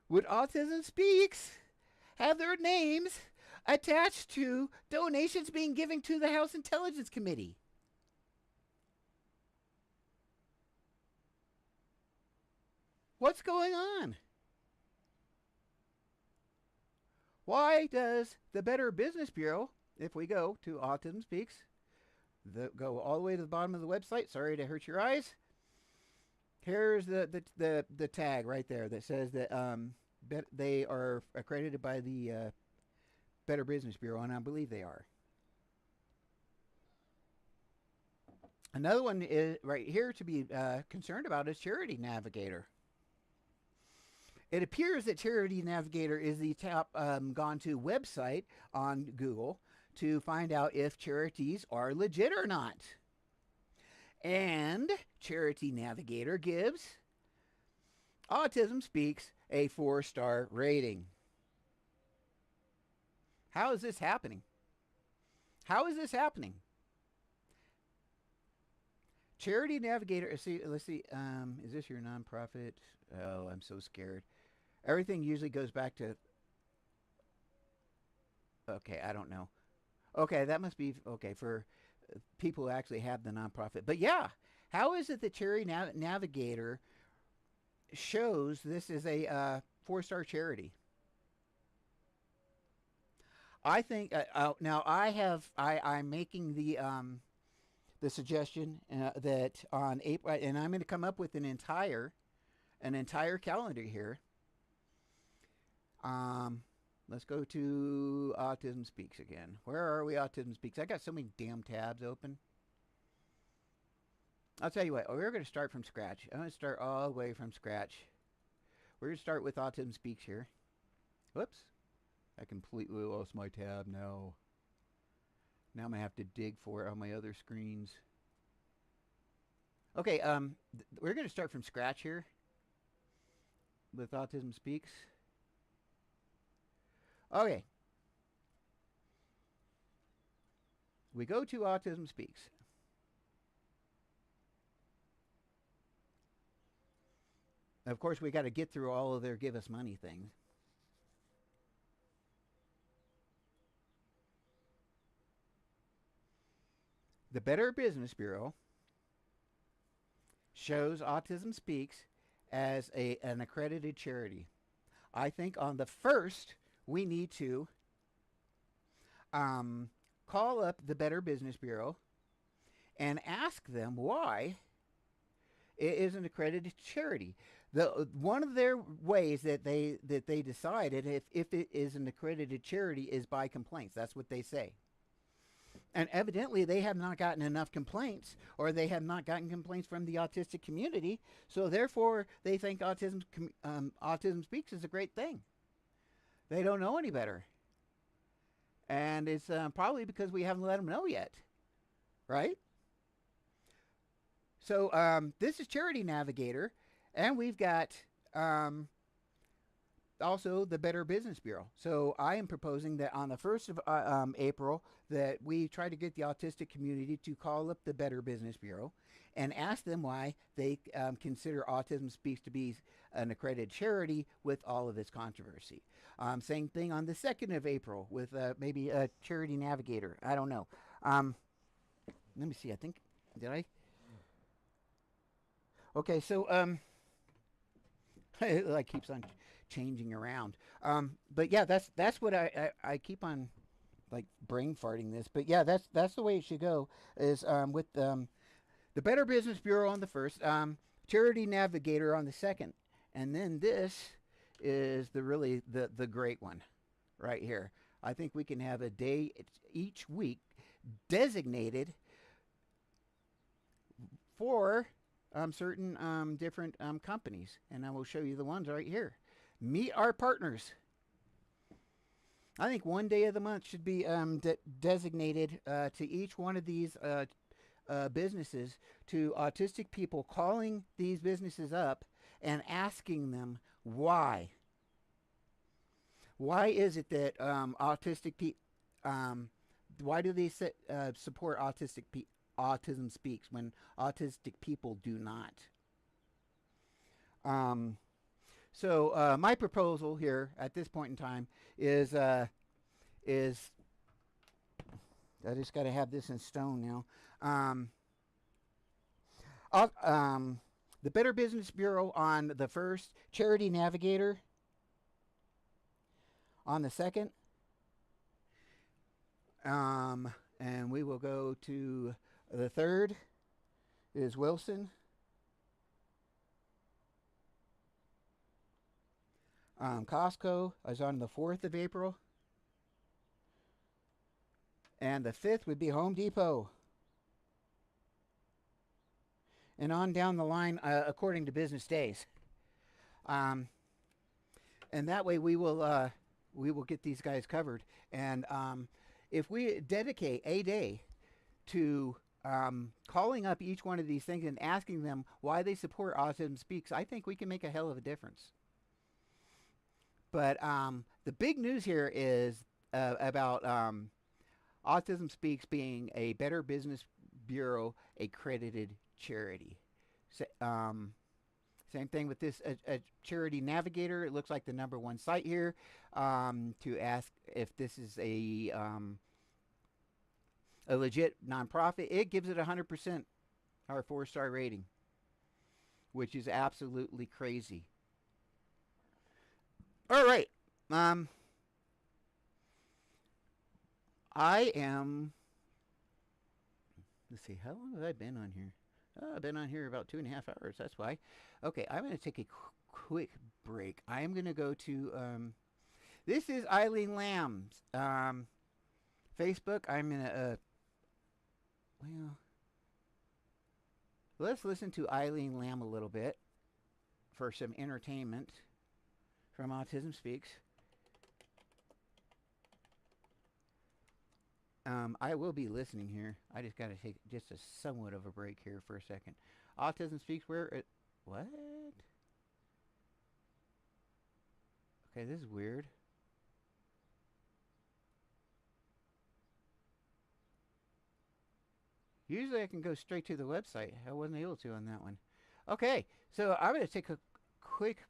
would Autism Speaks have their names attached to donations being given to the House Intelligence Committee? What's going on? Why does the Better Business Bureau, if we go to Autism Speaks, go all the way to the bottom of the website, sorry to hurt your eyes, here's the tag right there that says that they are accredited by the Better Business Bureau, and I believe they are. Another one is right here to be concerned about is Charity Navigator. It appears that Charity Navigator is the top gone to website on Google to find out if charities are legit or not. And Charity Navigator gives Autism Speaks a 4-star rating. How is this happening? How is this happening? Charity Navigator, let's see, is this your nonprofit? Oh, I'm so scared. Everything usually goes back to, okay, I don't know. Okay, that must be, okay, for people who actually have the nonprofit. But yeah, how is it that Charity Navigator shows this is a 4-star charity? I think, now I'm making the suggestion that on April, and I'm going to come up with an entire calendar here. Let's go to Autism Speaks again. Where are we, Autism Speaks? I got so many damn tabs open. I'll tell you what, we're going to start from scratch. I'm going to start all the way from scratch. We're going to start with Autism Speaks here. Whoops. I completely lost my tab now. Now I'm going to have to dig for it on my other screens. Okay, we're going to start from scratch here with Autism Speaks. Okay. We go to Autism Speaks. Of course, we got to get through all of their give us money things. The Better Business Bureau shows Autism Speaks as an accredited charity. I think on the first, we need to call up the Better Business Bureau and ask them why it is an accredited charity. One of their ways that they decided if it is an accredited charity is by complaints. That's what they say. And evidently they have not gotten enough complaints, or they have not gotten complaints from the autistic community. So therefore, they think Autism Speaks is a great thing. They don't know any better. And it's probably because we haven't let them know yet. Right? So this is Charity Navigator. And we've got also the Better Business Bureau. So I am proposing that on the 1st of April that we try to get the autistic community to call up the Better Business Bureau and ask them why they consider Autism Speaks to be an accredited charity with all of its controversy. Same thing on the 2nd of April with maybe a charity navigator. I don't know. Let me see. I think, did I? Okay, so it like keeps on changing around. But yeah, that's what I keep on like brain farting this. But yeah, that's the way it should go. Is with the Better Business Bureau on the 1st, Charity Navigator on the 2nd, and then this is the great one right here. I think we can have a day each week designated for certain different companies, and I will show you the ones right here. Meet our partners. I think one day of the month should be designated to each one of these businesses, to autistic people calling these businesses up and asking them why. Why is it that autistic people, why do they support Autism Speaks when autistic people do not? So my proposal here at this point in time is I just got to have this in stone now. The Better Business Bureau on the 1st, Charity Navigator on the 2nd, and we will go to the 3rd is Wilson. Costco is on the 4th of April. And the 5th would be Home Depot. And on down the line according to business days. And that way we will get these guys covered. And if we dedicate a day to calling up each one of these things and asking them why they support Autism Speaks, I think we can make a hell of a difference. But the big news here is about Autism Speaks being a Better Business Bureau accredited charity. Same thing with this Charity Navigator. It looks like the #1 site here to ask if this is a legit nonprofit. It gives it 100% or 4-star rating, which is absolutely crazy. All right. I am. Let's see. How long have I been on here? I've been on here about 2.5 hours. That's why. Okay, I'm going to take a quick break. I am going to go to. This is Eileen Lamb's Facebook. I'm going to. Well, let's listen to Eileen Lamb a little bit for some entertainment from Autism Speaks. I will be listening here. I just got to take just a somewhat of a break here for a second. Autism Speaks, where it... What? Okay, this is weird. Usually I can go straight to the website. I wasn't able to on that one. Okay, so I'm going to take a quick...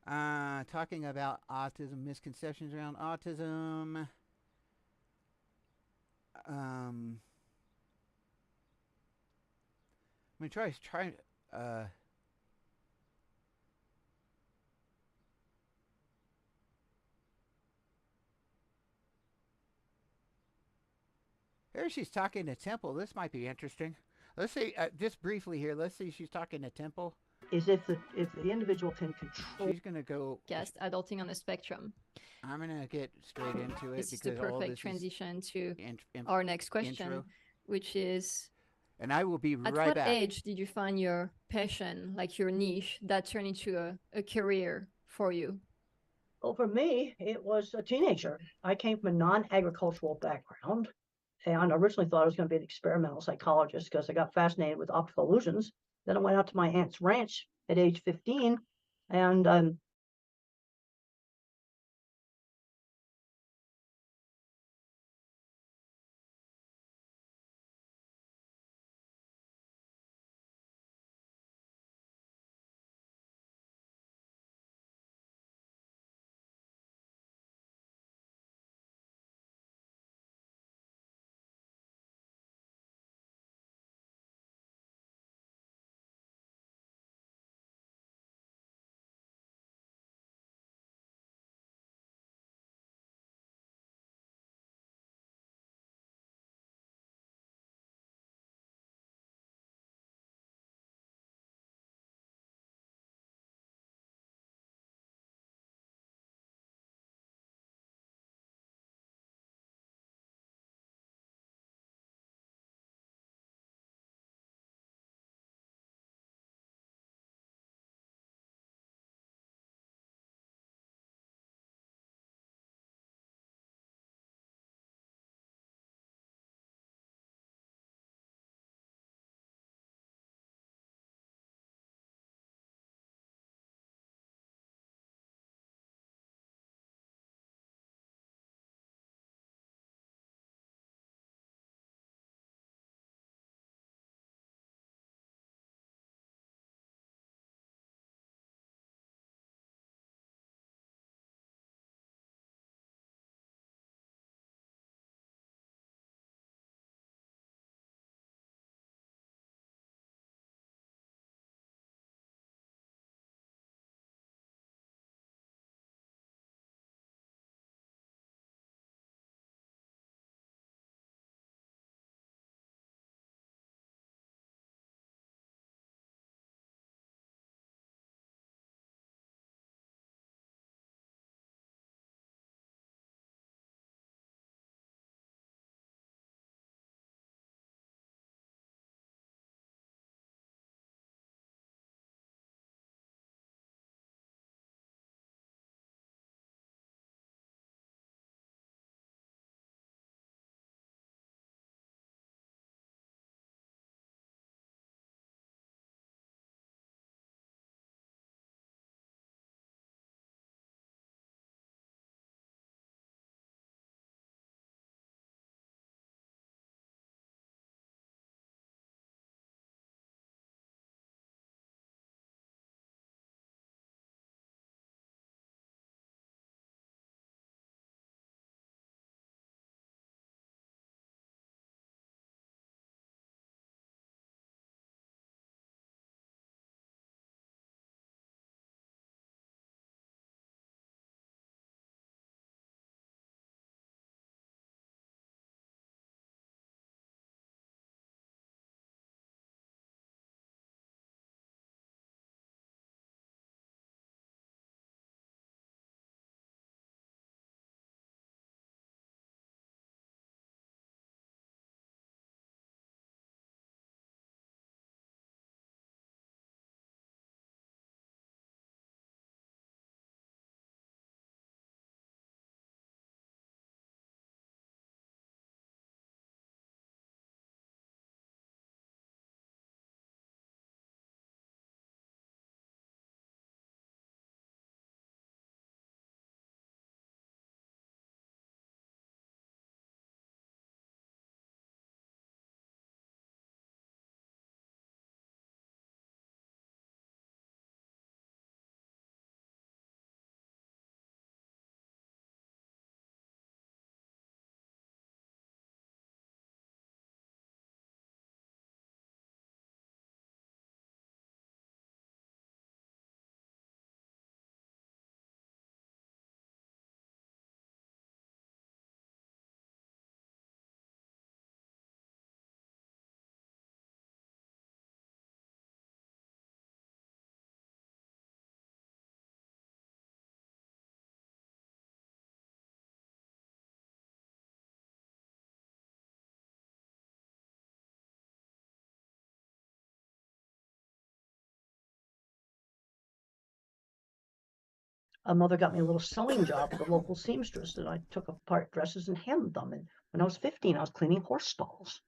talking about autism, misconceptions around autism. I'm going to try here she's talking to Temple. This might be interesting. Let's see, just briefly here, let's see, she's talking to Temple. Is if the individual can control. She's going to go... Yes, adulting on the spectrum. I'm going to get straight into it. This is the perfect transition to our next question, intro. Which is... And I will be right back. At what age did you find your passion, like your niche, that turned into a career for you? Well, for me, it was a teenager. I came from a non-agricultural background, and I originally thought I was going to be an experimental psychologist because I got fascinated with optical illusions. Then I went out to my aunt's ranch at age 15. And a mother got me a little sewing job with a local seamstress, and I took apart dresses and hemmed them. And when I was 15, I was cleaning horse stalls.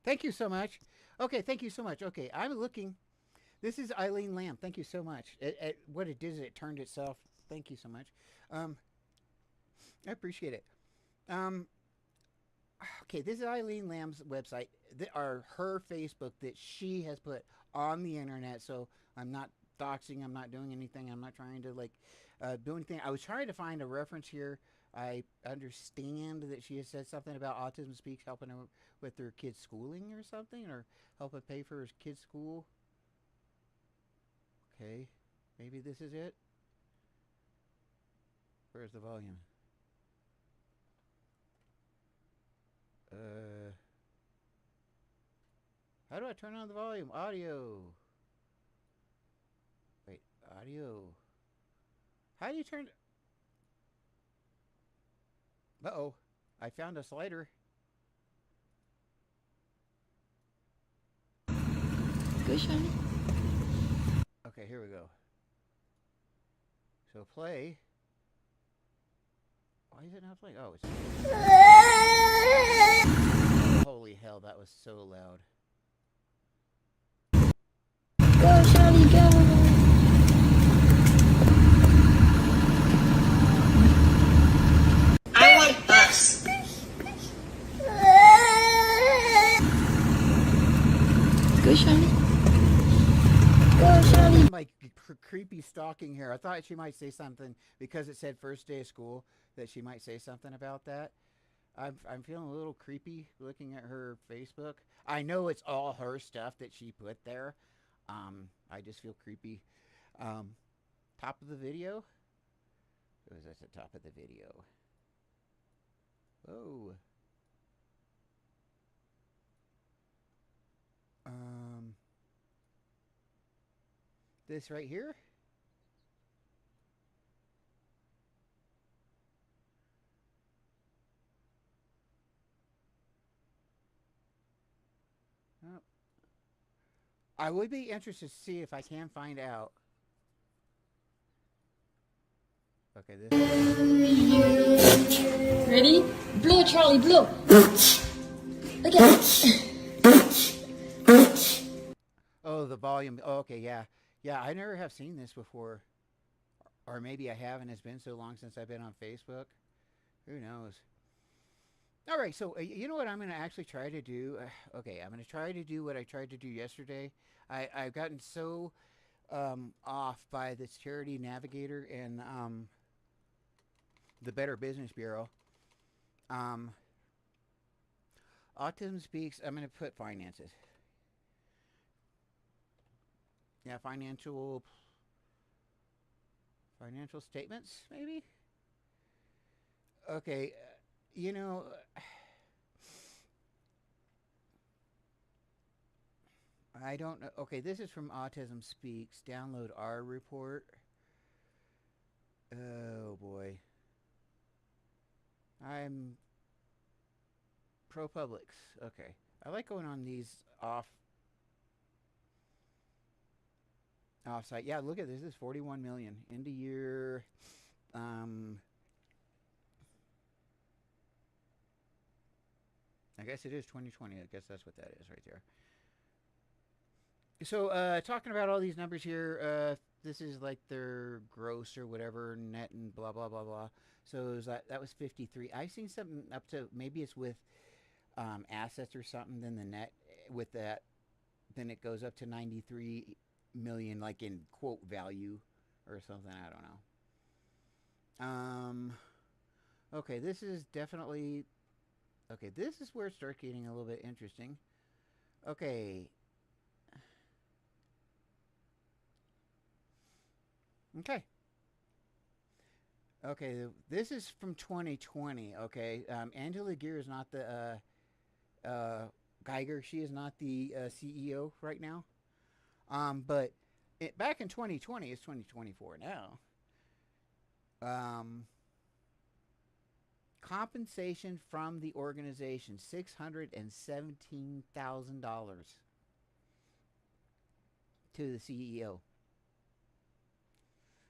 Thank you so much. Okay, thank you so much. Okay, I'm looking. This is Eileen Lamb. Thank you so much. What it did is it turned itself. Thank you so much. I appreciate it. Okay, this is Eileen Lamb's website, her Facebook that she has put on the internet. So I'm not doxing. I'm not doing anything. I'm not trying to do anything. I was trying to find a reference here. I understand that she has said something about Autism Speaks helping her with their kids' schooling or something, or helping pay for his kids' school. Okay, maybe this is it. Where's the volume? How do I turn on the volume? Audio. Wait, audio. How do you turn? Uh-oh. I found a slider. Go, Shiny. Okay, here we go. So play. Why is it not playing? Oh, it's... Holy hell, that was so loud. Go, Shiny, go! I want bus. Go, Shiny. Go, Shiny. Like creepy stalking here. I thought she might say something because it said first day of school, that she might say something about that. I'm feeling a little creepy looking at her Facebook. I know it's all her stuff that she put there. I just feel creepy. Top of the video. What was at the top of the video? Oh. This right here. Oh. I would be interested to see if I can find out. Okay, this. Ready? Blow, Charlie, blow. Okay. Oh, the volume. Oh, okay, yeah. Yeah, I never have seen this before. Or maybe I haven't. It's been so long since I've been on Facebook. Who knows? All right, so you know what I'm going to actually try to do? Okay, I'm going to try to do what I tried to do yesterday. I've gotten so off by this Charity Navigator and the Better Business Bureau. Autism Speaks, I'm going to put finances. Yeah, financial statements, maybe? Okay, you know, I don't know. Okay, this is from Autism Speaks. Download our report. Oh, boy. I'm ProPublics. Okay. I like going on these off-site. Yeah, look at this. This is 41 million. End of year. I guess it is 2020. I guess that's what that is right there. So, talking about all these numbers here, this is like their gross or whatever, net and blah, blah, blah, blah. So that was 53. I've seen something up to, maybe it's with assets or something, then the net with that, then it goes up to 93 million, like in quote value or something. I don't know. Okay, this is definitely, okay, this is where it starts getting a little bit interesting. Okay. Okay. Okay, this is from 2020. Okay, Angela Gear is not the Geiger. She is not the CEO right now. But back in 2020, it's 2024 now. Compensation from the organization, $617,000 to the CEO.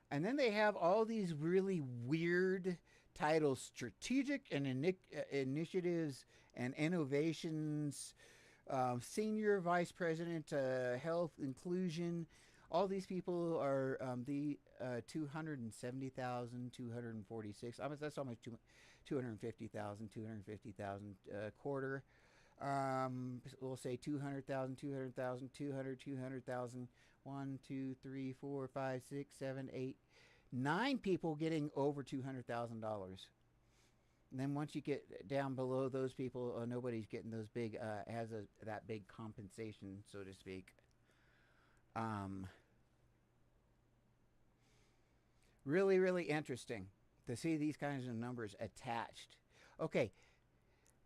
And then they have all these really weird titles: strategic and initiatives and innovations Senior Vice President, Health Inclusion. All these people are the 270,246. That's almost 250,000, 250,000 quarter. We'll say 200,000, 200,000, 200, 200,000. 1, 2, 3, 4, 5, 6, 7, 8, 9 people getting over $200,000. And then once you get down below those people, nobody's getting those big, that big compensation, so to speak. Really, really interesting to see these kinds of numbers attached. Okay,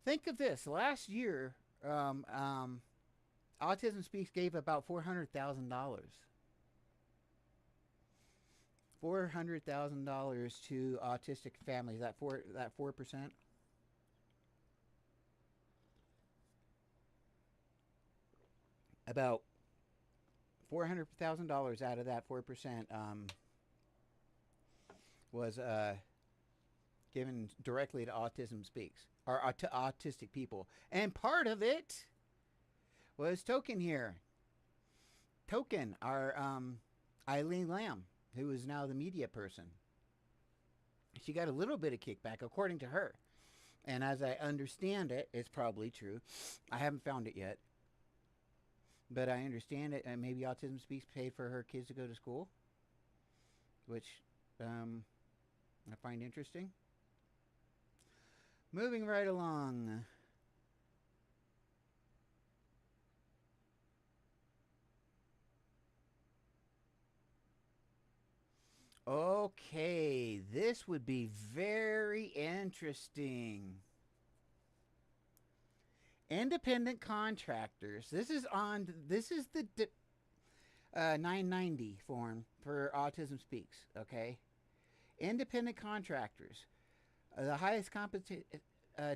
think of this. Last year, Autism Speaks gave about $400,000. $400,000 to autistic families. That 4%. About $400,000 out of that 4% was given directly to Autism Speaks, or to autistic people, and part of it was Token here. Token, our Eileen Lamb, who is now the media person. She got a little bit of kickback, according to her. And as I understand it, it's probably true. I haven't found it yet. But I understand it, and maybe Autism Speaks paid for her kids to go to school, which I find interesting. Moving right along. Okay, this would be very interesting. Independent contractors. This is the 990 form for Autism Speaks, okay? Independent contractors. The highest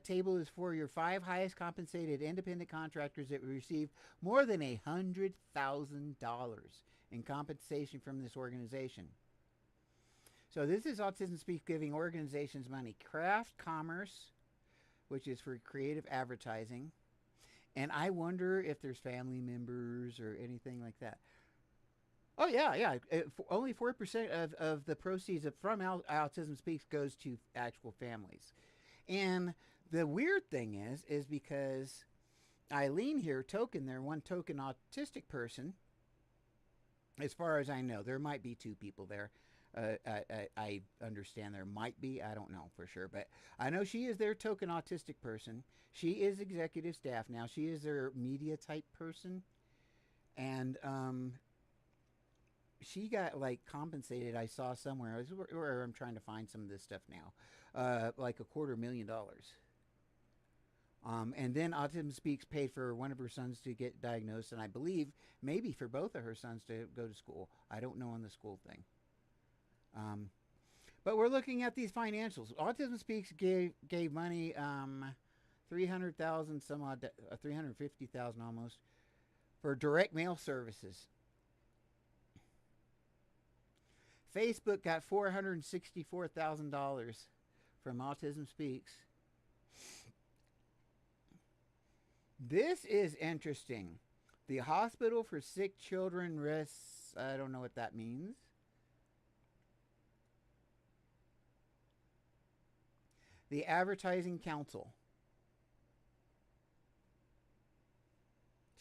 table is for your 5 highest compensated independent contractors that receive more than $100,000 in compensation from this organization. So this is Autism Speaks giving organizations money. Craft Commerce, which is for creative advertising. And I wonder if there's family members or anything like that. Oh, yeah. Only 4% of the proceeds from Autism Speaks goes to actual families. And the weird thing is because Eileen here, Token, they're one token autistic person. As far as I know, there might be 2 people there. I understand there might be. I don't know for sure. But I know she is their token autistic person. She is executive staff now. She is their media type person. And she got like compensated, I saw somewhere. This is where I'm trying to find some of this stuff now. Like $250,000. And then Autism Speaks paid for one of her sons to get diagnosed. And I believe maybe for both of her sons to go to school. I don't know on the school thing. But we're looking at these financials. Autism Speaks gave money, 300,000 some odd, 350,000 almost, for direct mail services. Facebook got $464,000 from Autism Speaks. This is interesting. The Hospital for Sick Children risks, I don't know what that means. The Advertising Council.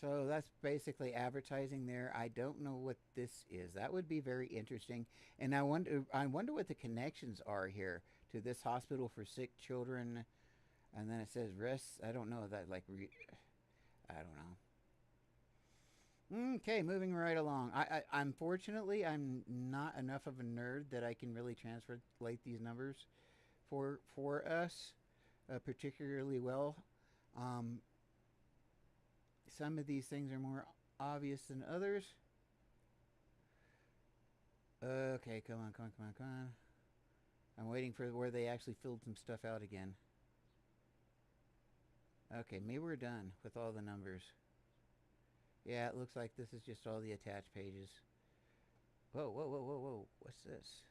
So that's basically advertising there. I don't know what this is. That would be very interesting. And I wonder what the connections are here to this Hospital for Sick Children. And then it says risks. I don't know that I don't know. Okay, moving right along. Unfortunately, I'm not enough of a nerd that I can really translate these numbers for us particularly well. Some of these things are more obvious than others. Okay, come on. I'm waiting for where they actually filled some stuff out again. Okay, maybe we're done with all the numbers. Yeah, it looks like this is just all the attached pages. Whoa. What's this?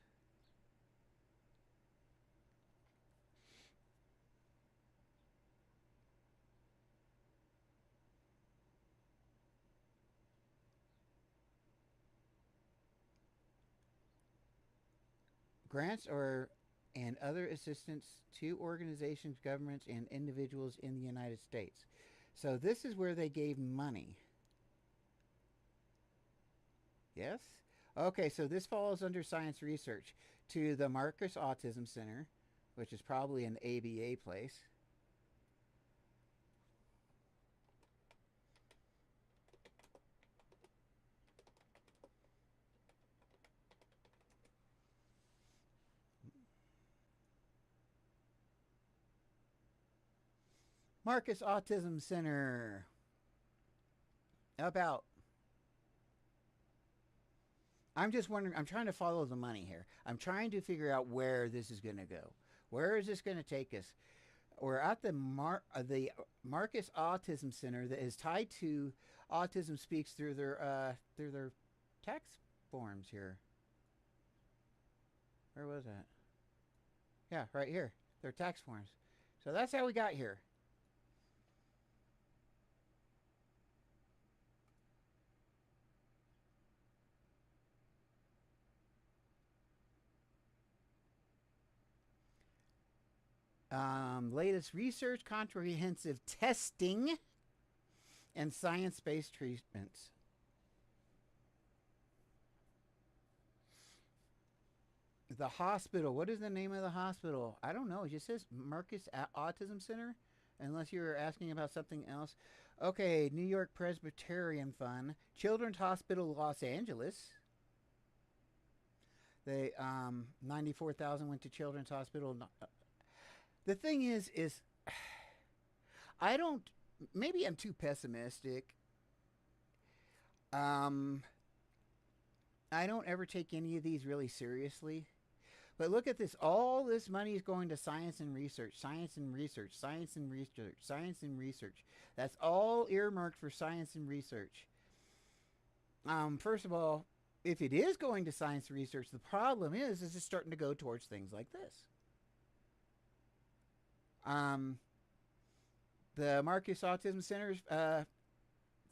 grants or and other assistance to organizations, governments, and individuals in the United States. So this is where they gave money. Yes? Okay, so this falls under science research to the Marcus Autism Center, which is probably an ABA place. Marcus Autism Center. About. I'm just wondering, I'm trying to follow the money here. I'm trying to figure out where this is going to go. Where is this going to take us? We're at the Marcus Autism Center that is tied to Autism Speaks through their tax forms here. Where was that? Yeah, right here. Their tax forms. So that's how we got here. Latest research, comprehensive testing, and science-based treatments. The hospital. What is the name of the hospital? I don't know. It just says Marcus Autism Center, unless you're asking about something else. Okay, New York Presbyterian Fund, Children's Hospital, Los Angeles. They 94,000 went to Children's Hospital. The thing is I don't. Maybe I'm too pessimistic. I don't ever take any of these really seriously. But look at this. All this money is going to science and research, science and research, science and research, science and research. That's all earmarked for science and research. First of all, if it is going to science research, the problem is it's starting to go towards things like this. The Marcus Autism Center's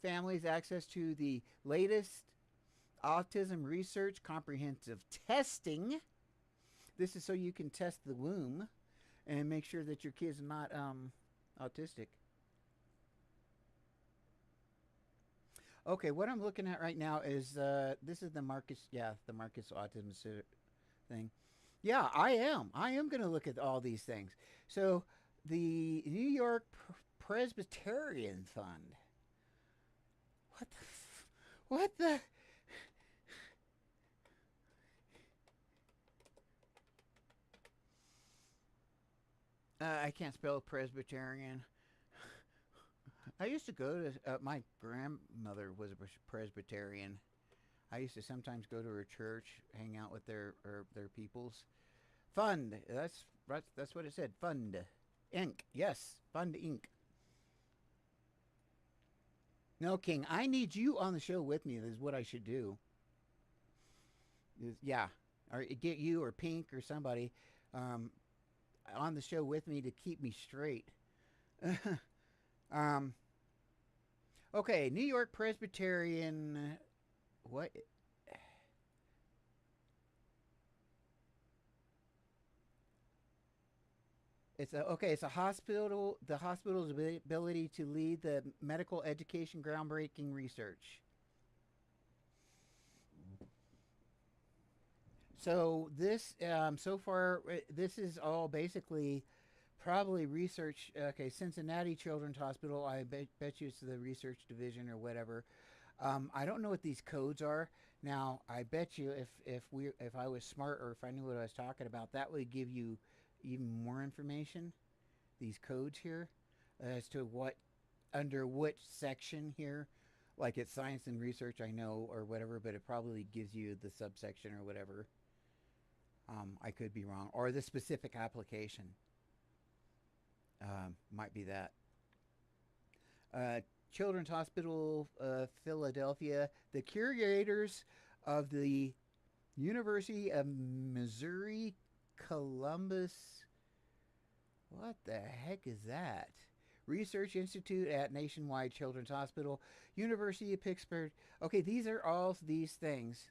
families access to the latest autism research, comprehensive testing. This is so you can test the womb and make sure that your kid's not autistic. Okay, what I'm looking at right now is this is the Marcus Autism Center thing. Yeah, I am going to look at all these things. So the New York Presbyterian Fund. What the? I can't spell Presbyterian. I used to go to, my grandmother was a Presbyterian. I used to sometimes go to her church, hang out with their peoples. Fund. That's what it said. Fund. Inc. Yes. Fund Inc. No, King, I need you on the show with me. This is what I should do. Yeah. Or get you or Pink or somebody on the show with me to keep me straight. Okay, New York Presbyterian. What? It's a hospital. The hospital's ability to lead the medical education groundbreaking research. So this, so far, this is all basically probably research. Okay, Cincinnati Children's Hospital. I bet you it's the research division or whatever. I don't know what these codes are. Now, I bet you if I was smart or if I knew what I was talking about, that would give you even more information. These codes here as to what under which section here. Like it's science and research, I know, or whatever, but it probably gives you the subsection or whatever. I could be wrong. Or the specific application. Might be that. Children's Hospital, Philadelphia. The curators of the University of Missouri, Columbus. What the heck is that? Research Institute at Nationwide Children's Hospital, University of Pittsburgh. Okay, these are all these things.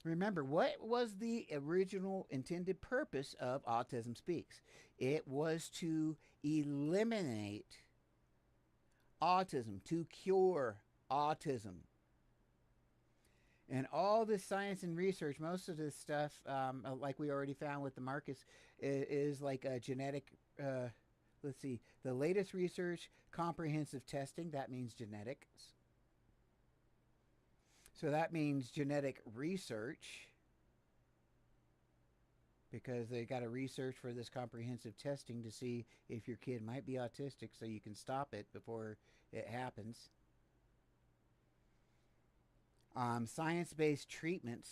Remember, what was the original intended purpose of Autism Speaks? It was to eliminate autism, to cure autism. And all this science and research, most of this stuff, like we already found with the Marcus, is like a genetic. Let's see, the latest research, comprehensive testing. That means genetics. So that means genetic research, because they got to research for this comprehensive testing to see if your kid might be autistic, so you can stop it before it happens. Science-based treatments,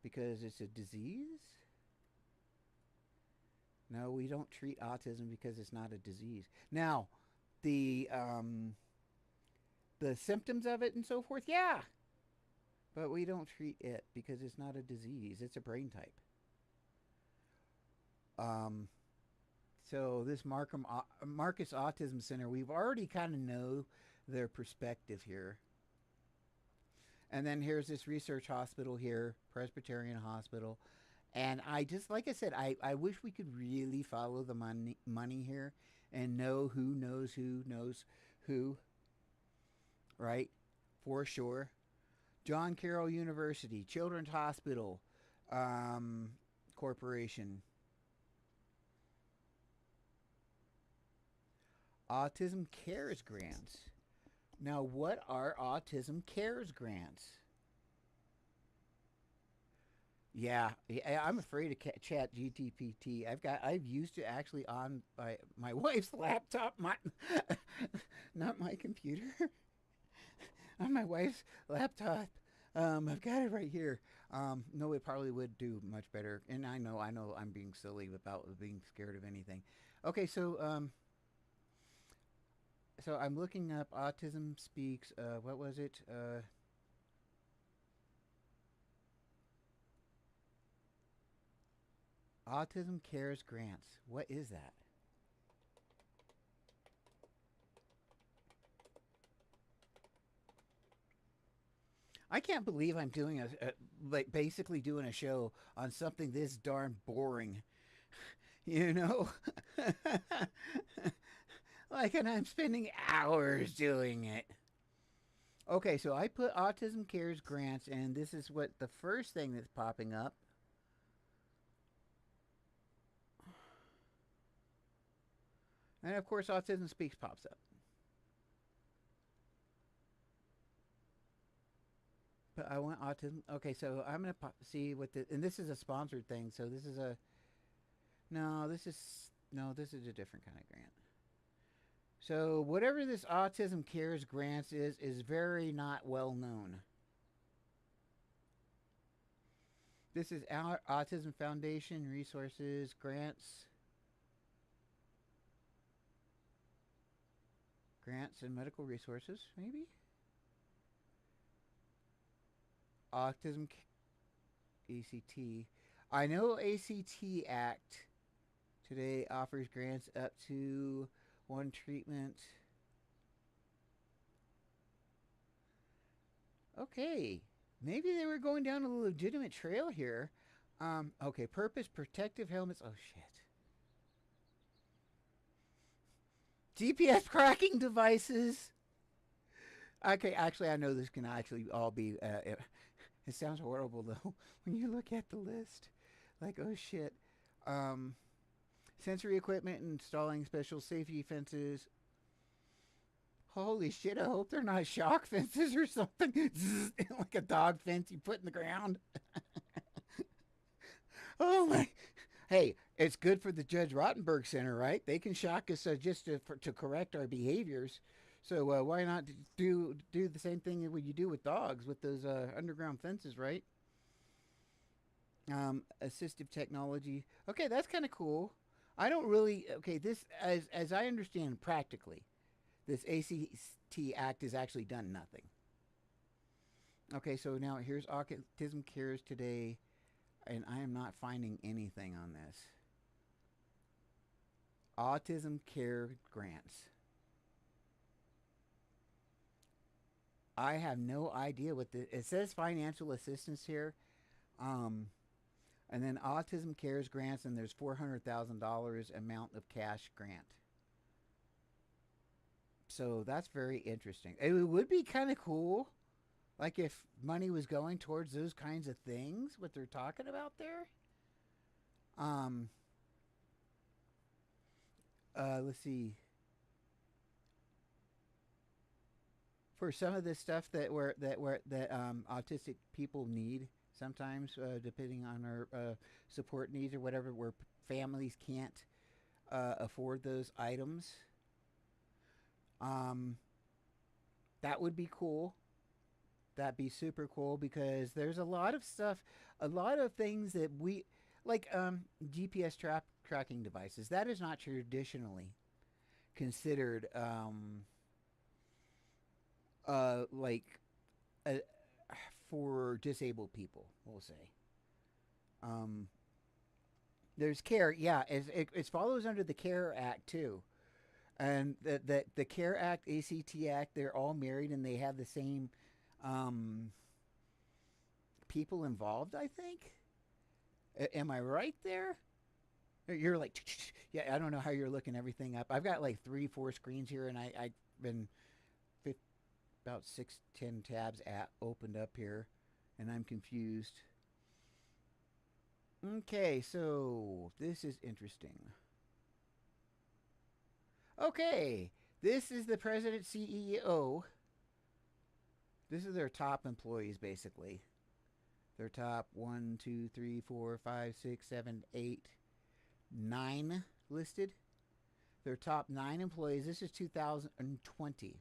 because it's a disease. No, we don't treat autism because it's not a disease. Now, the symptoms of it and so forth, yeah, but we don't treat it because it's not a disease. It's a brain type. So this Marcus Autism Center, we've already kind of know their perspective here. And then here's this research hospital here, Presbyterian Hospital. And I just, like I said, I wish we could really follow the money here and know who knows who, right? For sure. John Carroll University, Children's Hospital Corporation. Autism Cares Grants. Now, what are Autism Cares Grants? Yeah, I'm afraid of Chat GTPT. I've used it actually on my wife's laptop, not my computer, on my wife's laptop. I've got it right here. No, it probably would do much better. And I know I'm being silly about being scared of anything. Okay, so I'm looking up Autism Speaks. What was it? Autism Cares Grants. What is that? I can't believe I'm doing like basically doing a show on something this darn boring. You know? Like, and I'm spending hours doing it. Okay, so I put Autism Cares Grants, and this is what the first thing that's popping up. And of course, Autism Speaks pops up. But I want autism. Okay, so I'm going to see what the, and this is a sponsored thing. So this is a, this is a different kind of grant. So whatever this Autism Cares Grants is very not well known. This is our Autism Foundation resources, grants. Grants and medical resources, maybe? Autism ACT. I know ACT Act today offers grants up to one treatment. Okay. Maybe they were going down a legitimate trail here. Okay, purpose, protective helmets. Oh, shit. GPS tracking devices. Okay, actually, I know this can actually all be... it sounds horrible, though, when you look at the list. Like, oh, shit. Sensory equipment, installing special safety fences. Holy shit, I hope they're not shock fences or something. Like a dog fence you put in the ground. Oh, my... Hey, it's good for the Judge Rottenberg Center, right? They can shock us just to correct our behaviors. So why not do the same thing that you do with dogs with those underground fences, right? Assistive technology. Okay, that's kind of cool. I don't really... Okay, this, as I understand practically, this ACT Act has actually done nothing. Okay, so now here's Autism Cares today, and I am not finding anything on this. Autism Care Grants. I have no idea what it says financial assistance here. And then Autism Cares grants, and there's $400,000 amount of cash grant. So that's very interesting. It would be kind of cool, like if money was going towards those kinds of things, what they're talking about there. Let's see. For some of this stuff that autistic people need sometimes, depending on their support needs or whatever, where families can't afford those items. That would be cool. That'd be super cool because there's a lot of stuff, a lot of things that we like. GPS tracking devices. That is not traditionally considered like for disabled people. We'll say. There's CARE. Yeah, it follows under the CARE Act too. And the CARE Act, ACT Act, they're all married and they have the same people involved, I think. Am I right there? You're like, yeah, I don't know how you're looking everything up. I've got like 3-4 screens here, and I've been about 6-10 tabs opened up here, and I'm confused. Okay, so this is interesting. Okay, this is the president CEO. This is their top employees, basically. Their top 1, 2, 3, 4, 5, 6, 7, 8, 9 listed. Their top 9 employees. This is 2020.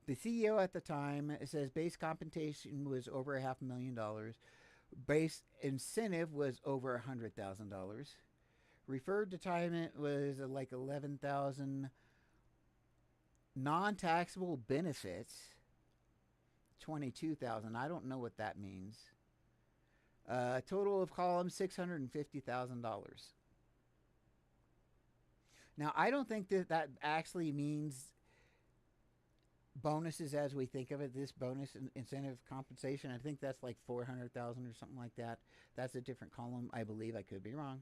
The CEO at the time, it says base compensation was over $500,000. Base incentive was over $100,000. Referred retirement was like $11,000. Non-taxable benefits, $22,000. I don't know what that means. Total of columns, $650,000. Now, I don't think that actually means bonuses as we think of it. This bonus incentive compensation, I think that's like $400,000 or something like that. That's a different column, I believe. I could be wrong.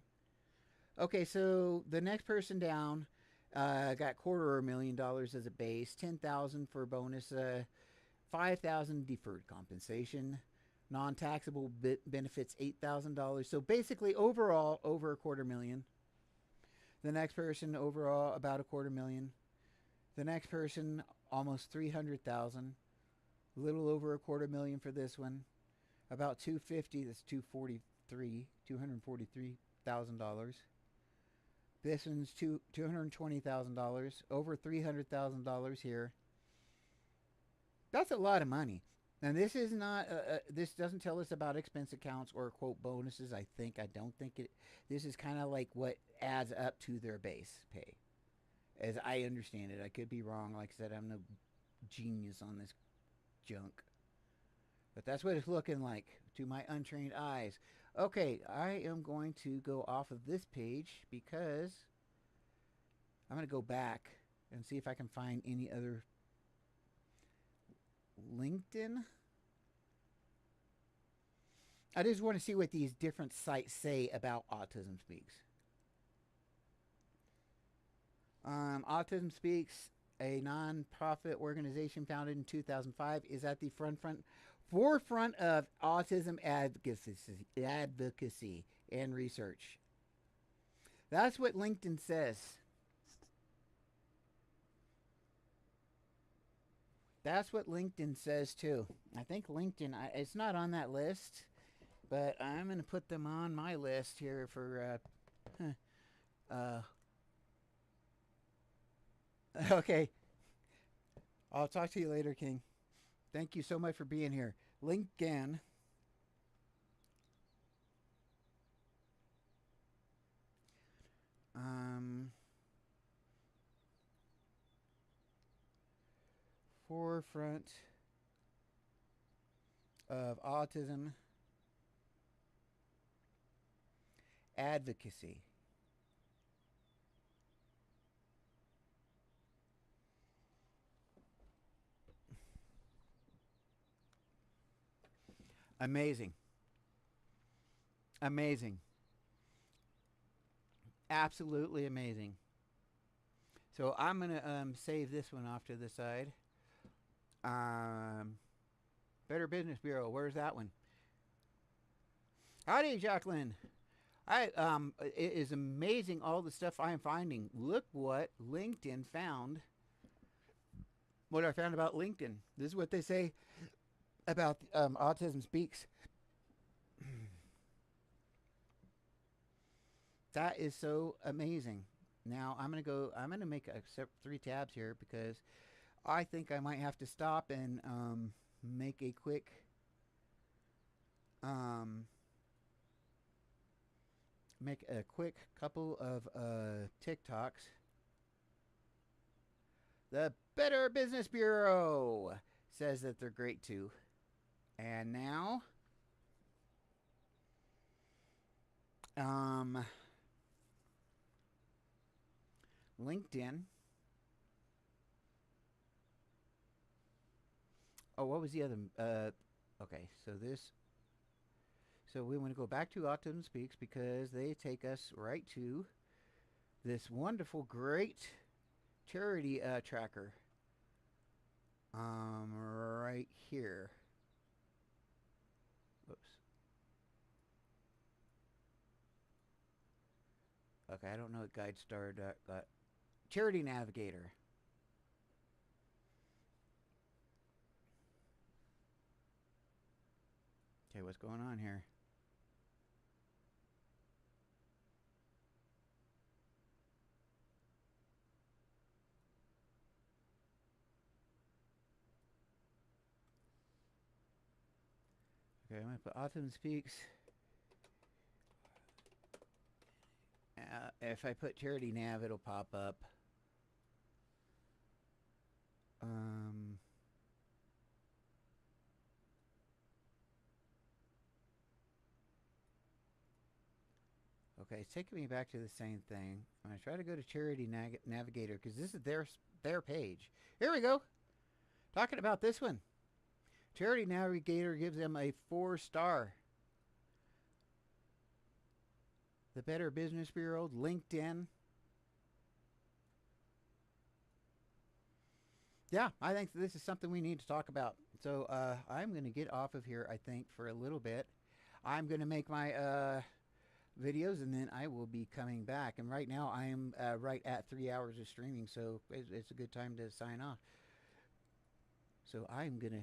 Okay, so the next person down got $250,000 as a base, $10,000 for bonus, $5,000 deferred compensation, non-taxable benefits $8,000. So basically, overall, over $250,000. The next person, overall, about $250,000. The next person, almost $300,000. A little over $250,000 for this one. About $250,000. That's $243,000. This one's $220,000. Over $300,000 here. That's a lot of money. And this is not. This doesn't tell us about expense accounts or quote bonuses. I don't think it. This is kind of like what adds up to their base pay, as I understand it. I could be wrong. Like I said, I'm no genius on this junk, but that's what it's looking like to my untrained eyes. Okay, I am going to go off of this page because I'm going to go back and see if I can find any other. LinkedIn. I just want to see what these different sites say about Autism Speaks. Autism Speaks, a non-profit organization founded in 2005, is at the forefront of autism advocacy and research. That's what LinkedIn says. That's what LinkedIn says too. I think LinkedIn, it's not on that list, but I'm going to put them on my list here for, okay. I'll talk to you later, King. Thank you so much for being here. LinkedIn. Forefront of autism advocacy. Amazing. Amazing. Absolutely amazing. So I'm going to save this one off to the side. Better Business Bureau. Where's that one? Howdy, Jacqueline. It is amazing all the stuff I am finding. Look what LinkedIn found. What I found about LinkedIn. This is what they say about Autism Speaks. That is so amazing. Now I'm gonna make 3 tabs here because I think I might have to stop and make a quick couple of TikToks. The Better Business Bureau says that they're great too. And now LinkedIn. Oh, what was the other? Okay, so we want to go back to Autism Speaks because they take us right to this wonderful, great charity tracker. Right here. Whoops. Okay, I don't know what Guide Star got. Charity Navigator. Okay, what's going on here? Okay, I'm going to put Autism Speaks. If I put Charity Nav, it'll pop up. Okay, it's taking me back to the same thing. I'm going to try to go to Charity Navigator because this is their page. Here we go. Talking about this one. Charity Navigator gives them a 4-star. The Better Business Bureau, LinkedIn. Yeah, I think this is something we need to talk about. So I'm going to get off of here, I think, for a little bit. I'm going to make my videos and then I will be coming back. And right now I am right at 3 hours of streaming, so it's a good time to sign off. So I'm going to